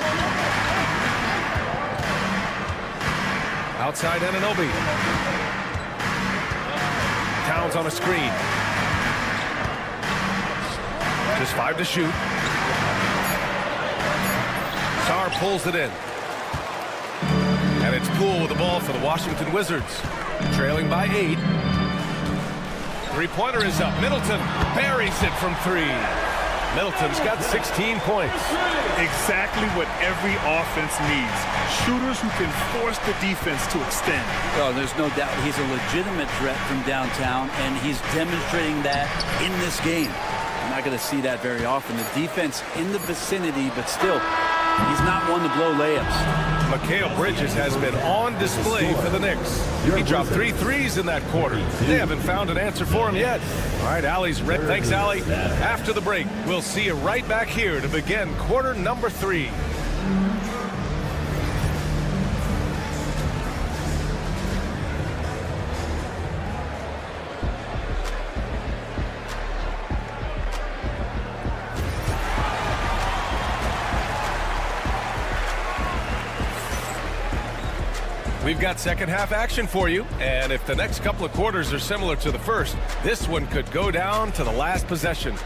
Outside Anunoby. Towns on a screen. Just 5 to shoot. Sarr pulls it in. And it's Poole with the ball for the Washington Wizards. Trailing by 8. Three-pointer is up. Middleton buries it from 3. Middleton's got 16 points. Exactly what every offense needs. Shooters who can force the defense to extend. Oh, there's no doubt he's a legitimate threat from downtown, and he's demonstrating that in this game. I'm not going to see that very often. The defense in the vicinity, but still, He's not one to blow layups. Mikal Bridges has been on display for the Knicks. He dropped 3 threes in that quarter. They haven't found an answer for him yet. All right, Allie's ready. Thanks, Allie. After the break, we'll see you right back here to begin quarter number 3. We've got second half action for you, and if the next couple of quarters are similar to the first, this one could go down to the last possession.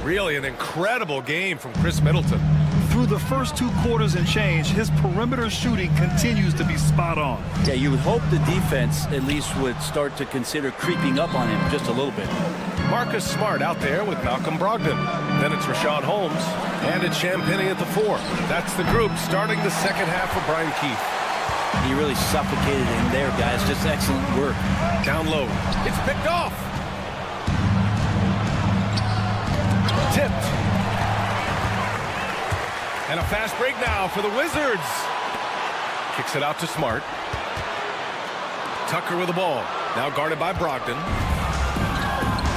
Really an incredible game from Chris Middleton. Through the first 2 quarters and change, his perimeter shooting continues to be spot on. Yeah, you would hope the defense at least would start to consider creeping up on him just a little bit. Marcus Smart out there with Malcolm Brogdon. Then it's Rashawn Holmes, and it's Champagnie at the 4. That's the group starting the second half for Brian Keith. He really suffocated him there, guys. Just excellent work. Down low. It's picked off. Tipped. And a fast break now for the Wizards. Kicks it out to Smart. Tucker with the ball. Now guarded by Brogdon.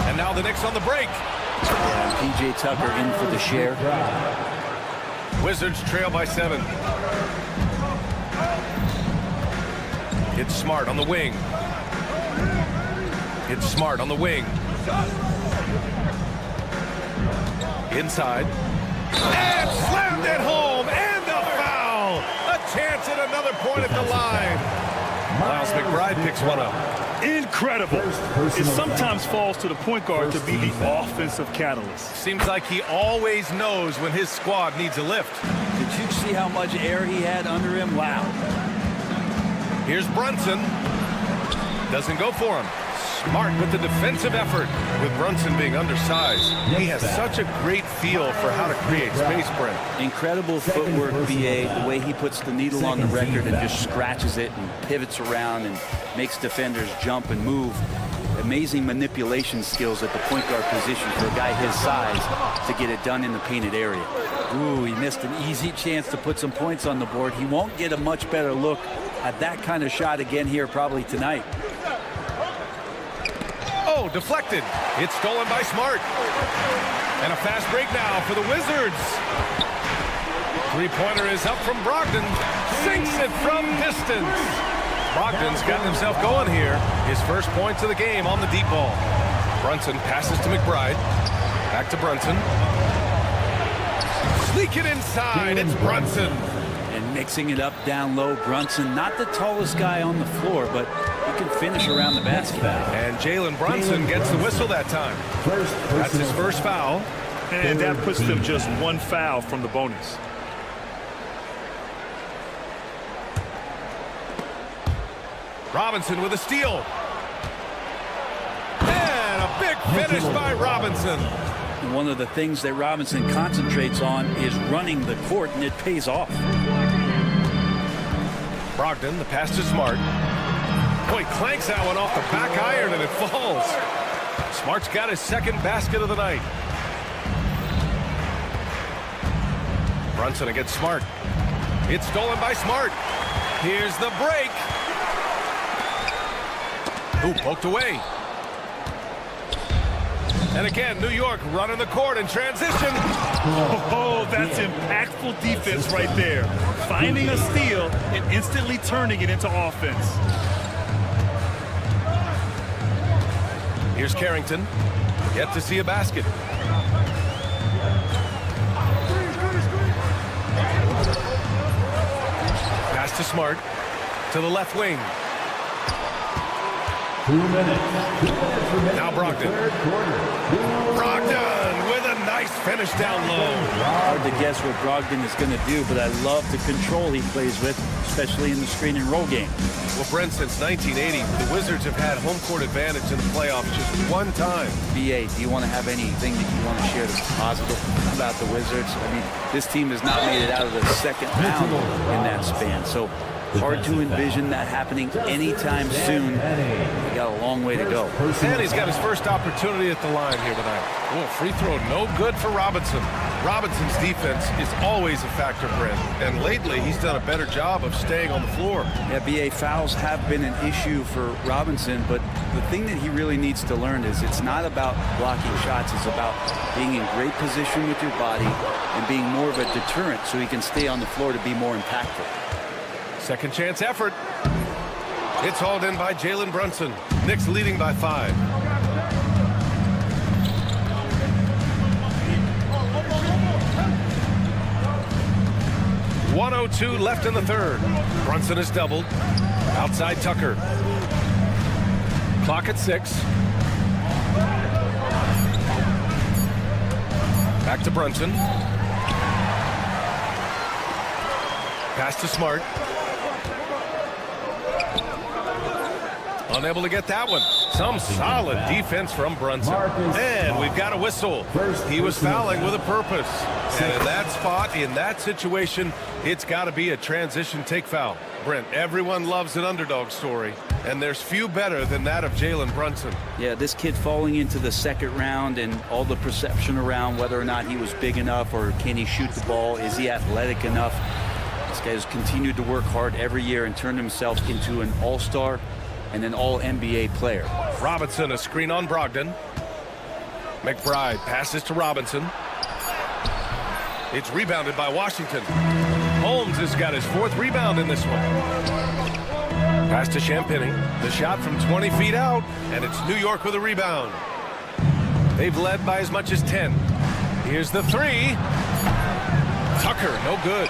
And now the Knicks on the break. P.J. Tucker in for the share. Wizards trail by 7. It's Smart on the wing. It's Smart on the wing. Inside. And slammed it home. And a foul. A chance at another point at the line. Miles McBride picks one up. Incredible. It sometimes falls to the point guard to be the offensive catalyst. Seems like he always knows when his squad needs a lift. Did you see how much air he had under him? Wow. Here's Brunson. Doesn't go for him. Smart with the defensive effort. With Brunson being undersized, he has such a great feel for how to create space, Brent. Incredible footwork, B.A. The way he puts the needle on the record and just scratches it and pivots around and makes defenders jump and move. Amazing manipulation skills at the point guard position for a guy his size to get it done in the painted area. Ooh, he missed an easy chance to put some points on the board. He won't get a much better look at that kind of shot again here probably tonight. Oh, deflected. It's stolen by Smart. And a fast break now for the Wizards. Three-pointer is up from Brogdon. Sinks it from distance. Brogdon's gotten himself going here. His first points of the game on the deep ball. Brunson passes to McBride. Back to Brunson. Sneak it inside. It's Brunson. And mixing it up down low, Brunson, not the tallest guy on the floor, but he can finish around the basket. And Jalen Brunson gets the whistle that time. That's his first foul. And that puts them just 1 foul from the bonus. Robinson with a steal. And a big finish by Robinson. And one of the things that Robinson concentrates on is running the court, and it pays off. Brogdon, the pass to Smart. Boy, clanks that one off the back iron, and it falls. Smart's got his second basket of the night. Brunson against Smart. It's stolen by Smart. Here's the break. Ooh, poked away. And again, New York running the court in transition. Oh, that's impactful defense right there. Finding a steal and instantly turning it into offense. Here's Carrington. Yet to see a basket. Pass to Smart. To the left wing. 2 minutes. Now Brogdon. Brogdon with a nice finish down low. Hard to guess what Brogdon is going to do, but I love the control he plays with, especially in the screen and roll game. Well, Brent, since 1980, the Wizards have had home court advantage in the playoffs just one time. B.A., do you want to have anything that you want to share that's positive about the Wizards? I mean, this team has not made it out of the second round in that span, so hard to envision that happening anytime soon. They got a long way to go. And he's got his first opportunity at the line here tonight. Oh, free throw no good for Robinson. Robinson's defense is always a factor, Brent, and lately he's done a better job of staying on the floor. Yeah, BA, fouls have been an issue for Robinson, but the thing that he really needs to learn is it's not about blocking shots, it's about being in great position with your body and being more of a deterrent so he can stay on the floor to be more impactful. Second chance effort. It's hauled in by Jalen Brunson. Knicks leading by 5. .102 left in the third. Brunson is doubled. Outside Tucker. Clock at 6. Back to Brunson. Pass to Smart. Unable to get that one. Some solid defense from Brunson. And we've got a whistle. He was fouling with a purpose. And in that spot, in that situation, it's got to be a transition take foul. Brent, everyone loves an underdog story, and there's few better than that of Jalen Brunson. Yeah, this kid falling into the second round and all the perception around whether or not he was big enough or can he shoot the ball, is he athletic enough? This guy has continued to work hard every year and turned himself into an all-star and an all-NBA player. Robinson, a screen on Brogdon. McBride passes to Robinson. It's rebounded by Washington. Holmes has got his 4th rebound in this one. Pass to Champagny. The shot from 20 feet out, and it's New York with a rebound. They've led by as much as 10. Here's the 3. Tucker, no good.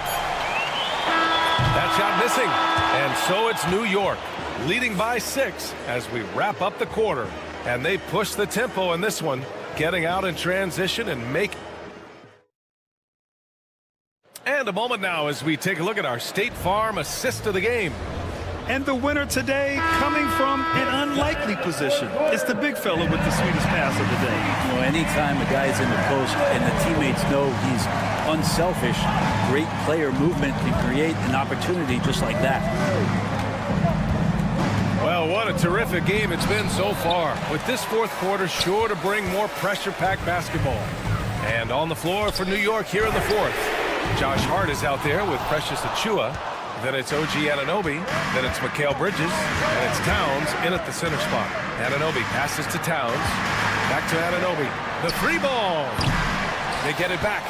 That shot missing. And so it's New York, leading by 6 as we wrap up the quarter. And they push the tempo in this one, getting out in transition and make. And a moment now as we take a look at our State Farm assist of the game. And the winner today coming from an unlikely position. It's the big fella with the sweetest pass of the day. You know, anytime a guy is in the post and the teammates know he's unselfish, great player movement can create an opportunity just like that. Well, what a terrific game it's been so far, with this 4th quarter sure to bring more pressure-packed basketball. And on the floor for New York here in the 4th. Josh Hart is out there with Precious Achiuwa. Then it's OG Anunoby. Then it's Mikal Bridges. And it's Towns in at the center spot. Anunoby passes to Towns. Back to Anunoby. The 3 ball. They get it back.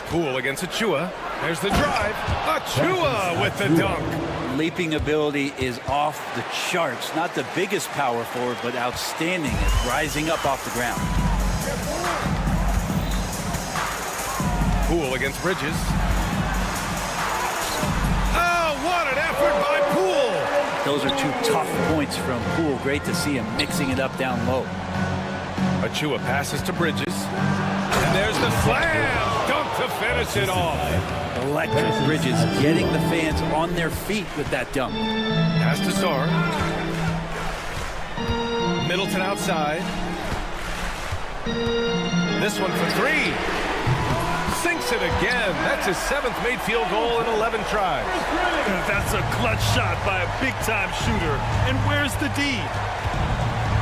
Poole against Achiuwa. There's the drive. Achiuwa with the dunk. Leaping ability is off the charts. Not the biggest power forward, but outstanding at rising up off the ground. Poole against Bridges. Oh, what an effort by Poole! Those are 2 tough points from Poole. Great to see him mixing it up down low. Achiuwa passes to Bridges. And there's the slam! Dunk to finish it off. Electric. Bridges getting the fans on their feet with that dunk. Pass to Sarr. Middleton outside. This one for 3. Sinks it again. That's his 7th made field goal in 11 tries. That's a clutch shot by a big-time shooter. And where's the D?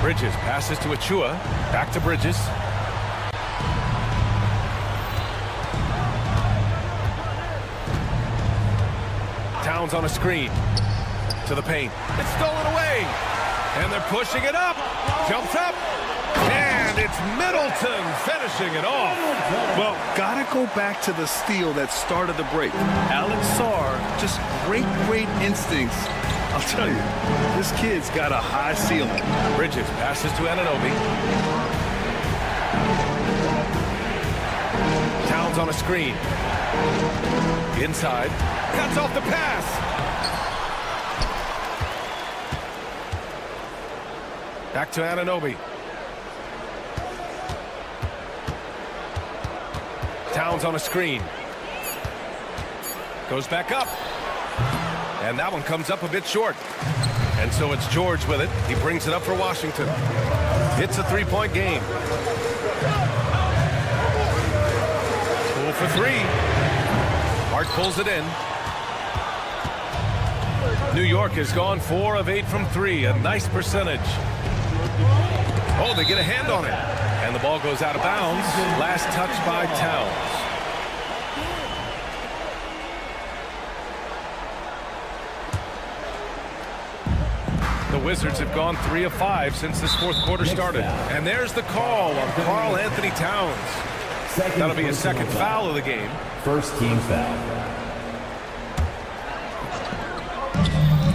Bridges passes to Achiuwa. Back to Bridges. Towns on a screen. To the paint. It's stolen away. And they're pushing it up. Jumps up. And it's Middleton finishing it off. Well, gotta go back to the steal that started the break. Alex Sarr, just great instincts. I'll tell you, this kid's got a high ceiling. Bridges passes to Anunoby. Towns on a screen. Inside. Cuts off the pass. Back to Anunoby. Towns on a screen. Goes back up. And that one comes up a bit short. And so it's George with it. He brings it up for Washington. It's a 3-point game. Poole for 3. Hart pulls it in. New York has gone 4 of 8 from 3. A nice percentage. Oh, they get a hand on it. And the ball goes out of bounds. Last touch by Towns. The Wizards have gone 3 of 5 since this fourth quarter started. And there's the call on Karl Anthony Towns. That'll be his second foul of the game. First team foul.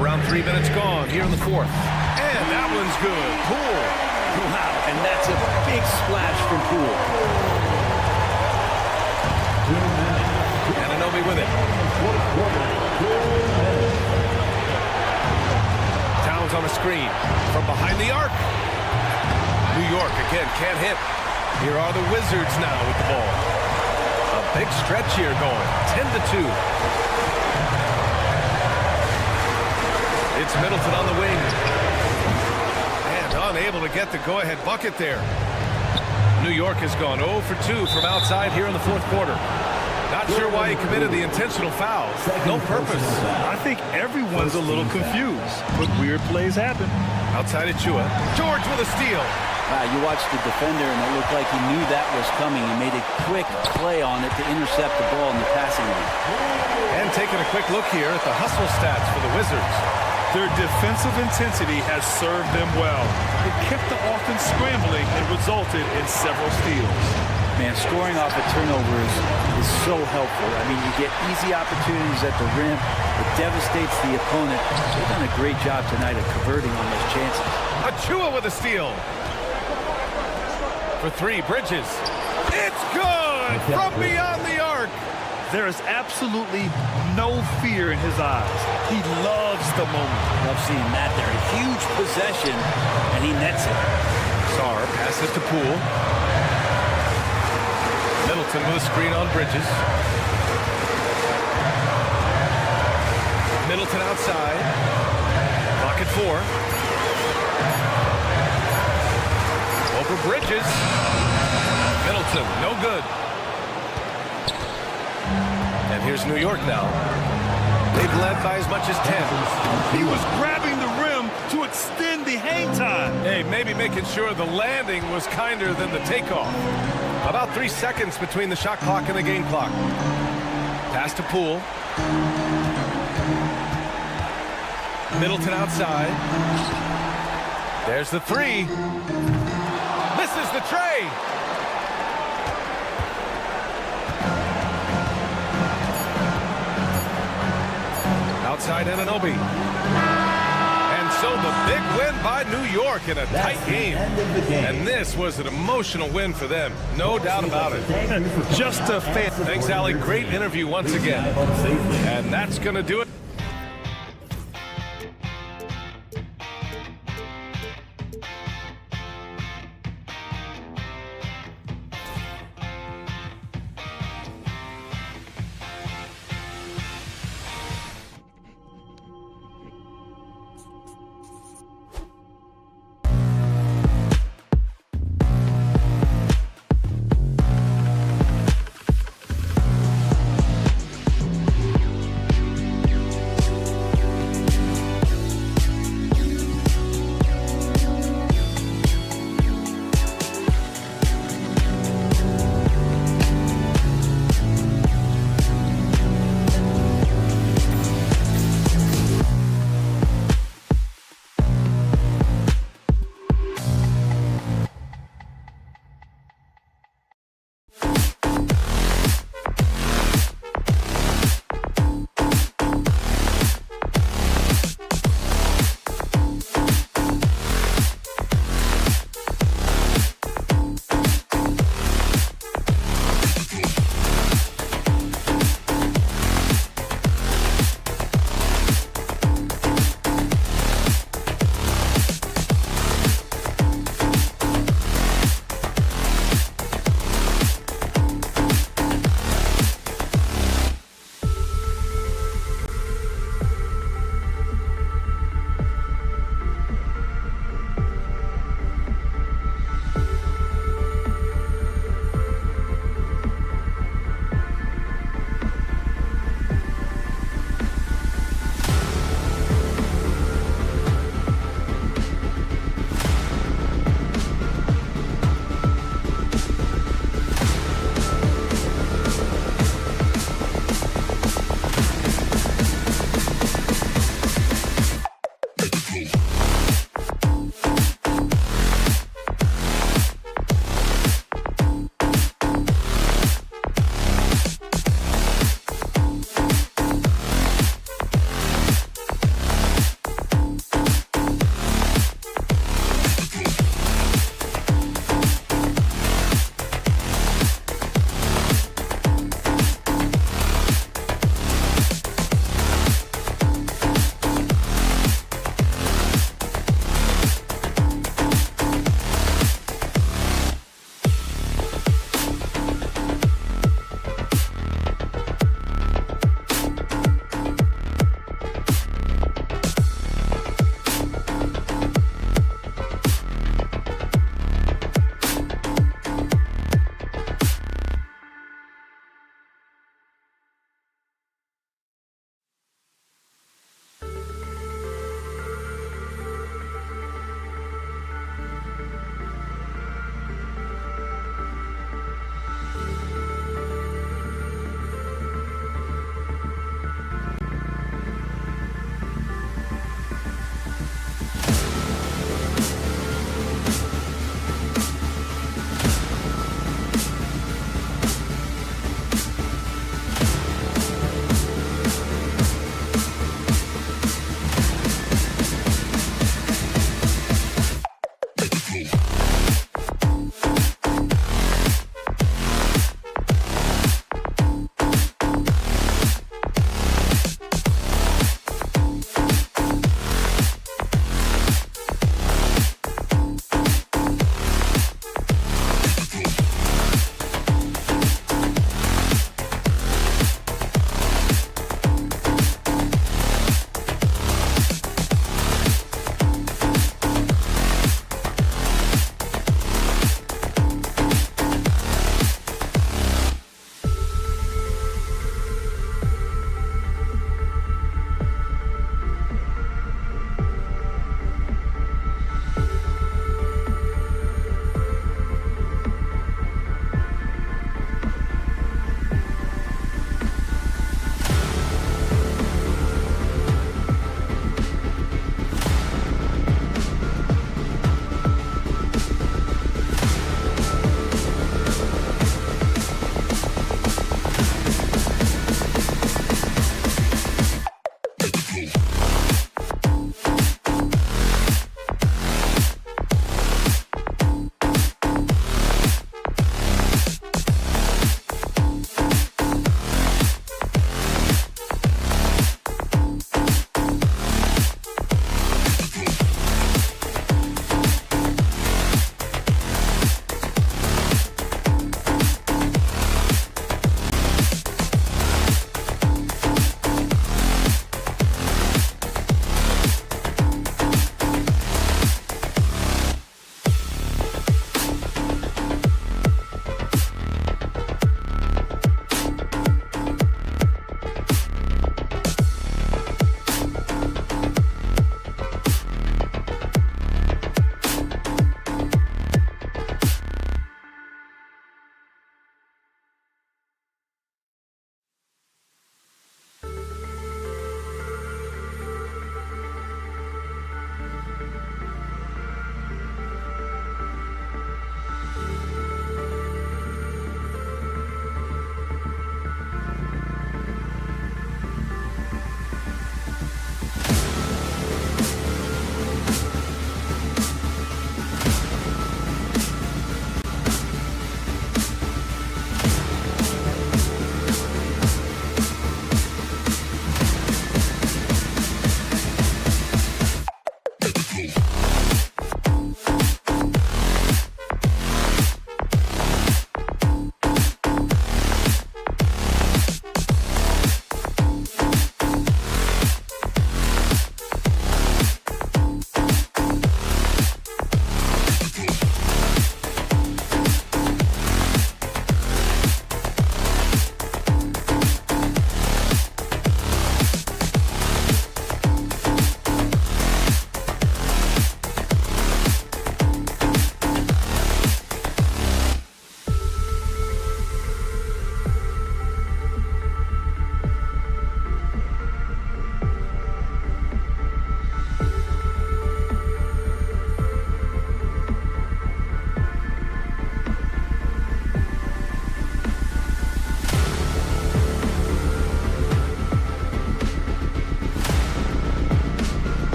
Around 3 minutes gone here in the fourth. And that one's good. Poole. Wow, and that's a big splash from Poole. Anunoby with it. Towns on a screen from behind the arc. New York again can't hit. Here are the Wizards now with the ball. A big stretch here going. 10-2. It's Middleton on the wing. And unable to get the go-ahead bucket there. New York has gone 0 for 2 from outside here in the fourth quarter. Not sure why he committed the intentional foul. No purpose. I think everyone's a little confused, but weird plays happen. Outside of Chua. George with a steal. Wow, you watched the defender, and it looked like he knew that was coming. He made a quick play on it to intercept the ball in the passing lane. And taking a quick look here at the hustle stats for the Wizards. Their defensive intensity has served them well. It kept the offense scrambling and resulted in several steals. Man, scoring off a turnover is so helpful. I mean, you get easy opportunities at the rim. It devastates the opponent. They've done a great job tonight of converting on those chances. Achua with a steal. For 3, Bridges. It's good from beyond the arc. There is absolutely no fear in his eyes. He loves the moment. Love seeing that there. A huge possession, and he nets it. Sarr passes to Poole. Middleton with a screen on Bridges. Middleton outside. Clock at 4. Over Bridges. Middleton, no good. And here's New York now. They've led by as much as 10. He was grabbing the rim to extend the hang time. Hey, maybe making sure the landing was kinder than the takeoff. About 3 seconds between the shot clock and the game clock. Pass to Poole. Middleton outside. There's the 3. Misses the tray. Outside Anunoby. And so the big win by New York in a tight game. And this was an emotional win for them. No doubt about it. Just a fan. Thanks, Allie. Great interview once again. And that's going to do it.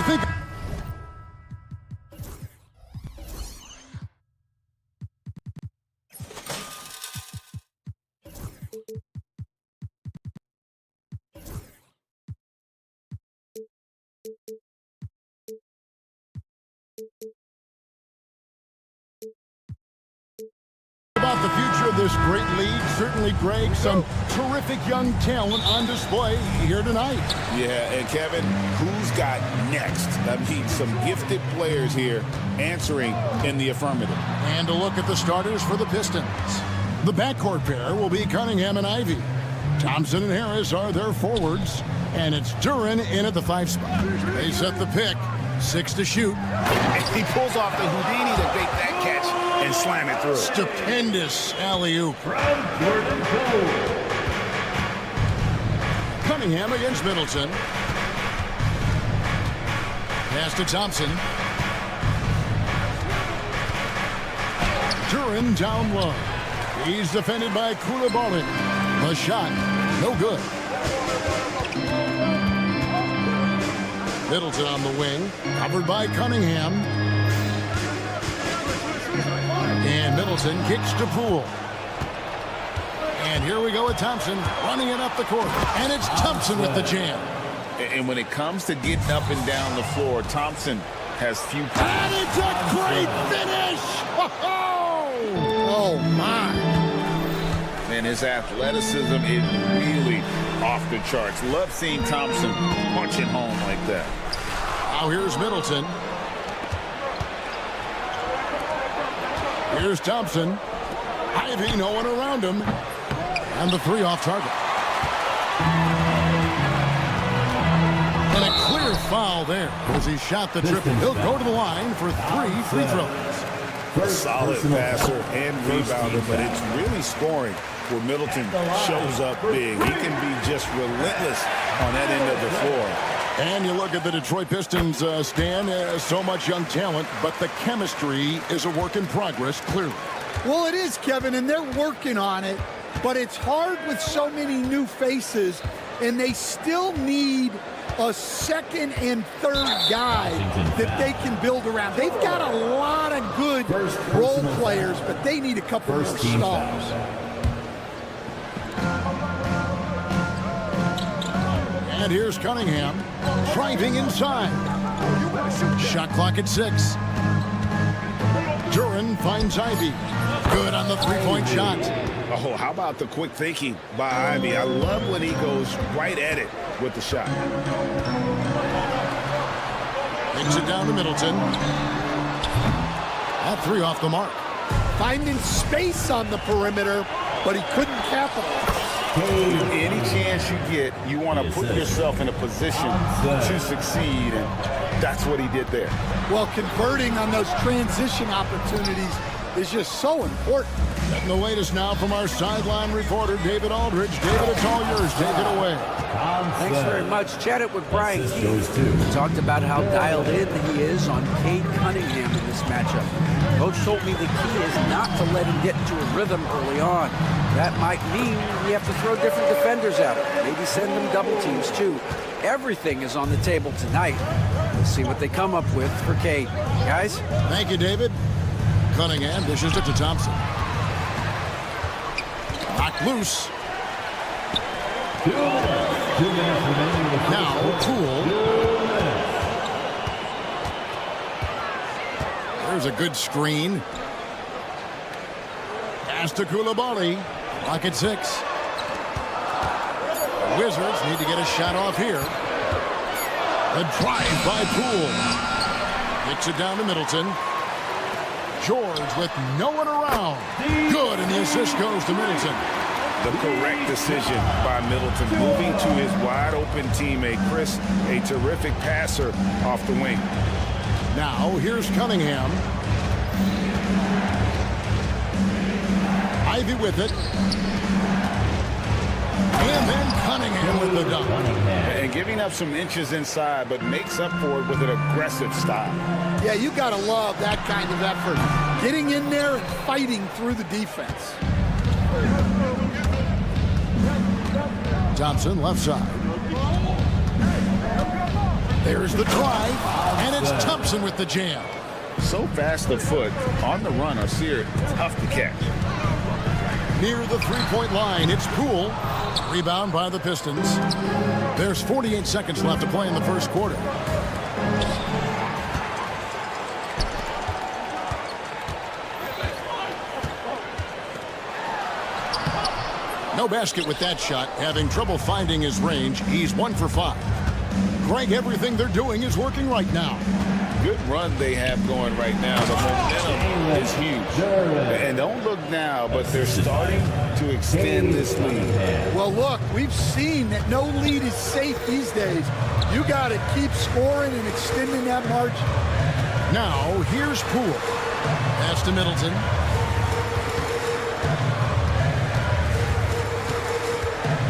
you think? About the future of this great league, certainly, Greg, some terrific young talent on display here tonight. Yeah, and Kevin, who's got next? I mean, some gifted players here answering in the affirmative. And a look at the starters for the Pistons. The backcourt pair will be Cunningham and Ivy. Thompson and Harris are their forwards, and it's Duren in at the 5 spot. They set the pick, 6 to shoot. And he pulls off the Houdini to make that catch and slam it through. Stupendous alley-oop. Cunningham against Middleton. Pass to Thompson. Duren down low. He's defended by Koulibaly. The shot, no good. Middleton on the wing, covered by Cunningham. And Middleton kicks to Poole. And here we go with Thompson running it up the court. And it's Thompson with the jam. And when it comes to getting up and down the floor, Thompson has few. And it's a great finish! Oh, my. And his athleticism is really off the charts. Love seeing Thompson punching home like that. Now here's Middleton. Here's Thompson. Ivy, no one around him. And the 3 off target. And a clear foul there as he shot the triple. He'll go to the line for 3 free throws. A solid passer and rebounder, but it's really scoring where Middleton shows up big. He can be just relentless on that end of the floor. And you look at the Detroit Pistons, Stan, so much young talent, but the chemistry is a work in progress, clearly. Well, it is, Kevin, and they're working on it, but it's hard with so many new faces, and they still need a second and third guy that they can build around. They've got a lot of good role players, but they need a couple more stars. And here's Cunningham driving inside. Shot clock at 6. Duren finds Ivy. Good on the 3-point shot. Oh, how about the quick thinking by Ivy? I love when he goes right at it with the shot. Takes it down to Middleton. That 3 off the mark. Finding space on the perimeter, but he couldn't capitalize. Any chance you get, you want to put yourself in a position to succeed, and that's what he did there. Well, converting on those transition opportunities is just so important. And the latest now from our sideline reporter, David Aldridge. David, it's all yours. Take it away. Thanks very much. Chatted with Brian Keith. Talked about how dialed in he is on Cade Cunningham in this matchup. Coach told me the key is not to let him get into a rhythm early on. That might mean we have to throw different defenders at him. Maybe send them double teams too. Everything is on the table tonight. We'll see what they come up with for Cade. Guys? Thank you, David. Cunningham dishes it to Thompson. Knocked loose. Now Poole. There's a good screen. Pass to Koulibaly. Clock at 6. The Wizards need to get a shot off here. The drive by Poole. Gets it down to Middleton. George with no one around. Good, and the assist goes to Middleton. The correct decision by Middleton, moving to his wide-open teammate, Chris, a terrific passer off the wing. Now, here's Cunningham. Ivy with it. And then Cunningham with the dunk. And giving up some inches inside, but makes up for it with an aggressive style. Yeah, you got to love that kind of effort. Getting in there and fighting through the defense. Thompson, left side. There's the drive, and it's Thompson with the jam. So fast of foot on the run, Sear, tough to catch. Near the three-point line, it's Poole. Rebound by the Pistons. There's 48 seconds left to play in the first quarter. No basket with that shot. Having trouble finding his range. He's 1 for 5. Greg, everything they're doing is working right now. Good run they have going right now. The momentum is huge. And don't look now, but they're starting to extend this lead. Well, look, we've seen that no lead is safe these days. You got to keep scoring and extending that margin. Now, here's Poole. Pass to Middleton.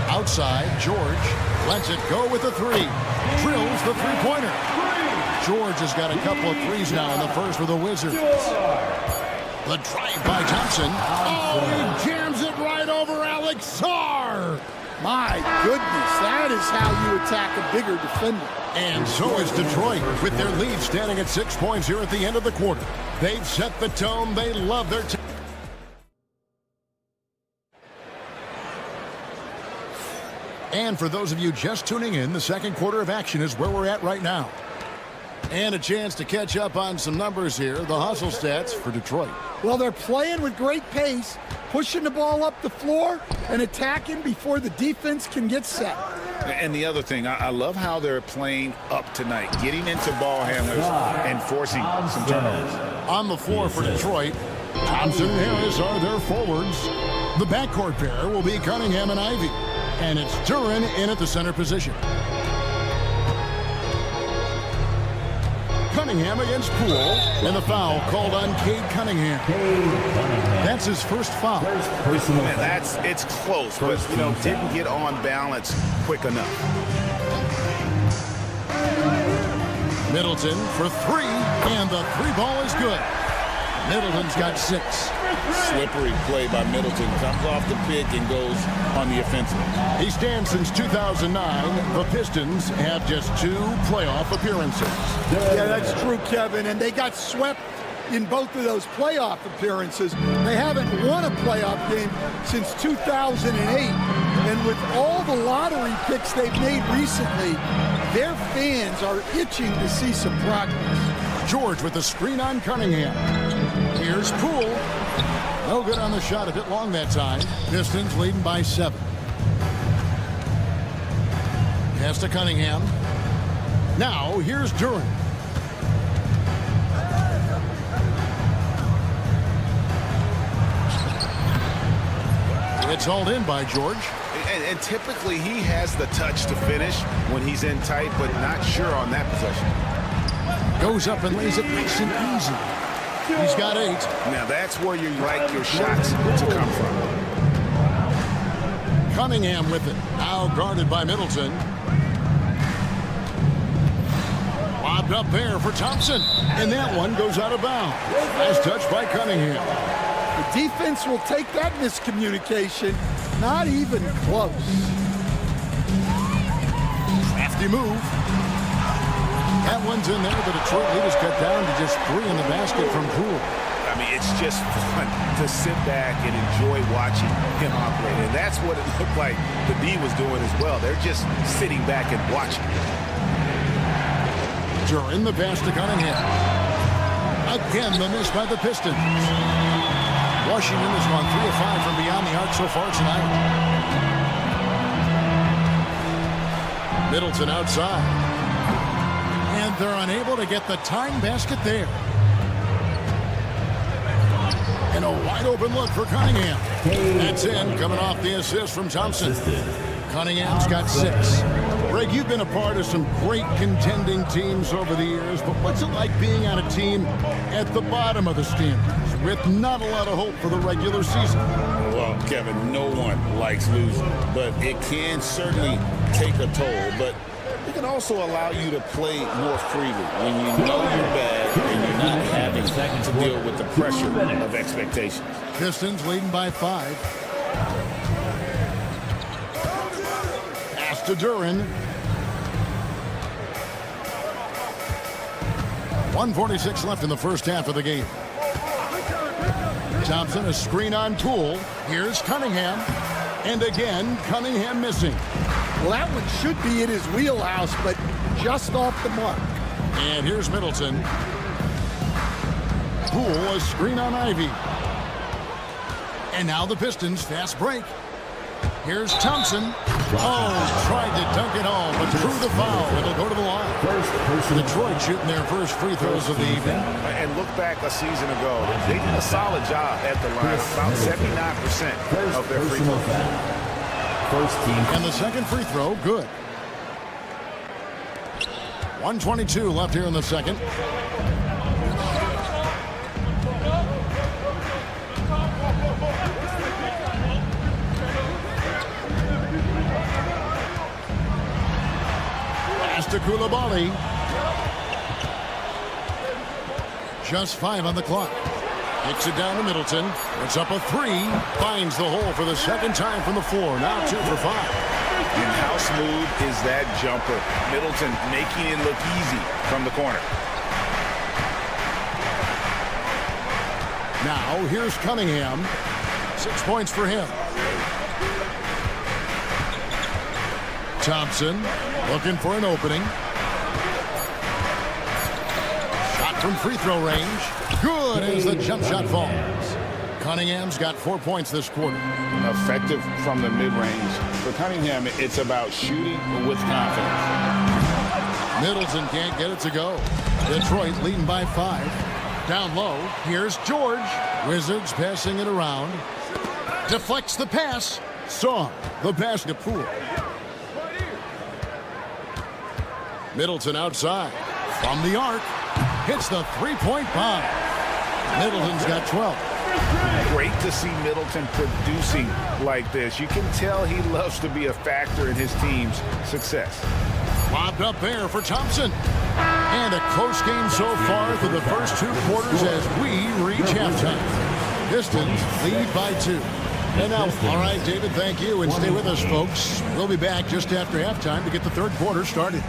Outside, George lets it go with the three. Drills the three-pointer. George has got a couple of threes now in the first for the Wizards. The drive by Thompson. Oh, he jams it right over Alex Sarr. My goodness, that is how you attack a bigger defender. And so is Detroit, with their lead standing at 6 points here at the end of the quarter. They've set the tone. They love their team. And for those of you just tuning in, the second quarter of action is where we're at right now. And a chance to catch up on some numbers here, the hustle stats for Detroit. Well, they're playing with great pace, pushing the ball up the floor and attacking before the defense can get set. And the other thing, I love how they're playing up tonight, getting into ball handlers and forcing some turnovers. On the floor for Detroit, Thompson and Harris are their forwards. The backcourt pair will be Cunningham and Ivy. And it's Duren in at the center position. Cunningham against Poole, and the foul called on Cade Cunningham. That's his first foul. Man, it's close, but didn't get on balance quick enough. Middleton for three, and the three ball is good. Middleton's got 6. Slippery play by Middleton. Comes off the pick and goes on the offensive. He stands since 2009. The Pistons have just 2 playoff appearances. Yeah, that's true, Kevin. And they got swept in both of those playoff appearances. They haven't won a playoff game since 2008. And with all the lottery picks they've made recently, their fans are itching to see some progress. George with the screen on Cunningham. Here's Poole. No good on the shot, a bit long that time. Pistons leading by 7. Pass to Cunningham. Now, here's Duren. It's hauled in by George. And typically he has the touch to finish when he's in tight, but not sure on that possession. Goes up and lays it nice and easy. He's got 8. Now that's where you like your shots to come from. Cunningham with it. Now guarded by Middleton. Lobbed up there for Thompson. And that one goes out of bounds. Nice touch by Cunningham. The defense will take that miscommunication. Not even close. Crafty move. That one's in there. The Detroit lead is cut down to just 3 in the basket from Poole. I mean, it's just fun to sit back and enjoy watching him operate. And that's what it looked like the D was doing as well. They're just sitting back and watching. Duren the pass to Cunningham. Again, the miss by the Pistons. Washington has gone 3 of 5 from beyond the arc so far tonight. Middleton outside. And they're unable to get the tying basket there. And a wide open look for Cunningham. That's in, coming off the assist from Thompson. Cunningham's got 6. Greg, you've been a part of some great contending teams over the years, but what's it like being on a team at the bottom of the standings with not a lot of hope for the regular season? Well, Kevin, no one likes losing, but it can certainly take a toll. But it can also allow you to play more freely when you know you're bad and you're not having to deal with the pressure of expectations. Pistons leading by 5. Pass to Duren. 1:46 left in the first half of the game. Thompson, a screen on Poole. Here's Cunningham. And again, Cunningham missing. Well, that one should be in his wheelhouse, but just off the mark. And here's Middleton. Poole, a screen on Ivy. And now the Pistons, fast break. Here's Thompson. Oh, tried to dunk it home, but drew the foul. It'll go to the line. Detroit shooting their first free throws of the evening. And look back a season ago. They did a solid job at the line. About 79% of their free throws. First team. And the second free throw, good. 1:22 left here in the second. To Koulibaly. Just 5 on the clock. Kicks it down to Middleton. It's up a 3. Finds the hole for the second time from the floor. Now 2 for 5. And how smooth is that jumper? Middleton making it look easy from the corner. Now here's Cunningham. 6 points for him. Thompson looking for an opening. Shot from free throw range. Good as the jump shot falls. Cunningham's got 4 points this quarter. Effective from the mid-range. For Cunningham, it's about shooting with confidence. Middleton can't get it to go. Detroit leading by 5. Down low. Here's George. Wizards passing it around. Deflects the pass. Saw the pass to Poole. Middleton outside. From the arc. Hits the three-point bomb. Middleton's got 12. Great to see Middleton producing like this. You can tell he loves to be a factor in his team's success. Lobbed up there for Thompson. And a close game so far through the first 2 quarters as we reach halftime. Pistons lead by 2. And now, all right, David, thank you. And stay with us, folks. We'll be back just after halftime to get the third quarter started.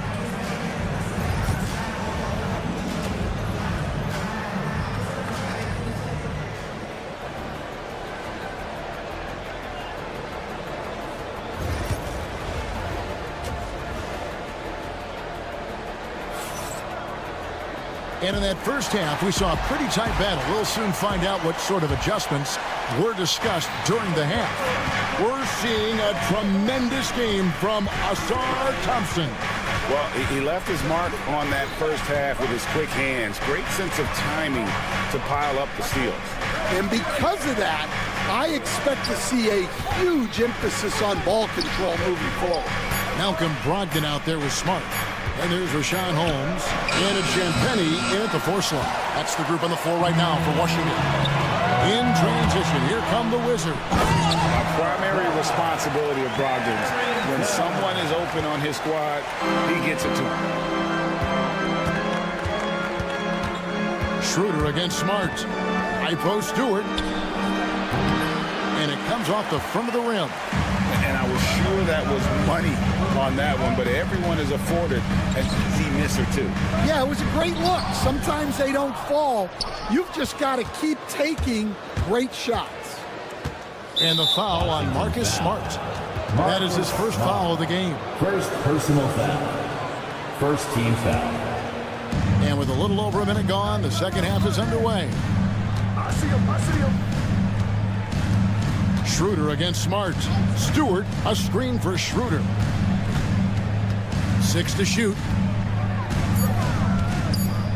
And in that first half, we saw a pretty tight battle. We'll soon find out what sort of adjustments were discussed during the half. We're seeing a tremendous game from Ausar Thompson. Well, he left his mark on that first half with his quick hands. Great sense of timing to pile up the steals. And because of that, I expect to see a huge emphasis on ball control moving forward. Malcolm Brogdon out there was smart. And there's Rashawn Holmes. And it's Champagny in at the 4 slot. That's the group on the floor right now for Washington. In transition, here come the Wizards. A primary responsibility of Brogdon's. When someone is open on his squad, he gets it to him. Schroeder against Smart. High post Stewart. And it comes off the front of the rim. And I was sure that was money on that one, but everyone is afforded an easy miss or two. Yeah, it was a great look. Sometimes they don't fall. You've just got to keep taking great shots. And the foul on Marcus Smart. That is his first foul of the game. First personal foul. First team foul. And with a little over a minute gone, the second half is underway. I see him. Schroeder against Smart. Stewart, a screen for Schroeder. 6 to shoot.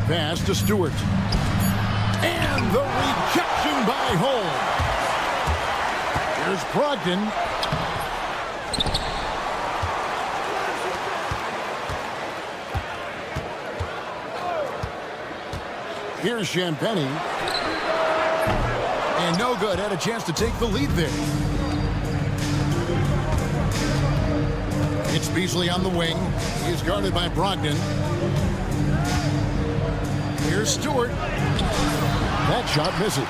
Pass to Stewart. And the rejection by Holmes. Here's Brogdon. Here's Champagny. And no good. Had a chance to take the lead there. It's Beasley on the wing. He's guarded by Brogdon. Here's Stewart. That shot misses.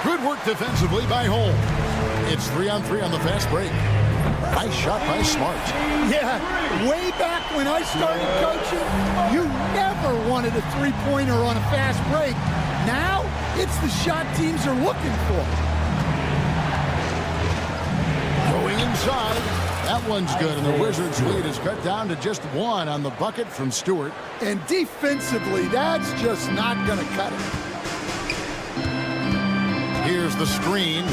Good work defensively by Holmes. It's 3-on-3 on the fast break. Nice shot by Smart. Yeah, way back when I started coaching, you never wanted a three-pointer on a fast break. Now, it's the shot teams are looking for. Going inside. That one's good, and the Wizards' lead is cut down to just one on the bucket from Stewart. And defensively, that's just not going to cut it. Here's the screen.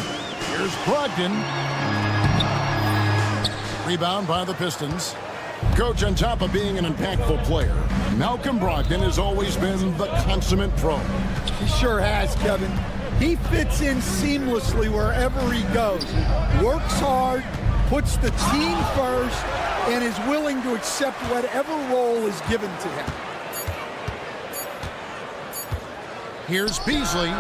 Here's Brogdon. Rebound by the Pistons. Coach, on top of being an impactful player, Malcolm Brogdon has always been the consummate pro. He sure has, Kevin. He fits in seamlessly wherever he goes. Works hard, puts the team first, and is willing to accept whatever role is given to him. Here's Beasley.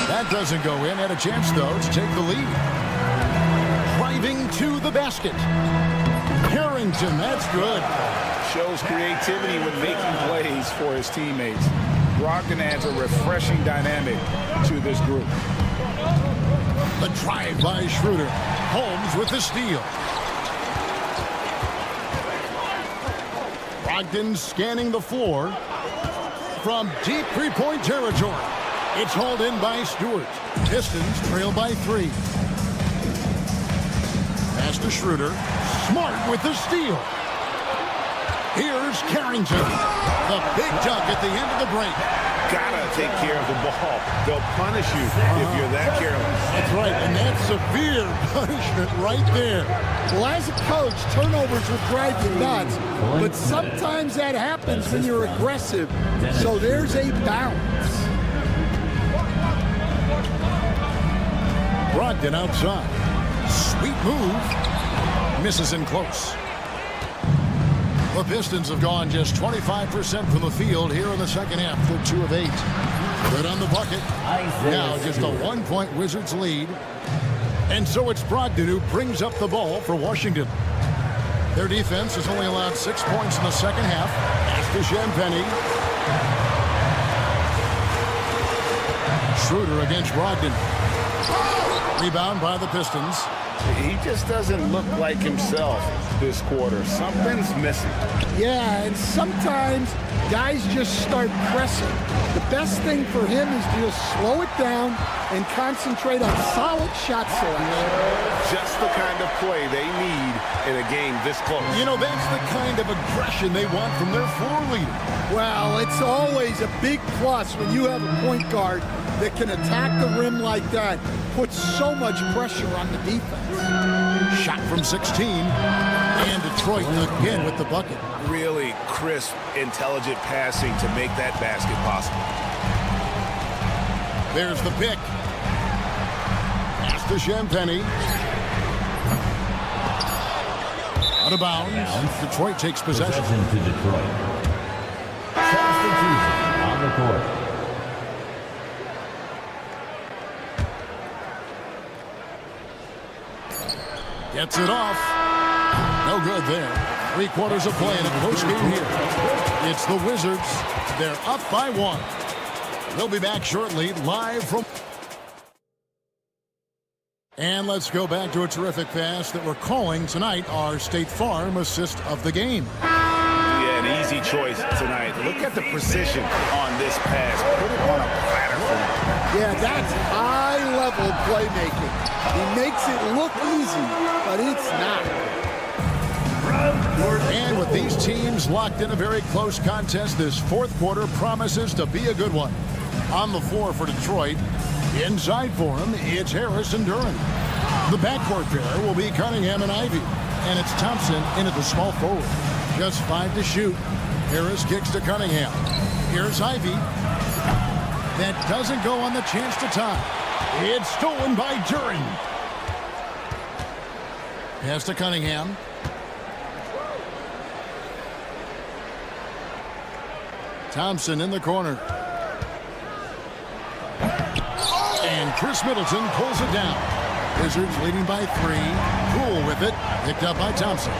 That doesn't go in. Had a chance, though, to take the lead. Driving to the basket. Harrington, that's good. Shows creativity when making plays for his teammates. Brogdon adds a refreshing dynamic to this group. The drive by Schroeder. Holmes with the steal. Brogdon scanning the floor from deep three-point territory. It's hauled in by Stewart. Pistons trail by 3. Pass to Schroeder. Smart with the steal. Here's Carrington. The big dunk at the end of the break. Gotta take care of the ball. They'll punish you if you're that careless. That's right, and that's severe punishment right there. Well, as a coach, turnovers will drive you nuts, but sometimes that happens when you're aggressive. So there's a balance. Brogdon outside. Sweet move. Misses in close. The Pistons have gone just 25% from the field here in the second half. They're 2 of 8. Good on the bucket. Now just a 1-point Wizards lead. And so it's Brogdon who brings up the ball for Washington. Their defense has only allowed 6 points in the second half. Pass to Champagnie. Schroeder against Brogdon. Rebound by the Pistons. He just doesn't look like himself this quarter. Something's missing. Yeah, and sometimes guys just start pressing. The best thing for him is to just slow it down and concentrate on solid shot selection. Just the kind of play they need in a game this close. You know, that's the kind of aggression they want from their floor leader. Well, it's always a big plus when you have a point guard that can attack the rim like that. Puts so much pressure on the defense. Shot from 16. And Detroit again with the bucket. Really crisp, intelligent passing to make that basket possible. There's the pick. Pass to Champagnie. Out of bounds. Detroit takes possession. To Detroit. Substitution on the court. Gets it off. No good there. 3 quarters of play in a close game here. It's the Wizards. They're up by 1. They'll be back shortly, live from... And let's go back to a terrific pass that we're calling tonight our State Farm assist of the game. Yeah, an easy choice tonight. Look at the precision on this pass. Put it on a platter for him. Yeah, that's high-level playmaking. He makes it look easy, but it's not. And with these teams locked in a very close contest, this 4th quarter promises to be a good one. On the floor for Detroit, inside for him, it's Harris and Duran. The backcourt pair will be Cunningham and Ivy. And it's Thompson in at the small forward. Just 5 to shoot. Harris kicks to Cunningham. Here's Ivy. That doesn't go on the chance to tie. It's stolen by Duran. Pass to Cunningham. Thompson in the corner. And Chris Middleton pulls it down. Wizards leading by 3. Poole with it. Picked up by Thompson.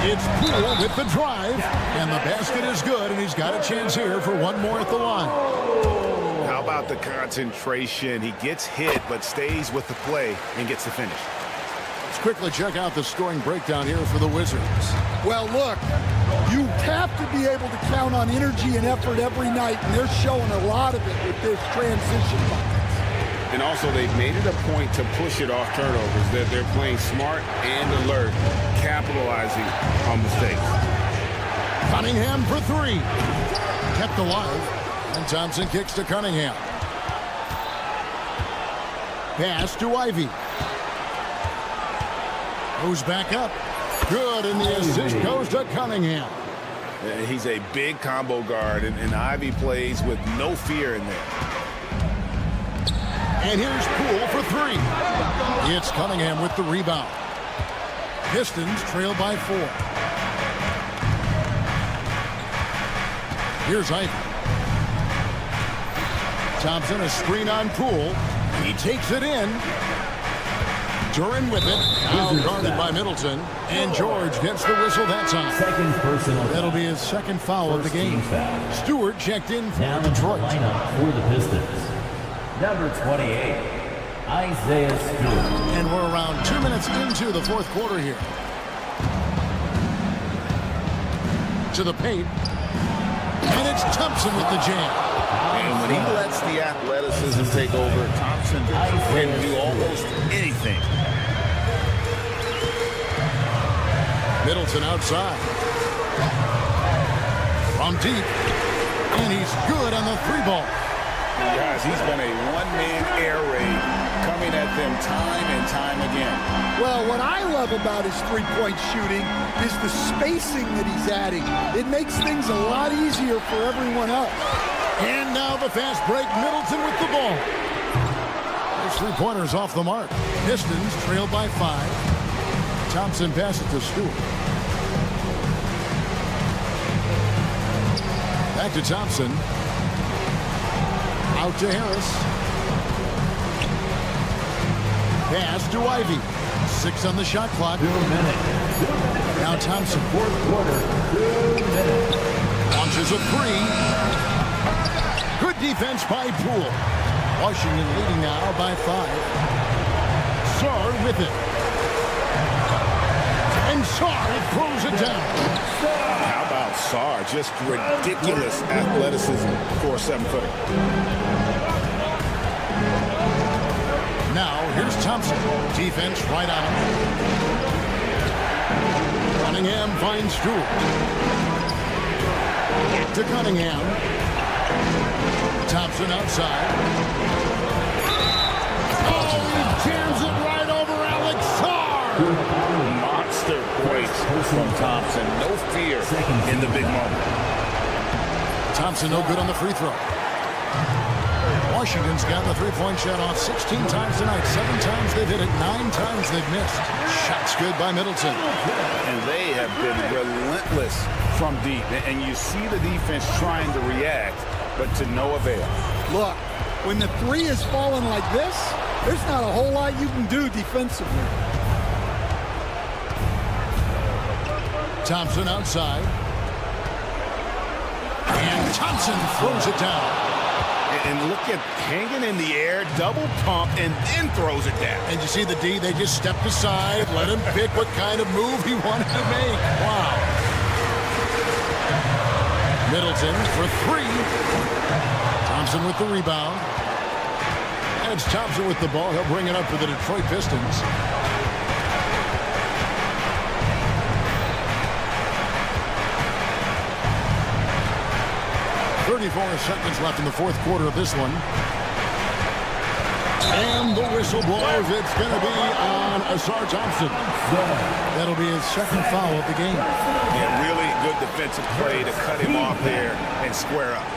It's Poole with the drive. And the basket is good, and he's got a chance here for one more at the line. How about the concentration? He gets hit, but stays with the play and gets the finish. quickly check out the scoring breakdown here for the Wizards. Well, look, you have to be able to count on energy and effort every night, and they're showing a lot of it with this transition buckets. And also, they've made it a point to push it off turnovers. They're playing smart and alert, capitalizing on mistakes. Cunningham for three. Kept alive. And Thompson kicks to Cunningham. Pass to Ivy. Goes back up. Good, and the assist goes to Cunningham. He's a big combo guard, and Ivy plays with no fear in there. And here's Poole for three. It's Cunningham with the rebound. Pistons trail by 4. Here's Ivy. Thompson, a screen on Poole. He takes it in. Duran with it. Now guarded by Middleton. And George gets the whistle that time. Second personal. That'll be his second foul of the game. Stewart checked in for Down Detroit. Lineup for the Pistons. Number 28, Isaiah Stewart. And we're around 2 minutes into the fourth quarter here. To the paint. And it's Thompson with the jam. And when he lets the athleticism take over, Thompson can do almost anything. Middleton outside. From deep. And he's good on the 3-ball. Guys, he's been a one-man air raid coming at them time and time again. Well, what I love about his three-point shooting is the spacing that he's adding. It makes things a lot easier for everyone else. And now the fast break. Middleton with the ball. His three-pointer's off the mark. Pistons trail by 5. Thompson passes to Stewart. Back to Thompson. Out to Harris. Pass to Ivy. 6 on the shot clock. 2 minutes. Now Thompson. Fourth quarter. 2 minutes. Launches a 3. Good defense by Poole. Washington leading now by 5. Sarr with it. And Sarr throws it down. How about Sarr? Just ridiculous athleticism for a 7-footer. Now here's Thompson. Defense right on him. Cunningham finds Stewart. Back to Cunningham. Thompson outside. Oh, he jams it right over Alex Sarr. Monster points from Thompson. No fear in the big moment. Thompson no good on the free throw. Washington's got the three-point shot off 16 times tonight. 7 times they've hit it. 9 times they've missed. Shots good by Middleton. And they have been relentless from deep. And you see the defense trying to react, but to no avail. Look, when the 3 is falling like this, there's not a whole lot you can do defensively. Thompson outside. And Thompson throws it down. And look at hanging in the air, double pump, and then throws it down. And you see the D, they just stepped aside, let him pick what kind of move he wanted to make. Wow. Middleton for 3. Thompson with the rebound. And it's Thompson with the ball. He'll bring it up for the Detroit Pistons. Seconds left in the fourth quarter of this one. And the whistle blows. It's going to be on Asar Thompson. That'll be his second foul of the game. Yeah, really good defensive play to cut him off there and square up.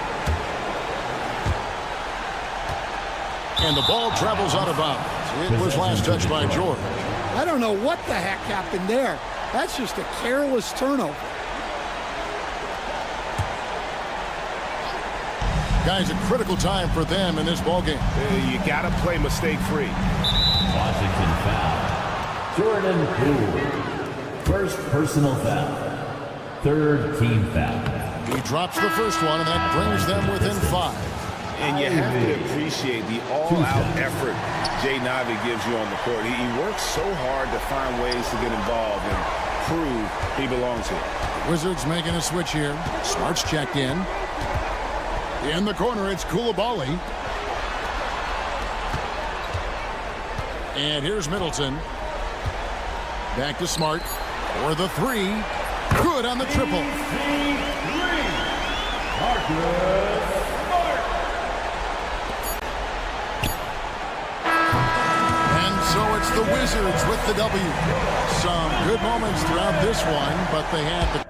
And the ball travels out of bounds. It was last touched by George. I don't know what the heck happened there. That's just a careless turnover. Guys, a critical time for them in this ballgame. You got to play mistake-free. Washington foul. Jordan Poole. First personal foul. Third team foul. He drops the first one, and that brings them within 5. And you have to appreciate the all-out effort Jay Navi gives you on the court. He works so hard to find ways to get involved and prove he belongs here. Wizards making a switch here. Smart's checked in. In the corner, it's Koulibaly. And here's Middleton. Back to Smart for the three. Good on the triple. And so it's the Wizards with the W. Some good moments throughout this one, but they had the